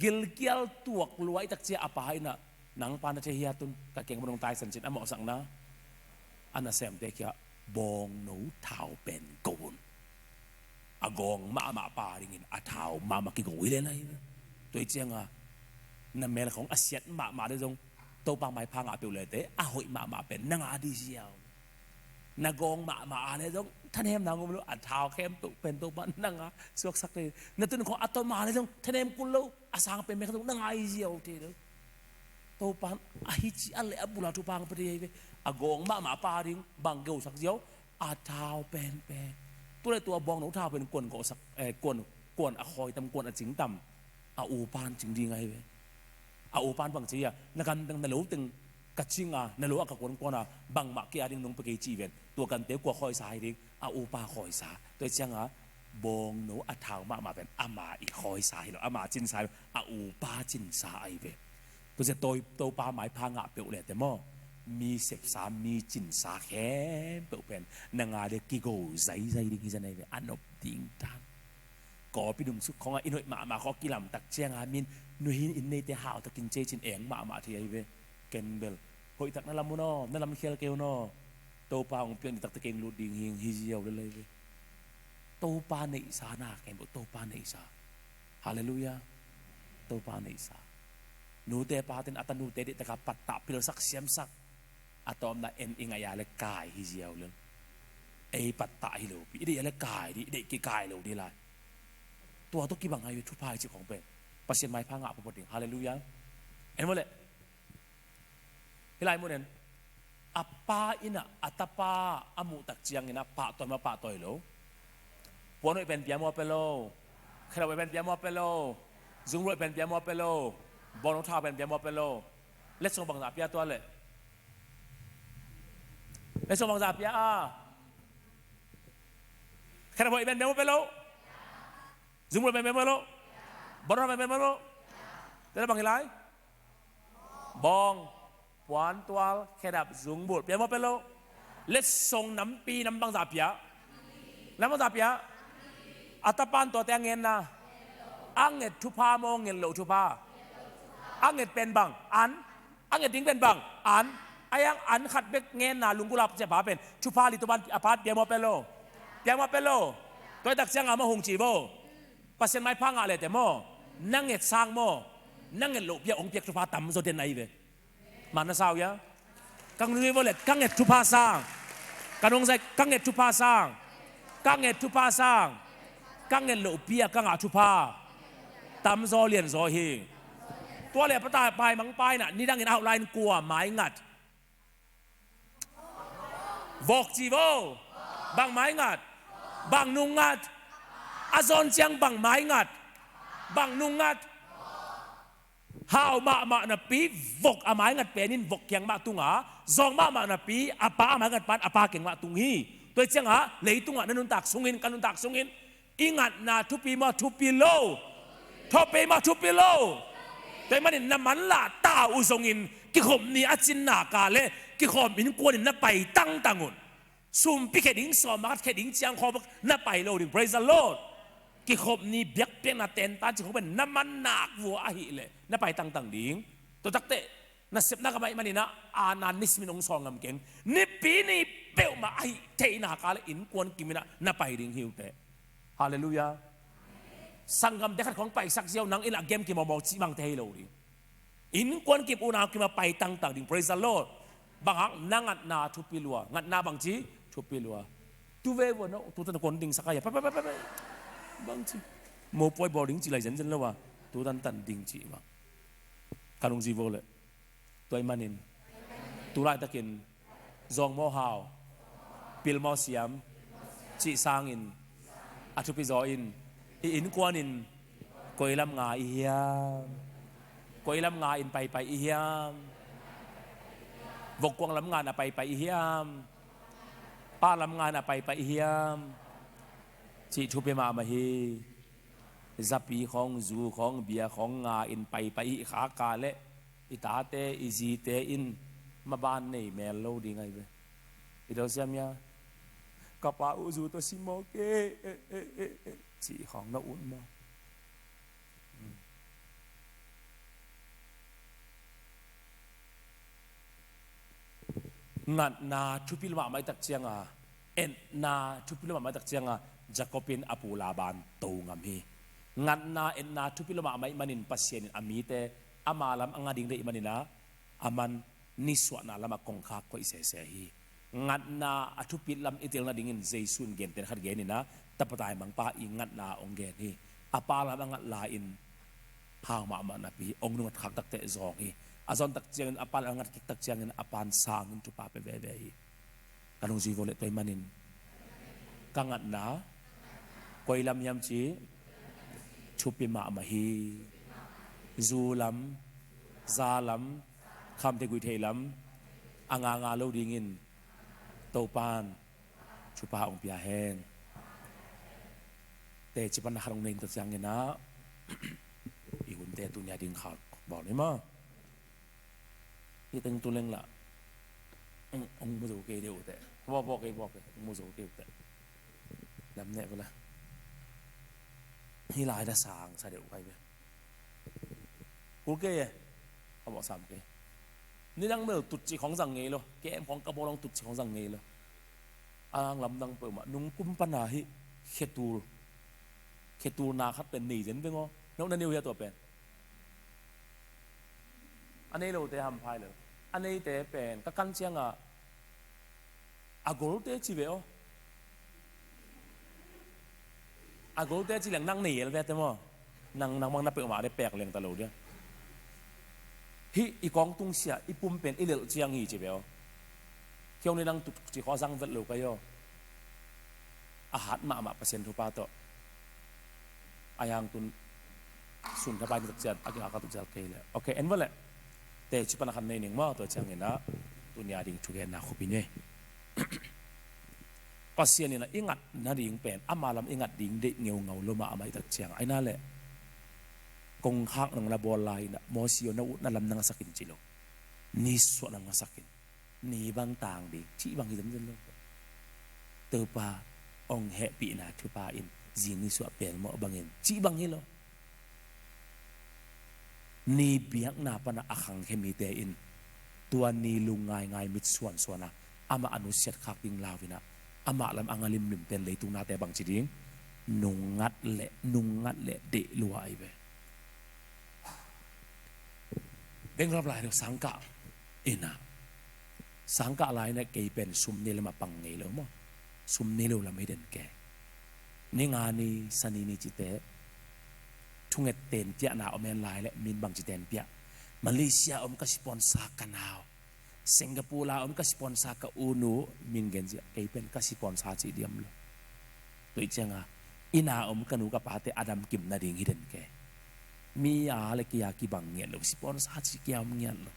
gil kial tuak luai tak chia apa ina nang pana che hiatun ka keng bong tai san chin amo sang na ana sem te kya bong no thao pen kon agong ma pa ringin a thao ma ki go ile lai toi chiang a na mel khong asiat ma de jong to pang mai phang a piu le te a hoi ma pen nang a di siao na gong ma le jong ท่านเฮมนางกูไม่รู้อัดเท้าเข้มตุเป็นตัวบ้านนั่งอ่ะสวกสักเลยในตัวของอัตมาเลยต้องท่านเฮมกูรู้อาสางเป็นแม่ขนมนั่งไอเจียวทีเดียวตัวปานอาฮิจิอะไรอับุลาทุพังไปเรื่อยๆอากงมาปาริงบางเกลสักเจียวอาเท้าเป็นตัวเลยตัวบองหนูเท้าเป็นกวนก็สักกวนอคอยตำกวนอจิงต่ำอาอูปานจริงดีไงเว้ยอาอูปานบางทีอ่ะนักการตั้งแต่รู้ตึงกัดชิงอ่ะในรู้อ่ะกับคนก่อนอ่ะบางมาเกียร์ดิ้งนงไปเกจีเวนตัวกันเตะกว่าคอยสายดิ้งอาอูปาคอยสาตัวเชียงอ่ะบองหนูอัดเท้ามาเป็นอามาอีคอยสายหรออามาจินสายอาอูปาจินสายเว้ยตัวจะตัวปาหมายพางะเปลวเลยแต่หม้อมีเสพสามมีจินสาแค่เปลวเป็นนางาเด็กกิโก้ใจดิ้งที่จะในเว้ยอันนบดิ้งตามก่อไปดุงสุขของอินโนมาขอกิลำตักเชียงอามินนุหินอินเนตหาวตะกินเจจินเองมาที่ไอเวเกนเบลหอยตักนั่นลำมุนอนั่นลำเคียลเกลนอโตปาของเพียงตักตะเกงลูดิงหิงฮิเจียวเลยเวโตปาในอิสานาเกมโตปาในอิสาฮาเลลูยาโตปาในอิสานูเตปาเต็นอัตนูเตเดตะกับปัตตาพิลสักเสียมสักอะตอมน่ะเอ็นอิงายาเลกายฮิเจียวเลยไอปัตตาฮิโลปีเดียเลกายดิเด็กกายโลดีละตัวตุกิบังอายุทุพายจิของเป็นปัสเซียนไม้พังอ่ะพอดีฮาเลลูยาเอ็นว่าเลยเฮลัยมุนเอ็นอัปปาอินะอัตปาอามุตักเจียงอินะปะตัวมาปะตัวโลปวนเป็นเปียมัวเปโลคราเป็นเปียมัวเปโลซุงรวยเป็นเปียมัวเปโลบอลท้าเป็นเปียมัวเปโลเล็กส่งบังซาเปียตัวเลยเล็กส่งบังซาเปียคราเป็นเปียมัวเปโลซุงรวยเป็นเปียมัวเปโลบอลท้าเป็นเปียมัวเปโลแต่ละบังอะไรบองปวนตัวแค่ดับสูงบุตรเปียมาเป็นโลเล็ดส่งน้ำปีน้ำบังซาเปียน้ำบังซาเปียอัตปานตัวแต่เงินนะอังเงิดทุพามองเงินโลทุพาอังเงิดเป็นบังอันอังเงิดดิ้งเป็นบังอันไอ้ยังอันขัดเบกเงินนะลุงกุหลาบจะพาเป็นทุพาลิตุบันอพาร์ตเปียมาเป็นโลเปียมาเป็นโลตัวตักเสียงอามาหงจีโบปัสเซนไม้พังอะไรแต่โมนั่งเงิดสร้างโมนั่งเงิดโลเปียองเปียทุพาต่ำโซเดนไหนเวmana sao ya kang nui volet kang et thupa sang kanong sai kang et thupa sang kang et thupa sang kang et lo pia kang a thupa tam zo lian zo hi ตัวเลยปะตาปลายมังปลายน่ะนี่ดังเห็นเอาไลน์กลัวไม้งัดบอกจีโวบางไม้งัดบางนุงงัดอาซอนเจียงบางไม้งัดบางนุงงัดฮาวมาหน้าปีวกอาไม้งัดเป็นนินวกเกียงมาตุงอ่ะซองมาหน้าปีอาปาอาไม้งัดปันอาปาเก่งมาตุงฮีตัวเจียงอ่ะเลยตุงอ่ะนันนุนตักสุงินกันนุนตักสุงินอิงัดนาทุปีมาทุปีโลทอปีมาทุปีโลแต่มันนี่น้ำมันละตาอุซงินกิขมนี่อาจินนากาเลกิขมอินกวนนี่น่าไปตั้งตังุนซุ่มพิเคดิ้งสอมาเคดิ้งเจียงขอบน่าไปโลดิ praise the Lord กิขมนี่เบียกเปียงน่าเต้นตาจิขมเป็นน้ำมันหนักวัวอาหิเลยน่าไปตั้งดิ้งตัวตักเตะน่าเสพน่ากระบายมันนี่นะอานานิสมินองซองงำเก่งนี่ปีนี่เปลวมาไอเทน่ากาเลอินกวนกิมินะน่าไปดิ้งหิวเตะฮาเลลูยาสังกรรมเด็กของไปสักเซียวนังอินละเกมกิมามองจีบังเทโลดิอินกวนกิมอุณากิมาไปตั้งดิ่ง praise the Lord บางครั้งนั่งงัดนาทุบปิลัวงัดนาบางจีทุบปิลัวตัวเววนะตัวตันคนดิ่งสักอย่างไปบางจีโมป่วยบอดิ่งจีไหลเจนแล้วว่าตัวตันดิ่งจีมาการลงจีโวเลยตัวมันนินตัวไรตะกินซองโมฮาวปิลมอสยามจีสางอินอัตุปิโซอินอินกวนินกอยลำงาอีเฮียมกอยลำงาอินไปอีเฮียมวกกวงลำงานอะไปอีเฮียมป้าลำงานอะไปอีเฮียมจีทุเปมาฮีจับปีของจูของเบียของงาอินไปอีขากาเลอิตาเตอิจีเตอินมาบ้านนี่แมลโลดีไงเว้ยอิดอเซียมยากระเป๋าจูตัวซิโมเกจีของน้าอุ่นมางัดนาทุพิลมาไม่ตักเชียงอ่ะเอ็นนาทุพิลมาไม่ตักเชียงอ่ะจักรพินอปูลาบานตูงามีงัดนาเอ็นนาทุพิลมาไม่มันินปัสเซียนอามีเตอามาลำอังดิ่งเรมันนะอามันนิสวนาลำกงคาก็อิเสเสฮี งัดนาอธุปิลำอิเตลนาดิ่งเจสุนเกนเตนขัดเกนี่นะแต่ปะตายมังป้าอิงัดนาองเกนี่อาปาลาบังงัดลาอินพาวมามันนะพี่องนุ่งขักตักเตะซองฮีอาซอนตักเจียงอาปาลงัดกิตักเจียงอาปานสางอินทุปาเปเบเบฮีกันงจีโวเลตไปมันินกังัดนาคอยลำยำจีชุปิมามาฮีจูลำซาลำคำเทกุยเทลำอ่างาโลดิ่งินโตปานชุปาองเปียแหงแต่จิปันนักลงในตัวอย่างเงี้ยนะอีหุ่นเตตุนยาดิ่งขาดบอกเลยมั้งที่ตึงตัวเล็งละองมุโซเกเดียวแต่บอกมุโซเกแต่ลำเนี่ยไปละที่หลายตาสางใส่เดี๋ยวไปไปกูเกย์เขาบอก3 เกย์นี่นั่งเมื่อตุดจีของสังเงยเลยแกมของกระบอกลองตุดจีของสังเงยเลยอ่างลำดังเปิดมานุ่งกุ้มปัญหาฮิเขตูนาคัดเป็นหนีเจนเป็นงอนกนั่นนิวยาตัวเป็นอันนี้เราเตะทำพายเลยอันนี้เตะเป็นก็กันเชียงอ่ะอากรูเตะจีเบลอากรูเตะจีเหลืองนั่งหนีแล้วเตะมั้งนั่งมังนับเปิดมาได้แปลกเลี้ยงตลอดเนี่ยฮิอีกองตุงเสียอีปุ่มเป็นอีเหลือเชียงฮีจีเบลเที่ยวนี้นั่งตุกจีขอสั่งเวทโลกย่ออาหารมาเปอร์เซ็นต์ทุกปาโตอายังตุนสุนทบายตุกเสียอากิอาตุกเสียเคเลยโอเคเอ็นว่าแหละแต่ชิปนักขันในหนึ่งมาตัวเชียงเงินนะตุนยาดิ่งทุกอย่างนะคุบินเนี่ยก็เสียนี่นะอิงัดนาดิ่งเป็นอามาลำอิงัดดิ่งเด็กเงาลงมาอามาตุกเชียงไอ้นั่นแหละกงฮักนังระบอลไลนะมอสิโอนาอุนัลำนังสักินจิโลนิสวนังสักินนี่บางต่างดิที่บางที่ทำจนโลกเตอปาองแฮปีนาทุปาอินจีนิสวเปลี่ยนมาบางเงินที่บางที่โลนี่เบียกนาปนาอังเขมิเตอินตัวนี้ลุงง่ายมิดส่วนนะอามาอนุเสียดขักดิงลาวินะอามาลำอังลิมลิมเป็นเลยตุนาแต่บางจีดิงนุงงัดเละเดลัวไอเวเบ่งรับลายเราสังกะอินะสังกะลายเนี่ยเกยเป็นซุมเนลมาปังเงยเลยมั้งซุมเนลเราไม่เด่นแก่นี่งานนี้สันนิจิเตะทุ่งเอเตนเปียนาอเมนลายและมินบังจิเตนเปียมาเลเซียก็สปอนเซอร์กันเอาสิงคโปร์ก็สปอนเซอร์กับอูนูมินเกนจิเกยเป็นก็สปอนเซอร์จีเดียมเลยตัวอีกจังอ่ะอินากันนูกับปาเตอดัมกิมนาดิ่งฮิเดนแก่มีอะไรกี่ยากี่บางเงี้ยหรือสปอนเซอร์จีกี่ยามเงี้ยหรอ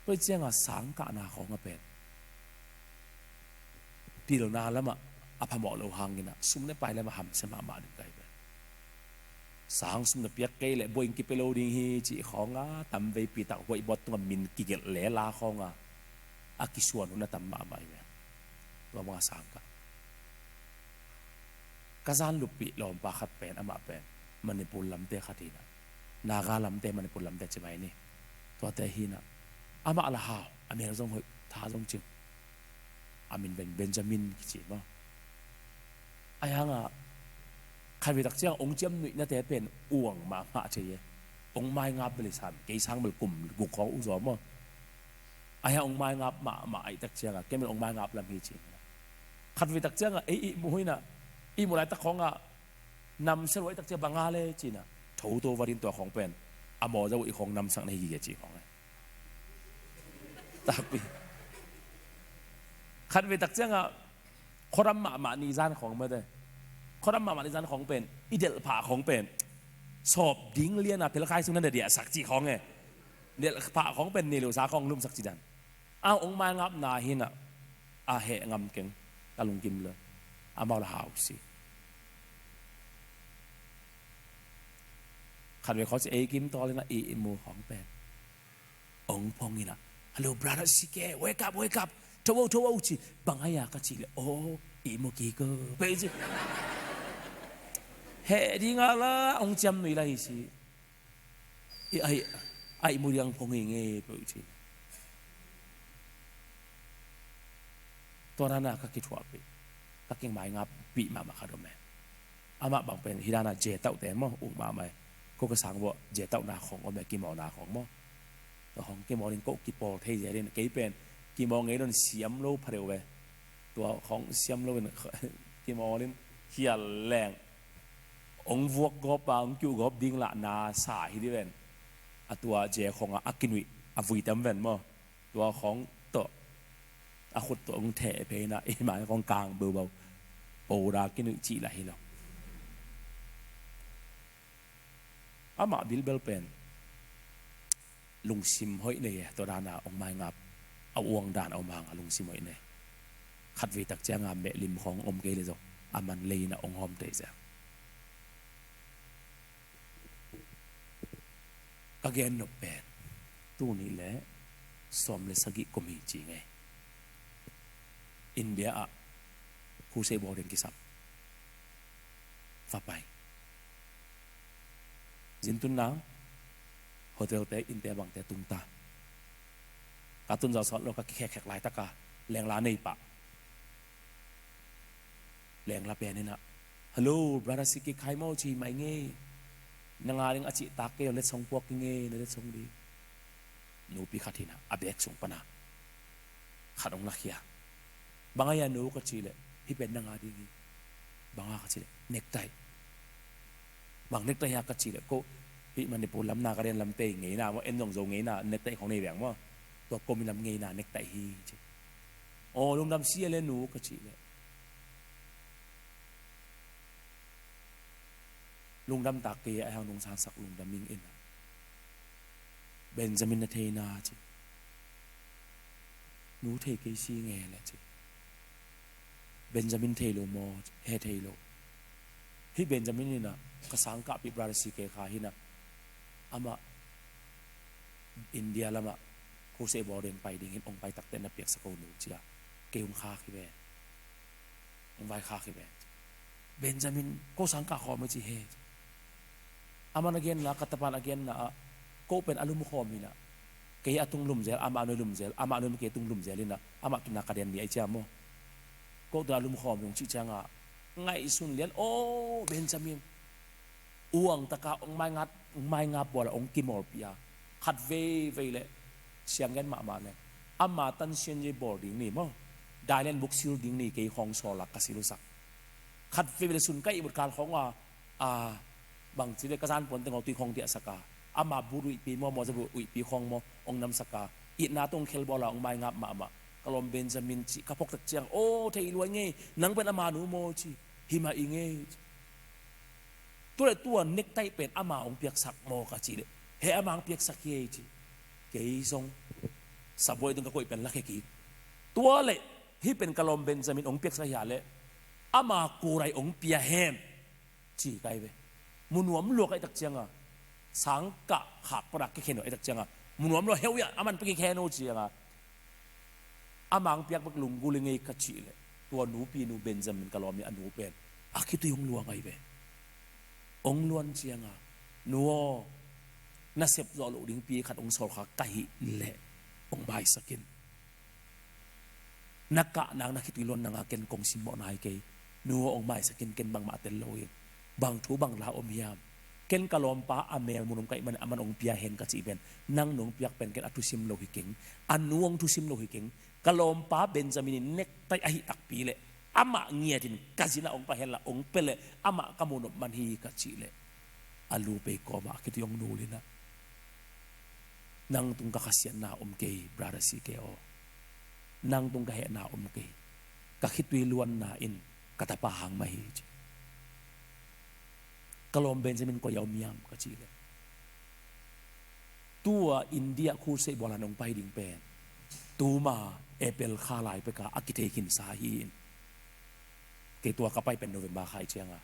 ตัวเจ้าสังกัดนาของกเป็นปีเรานานแล้วมาอภมอเราหางเงี้ยนะซุ่มได้ไปแล้วมาทำสมาดึงไกลไปสังซุ่มได้เปียกเกยเลยบอยกิเปโลดิ้งฮีจีของทำไปปีตักไว้บดตัวมินกิเกลเล่ลาของอากิส่วนนั้นทำมาใหม่เนี่ยตัวมาสังกัดกษัตริย์ลุปีลอมปาขัดเป็นอามาเป็นมันในปุ่นลำเตะขัดทีนะนากาลำเตะมันในปุ่นลำเตะใช่ไหมนี่ตัวเตะฮีนะอามาละฮาวอเมริกาส่งหัวท้าส่งจิงอามินเป็นเบนจามินกิจิมาไอ้ยังใครไปตักเจ้าองค์เจ้าหนุ่ยน่าจะเป็นอ่วงมาเฉยองค์ไม้งับบริษัทเกี่ยช่างเป็นกลุ่มของอุตสาหกรรมไอ้ยังองค์ไม้งับมาไอ้ตักเจ้าแกเป็นองค์ไม้งับลำพีจิงขัดไปตักเจ้าไอ้บุ้ยนะอีโมไลตะของนำเสนอตักเจ้าบางอาเลยจีน่ะถูตัววารินตัวของเป็นอโมจะอีของนำสังในยี่จีของตักปีขัดไปตักเจ้าคนรำมานิจานของไม่ได้คนรำมานิจานของเป็นอีเดลผ่าของเป็นสอบดิ้งเลียนเพลคายสุนันเดียสักจีของไงเดลผ่าของเป็นนิลุสาของลุ่มสักจีดันเอาองค์มางับนาหินะอาเหงำเก่งตะลุงกิมเลยอามาละหาวสิขันไปเขาจะกิมต่อเลยนะอีมูของเป็นองค์พงนี่นะ Hello brother Sike wake up ทว่าอุจิบังไอยากระจิเลยโอ้อีโมกีก็ไปจิเฮดิ้งอะไรองจำหน่อยไรสิไอมูยังพงเงี้ยไปจิตัวนั้นน่ะก็คิดว่าไปก็เก่งหมายงับปีมาคาร์ดแมอามาบางเป็นฮิดานาเจเต้าแต่มั่งอุ้งมาไหมก็กระสังว่าเจเต้านาของก็แบบกิมอนาของมั่งแต่ของกิมอลิงก็กิปอเทียเรนกี่เป็น กี่มองไงโดนเสียมโลพเร็วไปตัวของเสียมโลเป็นกี่มองนี่เขียนแรงองวกกบองจูกบดิ้งละนาสายที่เป็นตัวเจของอากินวิอวุยเต็มเป็นมั้งตัวของตัวอาขุดตัวองเทไปนะไอ้หมายของกลางเบาๆปูรากินวิจีละให้เราอามาบิลเบลเป็นลุงซิมห้อยเนี่ยตัวดานาองไม้งับเอาอวงดานเอามางลุงซิมห้อยเนี่ยขัดวิตักเจ้างามเบลิมของอมเกลิโซอามันเลยนะองหอมเตะเจ้าก็แกนนบเป็นตู้นี้แหละสมเลสกิก็มีจริงไงอินเดียอะผู้เสพบอลเดนกิสับฟ้าไปจินตุนน้ำโฮเทลเตอินเดียบางเตตุงตาการตุนจะสอนเราก็แขกหลายตะกาแรงล้าในปะแรงลาเปียนี่นะฮัลโหลบราดาสิกิใครมาจีไม่เงี้ยนางอาริงอาจิตากเกลเล็ดสองพวกเงี้ยเล็ดสองดีนูปีขัดทีนะอาเบกสองปนะขัดองลักยาบางอย่างนูก็จีเลยที่เป็นนางอาดิงีบางอย่างก็จีเลยเน็กไตบางเน็กไตยากก็จีเลยก็ที่มันในปูลำนาการเรียนลำเตยเงี้ยนะว่าเอ็นยองโจเงี้ยนะเน็กไตของในแหวงว่าตัวกลมลำเงี้ยนะเน็กไตฮีโอ้ลุงดำเสียเลยนูก็จีเลยลุงดำตากเกยไอ้หางลุงสารสักลุงดำมิงเอ็นเบนจามินเทนาจีนูเทเกซีเงี้ยแหละจีเบนจามินเทโลมอเฮเทโลที่เบนจามินนี่นะกษัตริย์กับปิบราสิเกขาหินะอามาอินเดียละมาคูเซบอเรนไปดิ่งเห็นองไปตักเต้นนับเปียกสกุลหนูจีละเกี่ยงคาขี้แบนองไปคาขี้แบนเบนจามินก็สังกัดขอไม่จีเฮอามานักเรียนละกัตตาปานักเรียนละก็เป็นอารมณ์ขอมีนะเกี่ยตุงลุมเซลอามานุลุมเซลอามานุมเกี่ยตุงลุมเซลินะอามาตุนักเรียนนี่ไอเจ้าโมก็ตัวอารมณ์ขอมีองชิจังอ่ะไงสุนเลียนโอ้เบนจามินอ้วงตะกาองไม่งับบ่ละองกิมอลปียขัดเวเลยเสียงกันมาเนี่ยอามาตันเชียนเจบอร์ดิ้งนี่มั้งได้เล่นบุกซิลดิ้งนี่เกี่ยของโซลักกสิลุสักขัดเวเลยสุนใกล้บุตรการของว่าบางทีเด็กกษัตริย์ผลตั้งเอาตีของเดียสกาอามาบุรุษปีมอจะบุรุษปีของมอองนำสกาอีนาตรงเคลบอลละองไม่งับมากลมเบนจามินจีกระพกตะเจียงโอ้เทรวยเงี้ยนังเป็นอามาหนูโมจีหิมาอีเงี้ยตัวเน็กไตเป็นอามาองเปียกสักโมกะจีเลยเฮอามาองเปียกสักเยจีเกยซงสับไว้ตรงกระโกยเป็นลักเฮกีตัวเลยที่เป็นกลมเบนจามินองเปียกสักยาเลยอามากูไรองเปียแฮมจีไกเวมุนวมลวกไอตักเจียงอ่ะสังกะหักปรักแค่เขนไอตักเจียงอ่ะมุนวมลวกเฮียอามันไปแค่โนจีอ่ะอามังเปียกบักลุงกูเลยไงกะจีเลยตัวหนูปีหนูเบนจามินกลมเนี่ยอนูเป็นอาคิดตัวองลวงไงเวองล้วนเชียงอ่ะนัวน่าเสพจอลุดิ้งปีขัดองสอลขาไก่เละองใบสกินนักกะนางนักคิดวิลวนนางอาเกนกงซิมบอนายเกยนัวองใบสกินเกนบางมาเตลโลยบางทูบางลาอมยามเกนกะลอมป้าอเมลมุนงไก่มันองเปียเห็นกะจีเป็นนางนงเปียกเป็นเกนอัตุซิมโลหิเก่งอันนวงทุซิมโลหิเก่งกะลอมป้าเบนจามินเน็กไตอหิตักปีเลยอามาเงียดินกาจินาองไปเห็นละองเปเลยอามาขโมนมันฮีกัจิเลยอาลูไปกอมาคิดยองนูเลยนะนางตุงกะขสิยนนาอมเกยบราดาสิเกอนางตุงกะเหนาอมเกยกะคิดวิลวนนาอินกะตาปะหังมาฮีกะลอมเบนจามินก็ยาวมียมกัจิเลยตัวอินเดียคูเซบอลานองไปดิ่งเป็นตูมาเอเปลคาลายไปกะอากิเทกินสาฮีนเกี่ยตัวก็ไปเป็นโนเวมบาคาเชียงอ่ะ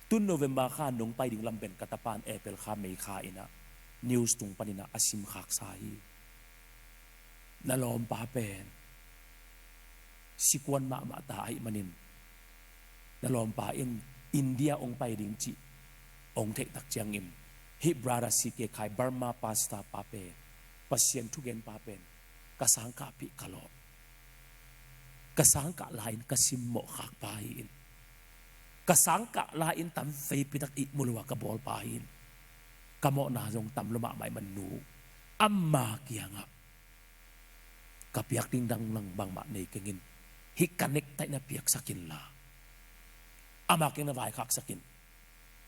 ตุนโนเวมบาคานงไปดิ่งลำเป็นกัตปานเอเปลคาเมคาอินะนิวส์ตุงปนินะอาซิมขากสาฮีนลอมปาเป็นสิกวนมาตาไอมันินนลอมปาอินเดียองไปดิ่งจิองเทตักเจียงอิมฮิบราดาสิเกคายบาร์มาปาสตาปาเป็นปัสเซียนทุเกนปาเป็นกสังกะพิกลอบกสังกะลายกสิมโมขากปาหินกสังกะลายตัมเฟยปิตักอิมุลวะกบอลปาหินกะโมนาจงตัมลมะไม่มันนูอัมมาเกียงะ กับเปียกดิ้งดังนังบางมาในเกินฮิกันเน็กไตน่ะเปียกสักินละอามาเก่งน่ะวายคักสักิน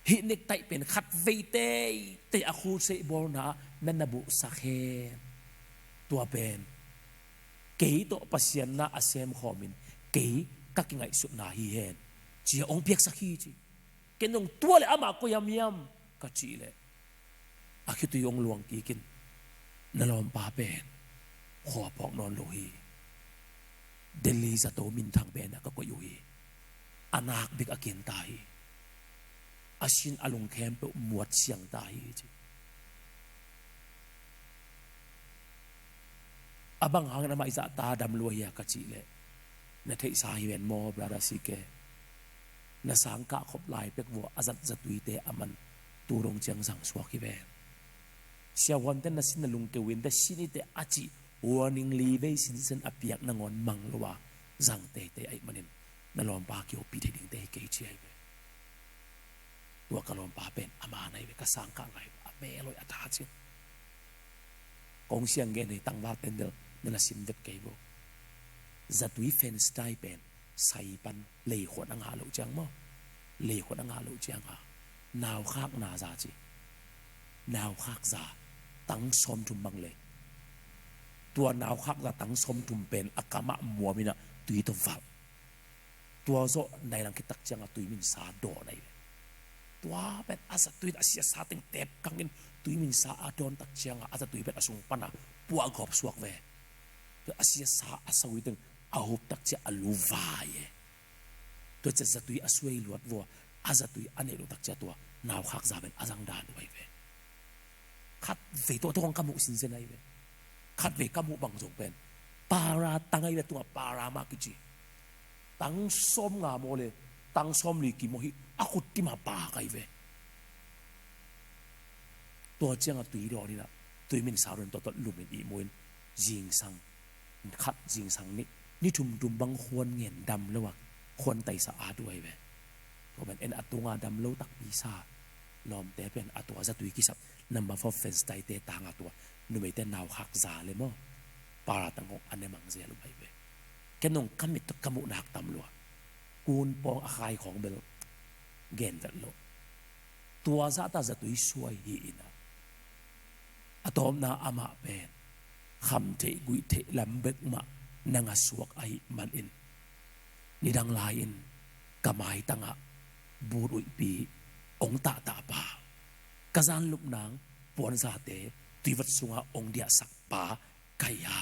ฮิเน็กไตเป็นขัดเวเตเตอคูเซบอลนะนั่นนบุสักเฮตัวเป็นเกยโตปัสยันนะอาเซมขอมินเกยกักไงสุดนาฮีเฮนจีองเปียกสักฮีจีเกนงตัวเลยอามาก็ยำกัจจีเลยอาคิดตัวยงหลวงกีกินนั่นลอมปาเป็นขอปอกนอนโลฮีเดลีจะโตมินทางเป็นนะก็อยู่ฮีอานักบิกอาเกนตายอาชินอารมณ์แคมเปหมวดเสียงตายจีอาบังหางนามาอิสตาดำลวยกัจจีเลยนั่นเทสาฮิเวนมอบราดาสิเกนั่นสังกะขบลายเป็กวัวอาจัดจัตุยเตอามันตูรงเจียงสังสวากิเวนเสียวันเต้นนั่นสินลุงเกวินแต่สินิเตอาจีwarning ลีเวสินเซนอภิยักนงอนมังลวะจังเตไอมันินนั่นลอมปาเกี่ยวปีเทดิ่งเตเกจีไอเวตัวกลอมปาเป็นอามาในเวกสังกะไงอาเมลอยอัตาจิกองเสียงเกนในตั้งว่าเต้นเดลนั่นสินเด็กเกย์บอกจัตุยเฟนสไตเป็นใส่ปันเลี้ยขวดอังหาลุจังมั้งเลี้ยขวดอังหาลุจังฮะนาวข้างนาจาจีนาวข้างจาตั้งสมทุมบังเลยตัวนาวข้างจาตั้งสมทุมเป็นอากามะมัวมินะตุยตัวฝักตัวโซในหลังคิดตักจังตุยมินสาโดในตัวเป็นอาศัยตุยอาศัยสาติงเต็บกังกินตุยมินสาอาโดนตักจังอาศัยตุยเป็นอาสุงปนะปัวกอบสวกเวตัวอาศัยสาอาศัยตึงอาหุบตักจะอาลูวายตัวจะจัตุยอาศัยลวดวัวอาศัยตุยอันนี้รู้ตักจะตัวนาวข้างจาเป็นอาจังดานไว้เวขัดเวตัวท้องกำมุสินเซนไอเวขัดเวกำมุบังจงเป็นปาราตังไอเวตัวปารามากิจิตังส้มงาโมเลตังส้มลีกิโมฮิอากุติมาปาไกเวตัวเจ้าตุยรอนี่นะตุยมินสาวรนตัวลุมินอีมวยจิงสังขัดจิงสังนี่ทุมบังควรเงียนดำแล้วว่าควรไตสะอาดด้วยเวตัวเป็นเอ็นอัตุงาดำแล้วตักปีซาลอมแต่เป็นอัตัวจะตุยกิสับนำมาฟอเฟนสไตเตต่างอัตัวนุ่มเตนาวหักซาเลยมั้งปาราตังงอันนี้มังเสียลงไปเว้ยแค่นงคำมิตรกมุนักตำลัวกูนปองอาคายของเบลเกนจัดโลตัวซาตาจะตุยช่วยฮีนะอะตอมนาอามาเป็นคำเทกุยเทลำเบกมานังสวกไอมันอินนี่ดังลายอินกำไมตังะบูรุยปีองตาตาปากะซานลุกนางปวนซาเตตุยวัดสุงาองเดียสักปาไกยา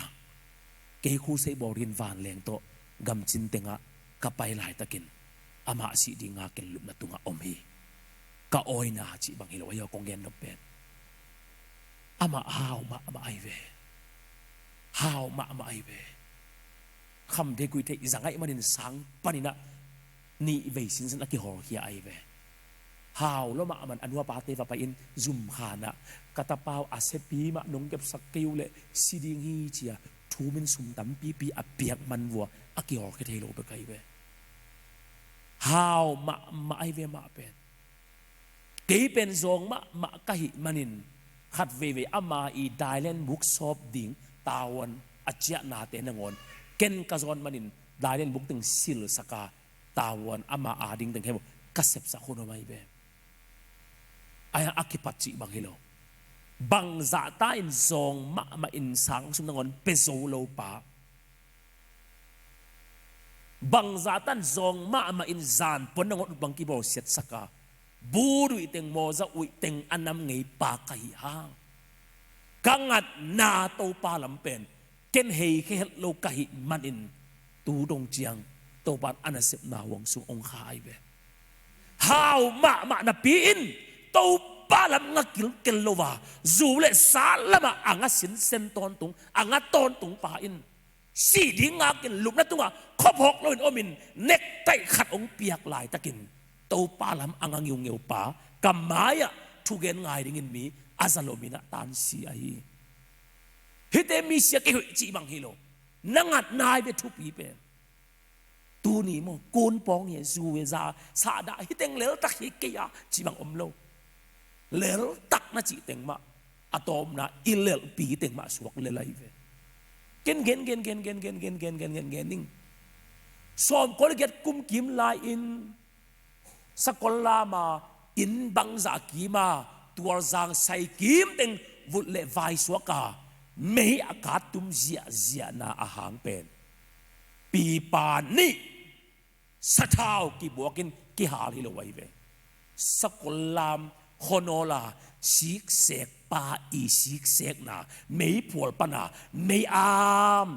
เกคูเซบอรินวานเลงโตกำจินเตงะกะไปหลายตะกินอามาสิดิงาเกนลุกนาตุงะอมฮีกะโอยนาจิบังฮิโลยอกงเกนนเป็นอามาฮาวมาไอเวฮาวมาไอเวคำเทกุยเทจังไงมันนินสังปานินะนี่เวสินสันอกิฮอร์เฮียไอเวฮาวแล้วมามันอันว่าปาเตฟไปอินซุมขานะกะตาเปาอาเซปีมานงเก็บสักกิวเลสิดิงฮีเจียทูมินซุมตัมปีอเปียกมันวัวอกิฮอร์เทโลไปไกเวฮาวมาไอเวมาเป็นเกยเป็นซองมากะหิมันินขัดเวอามาอีไดเลนบุกซอบดิงตาวันอาเจียนาเตนงอนเกนกะซอนมันินไดเลนบุกตึงซิลสกาตาวันอามาอาดิงตึงเฮมกะเซบสักคนไม่เวอายังอักขิปัจจิบังเฮโลบังซาตาอินซองมาอินสังสุนงอนเปโซโลปาบังซาตันซองมาอินซานปนงอนบังกิโบเซตสกาบูรุยเต็งโมจะอุยเต็งอันนำไงปากไก่ห้างกังัดนาโตปาลำเป็นเกนเฮเคลโลกะหิมันอินตูดงเจียงโตปันอันเสพนาวงสุองคายเวฮาวมานาปีอินโตปาลำงักกิลโลวาจูเลสาลมาอ่างสินเซนตอนตุงอ่างตอนตุงปาอินสีดิ้งงักกินลุกนั่นตุงอ่ะขบหกโลอินอมินเน็กไตขัดองเปียกลายตะกินโตปาลำอังยงเงียวปากำไม้อะทุเกนไงดิ่งินมีอาซาโลมินะตันซีไอฮิเตมิเสียกิจิบังฮิโลนังัดนายเวทุปีเป็นตูนี่มั้งกูนปองเยซูเวซาซาดาฮิเตงเลลตักฮิกยาจิบังอมโลเลลตักนะจิเตงมาอะตอมนะอิเลลปีเตงมาสวกเลไลเวเก gen ning som ko get kum kim la in sakol la ma in bang za ki ma tuar zang sai kim teng vut le vai swaka me akatum zia na ahang pen pi pa ni sathau ki bokin ki hal hi lo wai ve sakol lam khonola sik sek pa i sik sek na mei phol pana mei am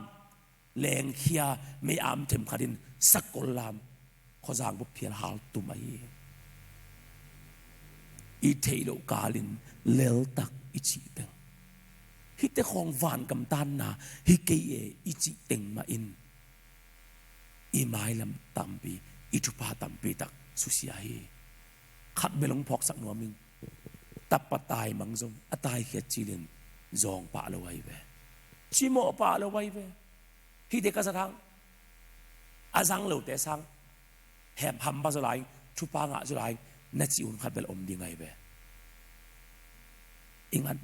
leng khia mei am them khadin sakol lam khozang bu phial hal tumai i theilo kalin lel tak i chi teng hi te khong van kam tan na hi ke e i chi teng ma in i mai lam tampi i thu pa tampi tak susia hi khat belong phok sak no ming tapatai mangzong atai khia chilin zong pa lo wai ve chimo pa lo wai ve hi de ka sathang azang lo te sang hem ham ba zo lai thu pa nga zo lai na chi un khat bel om di ngai ve ingat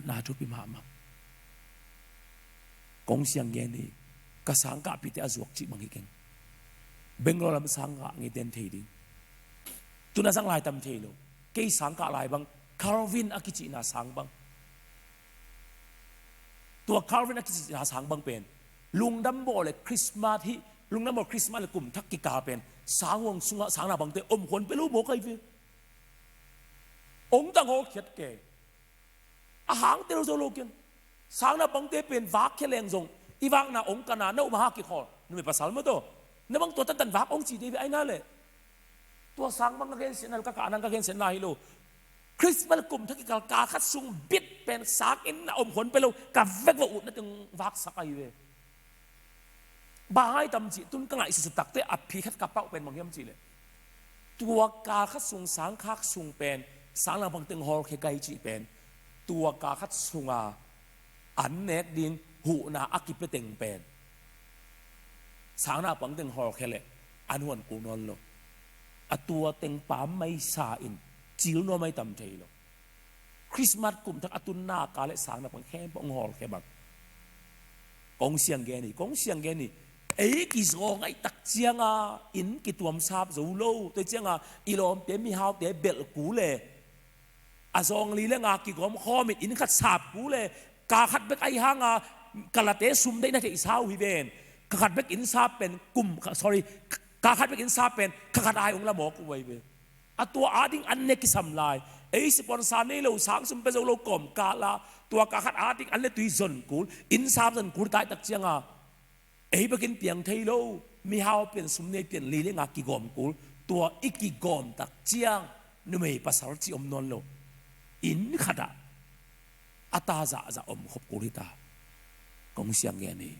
na thu pi ma kong siang ge ni ka sang ka pi te azuak chi mang hi keng bengal lam sang nga ngi den thei ding tu na sang lai tam thei lo ke sang ka lai bang Calvin akichi na sang bang tua Calvin akichi na sang bang pen lung dam bo le Christmas hi lung dam bo Christmas le kum thak ki ka pen sang wong sunga sang na bang te om khon pe lu mo kai ve ong tang ho khiat ke a hang te zo lo ken sang na bang te pen vak khe leng zong i wang na ong kana no ma ha ki khol nu me pasal mo to na bang to tan vak ong chi de ai na le tua sang bang ka gen sen al ka anang ka gen sen na hi lo Christmas kum thak ki ka khat sung bit pen sak in na om khon pe lo ka vek wa ut na tung vak sakai ve ba hai tam chi tun ka ngai si tak te a phi khat ka pau pen mang yam chi le tua ka khat sung sang khak sung pen sang la bang teng hol khe kai chi pen tua ka khat sunga an nek din hu na akip pe teng pen sang na bang teng hol khe le an huan ku non lo a tua teng pa mai sa in chil no mai tam thei lo Christmas kum thak atun na ka le sang na bang khe bang hol khe bang kong siang ge ni ấy kỳ zo ngay tắc chiang à in kỳ tuam sáp dấu lâu tôi chiang à ilom té mi hao té bel cú lệ à zong li le nga kỳ gom khom in khát sáp cú lệ cả khát bek ai hang à cả là té sum đấy na cái sao hi ven cả khát bek in sáp pen kum sorry cả khát bek in sáp pen cả khát ai ong la mo ku wei ve à tua ading an ne ki sam lai ấy spon sa nei lo sang sum pe zo lo kom ka la tua cả khát ading an le tui zon cú in sáp zon cú tai tak chiang à ấy bác kinh tiếng thấy lâu mi hao biển sum này biển lý lên ngạc kỳ gom cũ tua ít kỳ gom tắc chiang nếu mày pasal chỉ non lo in khada ata za om khop cũ đi ta công siang nghe này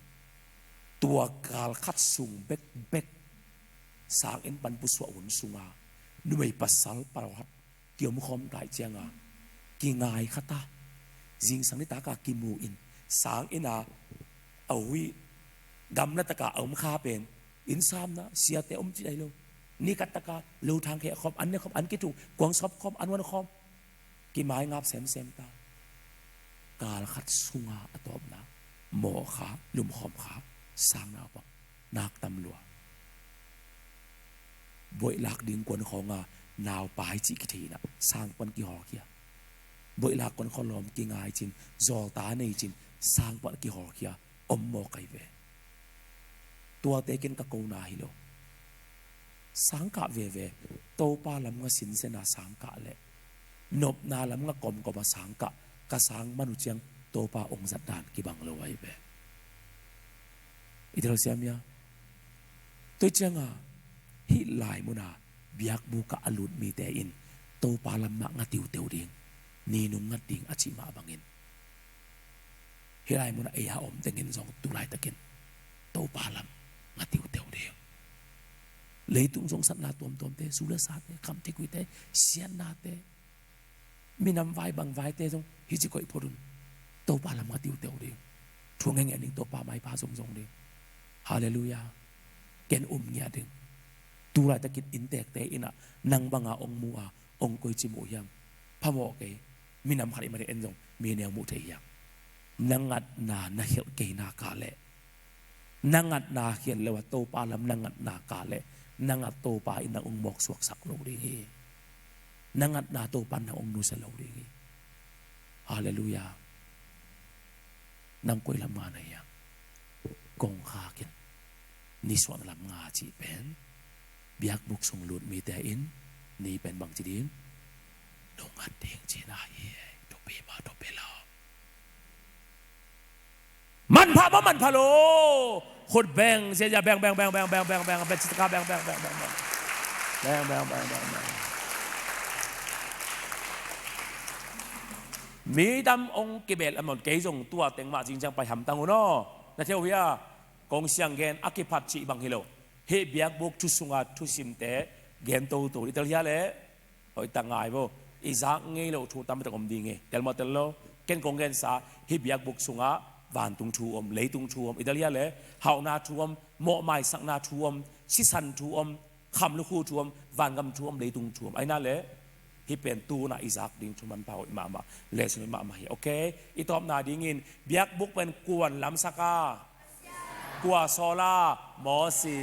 tua kal khát sung bek sang in ban pu suwa un sunga nếu mày pasal parawat kiom khom đại chiang à kỳ ngài khata jing sang đi ta cả kỳ mu in sang in à awi gam na taka om kha pen in sam na sia te om chi dai lo ni kat taka lo thang khe khom an ne khom an ki tu kwang sop khom an wan khom ki mai ngap sem ta kal khat sunga atop na mo kha lum khom kha sang na pa nak tam lua boi lak ding kon khonga naw pai chi ki thi na sang pan ki ho kia boi lak kon kholom ki ngai chin zol ta nei chin sang pan ki ho kia om mo kai ve tua te ken ka ko na hi lo sang ka ve to pa lam nga sin se na sang ka le nop na lam nga kom ko ba sang ka sang manu chiang to pa ong zat dan ki bang lo wai ve idro siam ya to chiang a hi lai mu na biak bu ka alut mi te in to pa lam ma nga tiu teu ding ni nu nga ding a chi ma bangin hi lai mu na e ha om tengin zong tu lai takin to pa lam ngắt tiêu tiêu đều lấy tung giống sẵn là tuom thế su lơ sát thế cầm thế quý thế xiên na thế mi nằm vai bằng vai thế giống hi chỉ có ít thôi tàu ba làm ngắt tiêu tiêu đều thua nghe nghe đình tàu ba máy ba giống đi hallelujah ken nghe đình tu lại ta kít in tẹt thế ina năng bằng ông mua ông coi chỉ mua yang pha mò cái mi nằm khai mà để en giống mi neo mua thế yang nangat na nahil kay nakale nangat na hian lewa to pa lam nangat na kale nangat to pa inang mok suak sak lo ringi nangat na to pan na nu sa lo ringi hallelujah nang koy lam na ya kong hakin ni suan lam nga chi pen biak buk sung lut mi te in ni pen bang chi din dong at ding chi na ye to pe ma to pe loมันพาบ่มันพาโลขุดแบงเสียจะแบงเป็นจิตกาแบงมีดำองค์กิเบลอมอนเกยจงตัวเต็งมาจริงจังไปทำตังอุโนนะเที่ยวเฮียกงเสียงเกนอักิพัดชีบังฮิโลเฮเบียกบุกทุสุงาทุสิมเตเกนโตตัวอิตาลีเลยโอ้ยต่างไงบ่อีสักงี้เราถูกตามไปตะกมดีไงเตลมาเตลโลเกนกงเกนซาเฮเบียกบุกสุงาวานตุงทูอมเลยตุงทูอมอิตาลีเลยเฮานาทูอมโมไมสักนาทูอมชิสันทูอมคำลูกคูทูอมวานกำทูอมเลยตุงทูอมไอ้นั่นเลยที่เป็นตูน่ะอิสักดิ้งชุมันเผาอิมาเลสอิมาโอเคอีตอบนาดิ้งินเบียกบุกเป็นกวนลำสกากวโซลาหมอสี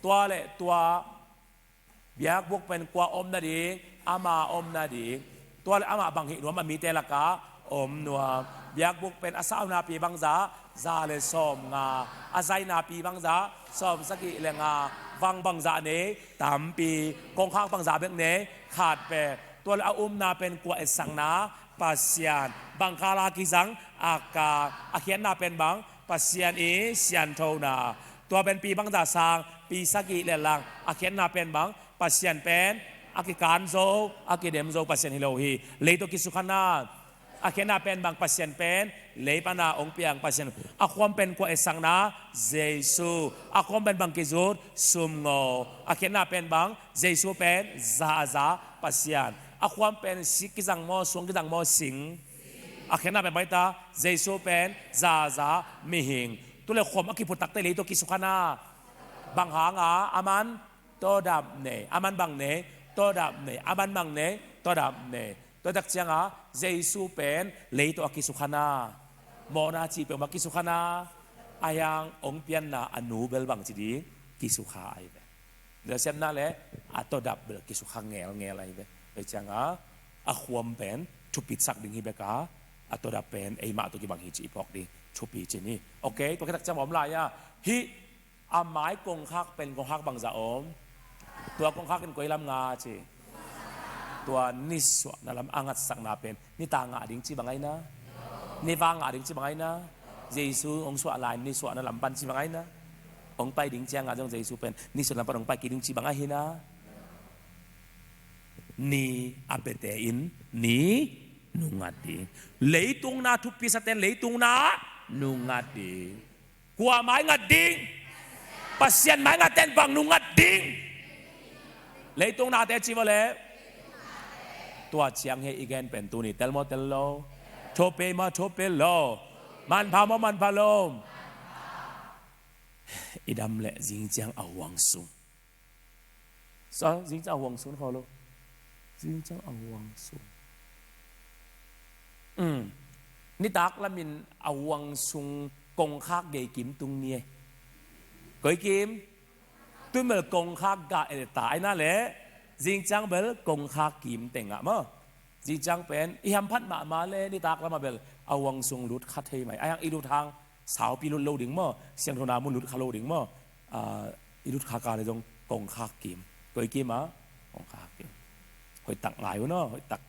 ตัวเละตัวเบียกบุกเป็นกวอมนาดิ้งอามาอมนาดิ้งตัวเละอามาบางหิรวมมันมีเตละกาอมนัวเบียกบุกเป็นอาสาวนาปีบังซาซาเลสอมงาอาไซนาปีบังซาสอมสกิเลงาวังบังซาเนตามปีกองข้างบังซาเบกเนขาดไปตัวละนาเป็นกวเอสังนาปัสยานบังคารากิสังอากาอาเขียนนาเป็นบังปัสยานอีเซียนโทนาตัวเป็นปีบังซาสางปีสกิเลลังอาเขียนนาเป็นบังปัสยานเป็นอากิการโซอากิเดมโซปัสยานฮิโลฮีเลยตัวกิสุขานาอาเขียนนาเป็นบางปัสยานเป็นเลยปนาองเปียงปัสยานอาความเป็นกวเอสังนาเยซูอาความเป็นบางกิจูดซุมโงอาเขียนนาเป็นบางเยซูเป็นซาปัสยานอาความเป็นสิกิจังโมสวงกิจังโมสิงอาเขียนนาเป็นใบตาเยซูเป็นซามิหิงตัวเลขความอากิพุตักเตลีตัวกิสุขานาบางหางอามันโตดับเนอามันบางเนโตดับเนอามันบางเนโตดับเนตัวดักเจียงเยซูเป็นเลยตัวกิสุขานาโมนาจีเป็นมากิสุขานาอายังองเปียนนาอนุเบลบังจีดีกิสุขาไอเบเดี๋ยวเช่นนั้นแหละตัวดับเบลกิสุขาเงลอะไรเบไปเจียงอาความเป็นทุบปิดสักดิ่งฮิเบกาตัวดับเป็นไอมาตัวกิบังฮิจีพอกดิ่งทุบปิดจีนี่โอเคตัวดักเจียงผมลายฮิอาไม้กงคักเป็นกงคักบังซาอมตัวกงคักเป็นกวยลำงาจีตัวนิสวนั่นลำอังัดสักนาเป็นนี่ตางาดิ้งจีบังไงนะนี่วางาดิ้งจีบังไงนะเยซูองสวลายนิสวนั่นลำปันจีบังไงนะองไปดิ้งเจียงอาจงเยซูเป็นนิสวนั่นปันองไปกิดิ้งจีบังไงนะนี่อาเปเตอินนี่นุงาดิ้งเลยตุงนาทุบปีสเตนเลยตุงนานุงาดิ้งกัวไม้งาดิ้งปัสยันไม้งาเต้นบังนุงาดิ้งเลยตุงนาเตจีวะเลยตัวเชียงเฮอีกแกนเป็นตัวนี้เตลโมเตลโลโชเปมาโชเปโลมันพามามันพาลมอีดำเละจิงจังเอาวังซุงซะจิงจังเอาวังซุงเขาโลจิงจังเอาวังซุงนี่ตักละมินเอาวังซุงกงคักเกยกิมตุงเนียเกยกิมตุ้มเมลกงคักกะเอตายนั่นแหละจิงจังเบลกงคักกิมเต็งอ่ะมั้งจิงจังเป็นอีฮัมพัดมาเลยนี่ตากละมาเบลเอาวังซุงลุดคัดให้ไหมไอ้ยังอีดูทางสาวปีลุดโลดิ่งมั้งเสียงโทนามุนลุดคาโลดิ่งมั้งอีลุดคากาเลยตรงกงคักกิมเกยกิมอ่ะกงคักกิมหอยตักหลายวะเนาะหอยตัก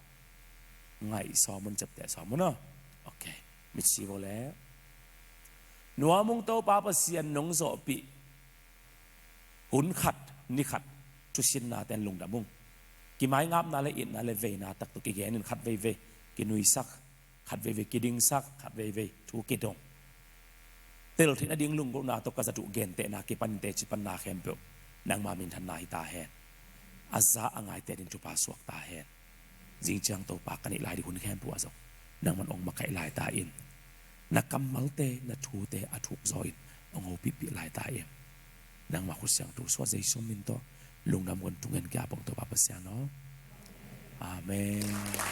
ไงสอมันจับแต่สอมันเนาะโอเคมิดซีโวแล้วหนัวมุงโตปาปเสียนนงโสปีหุนขัดนี่ขัดทุสินนาแต่ลงดามุงกิไม้งับนาเลอินนาเลเวนาตักตุกิเกนินขัดเวกินุยซักขัดเวกิดิงซักขัดเวทูกิดงเตลทินอดิงลุงกุนาตกกษัตริย์เกนเตนากิปันเตจิปันนาเข้มเปนางมามินทันนาฮิตาแฮนอาซาอ่างไอเตดินจุปาสวกตาแฮนจิงจังโตปากันอีลายที่คุณเข้มปัวสกนางมันองมาไก่ลายตาอินนักกำมัลเตนัทูเตอทุกซอยองโอปิปิลายตาเอ็มนางมาคุเสียงตูสวดใจสมินโตลุงนำเงินตุงเงินแก่ปองตัวปาปเสียเนาะอาเมน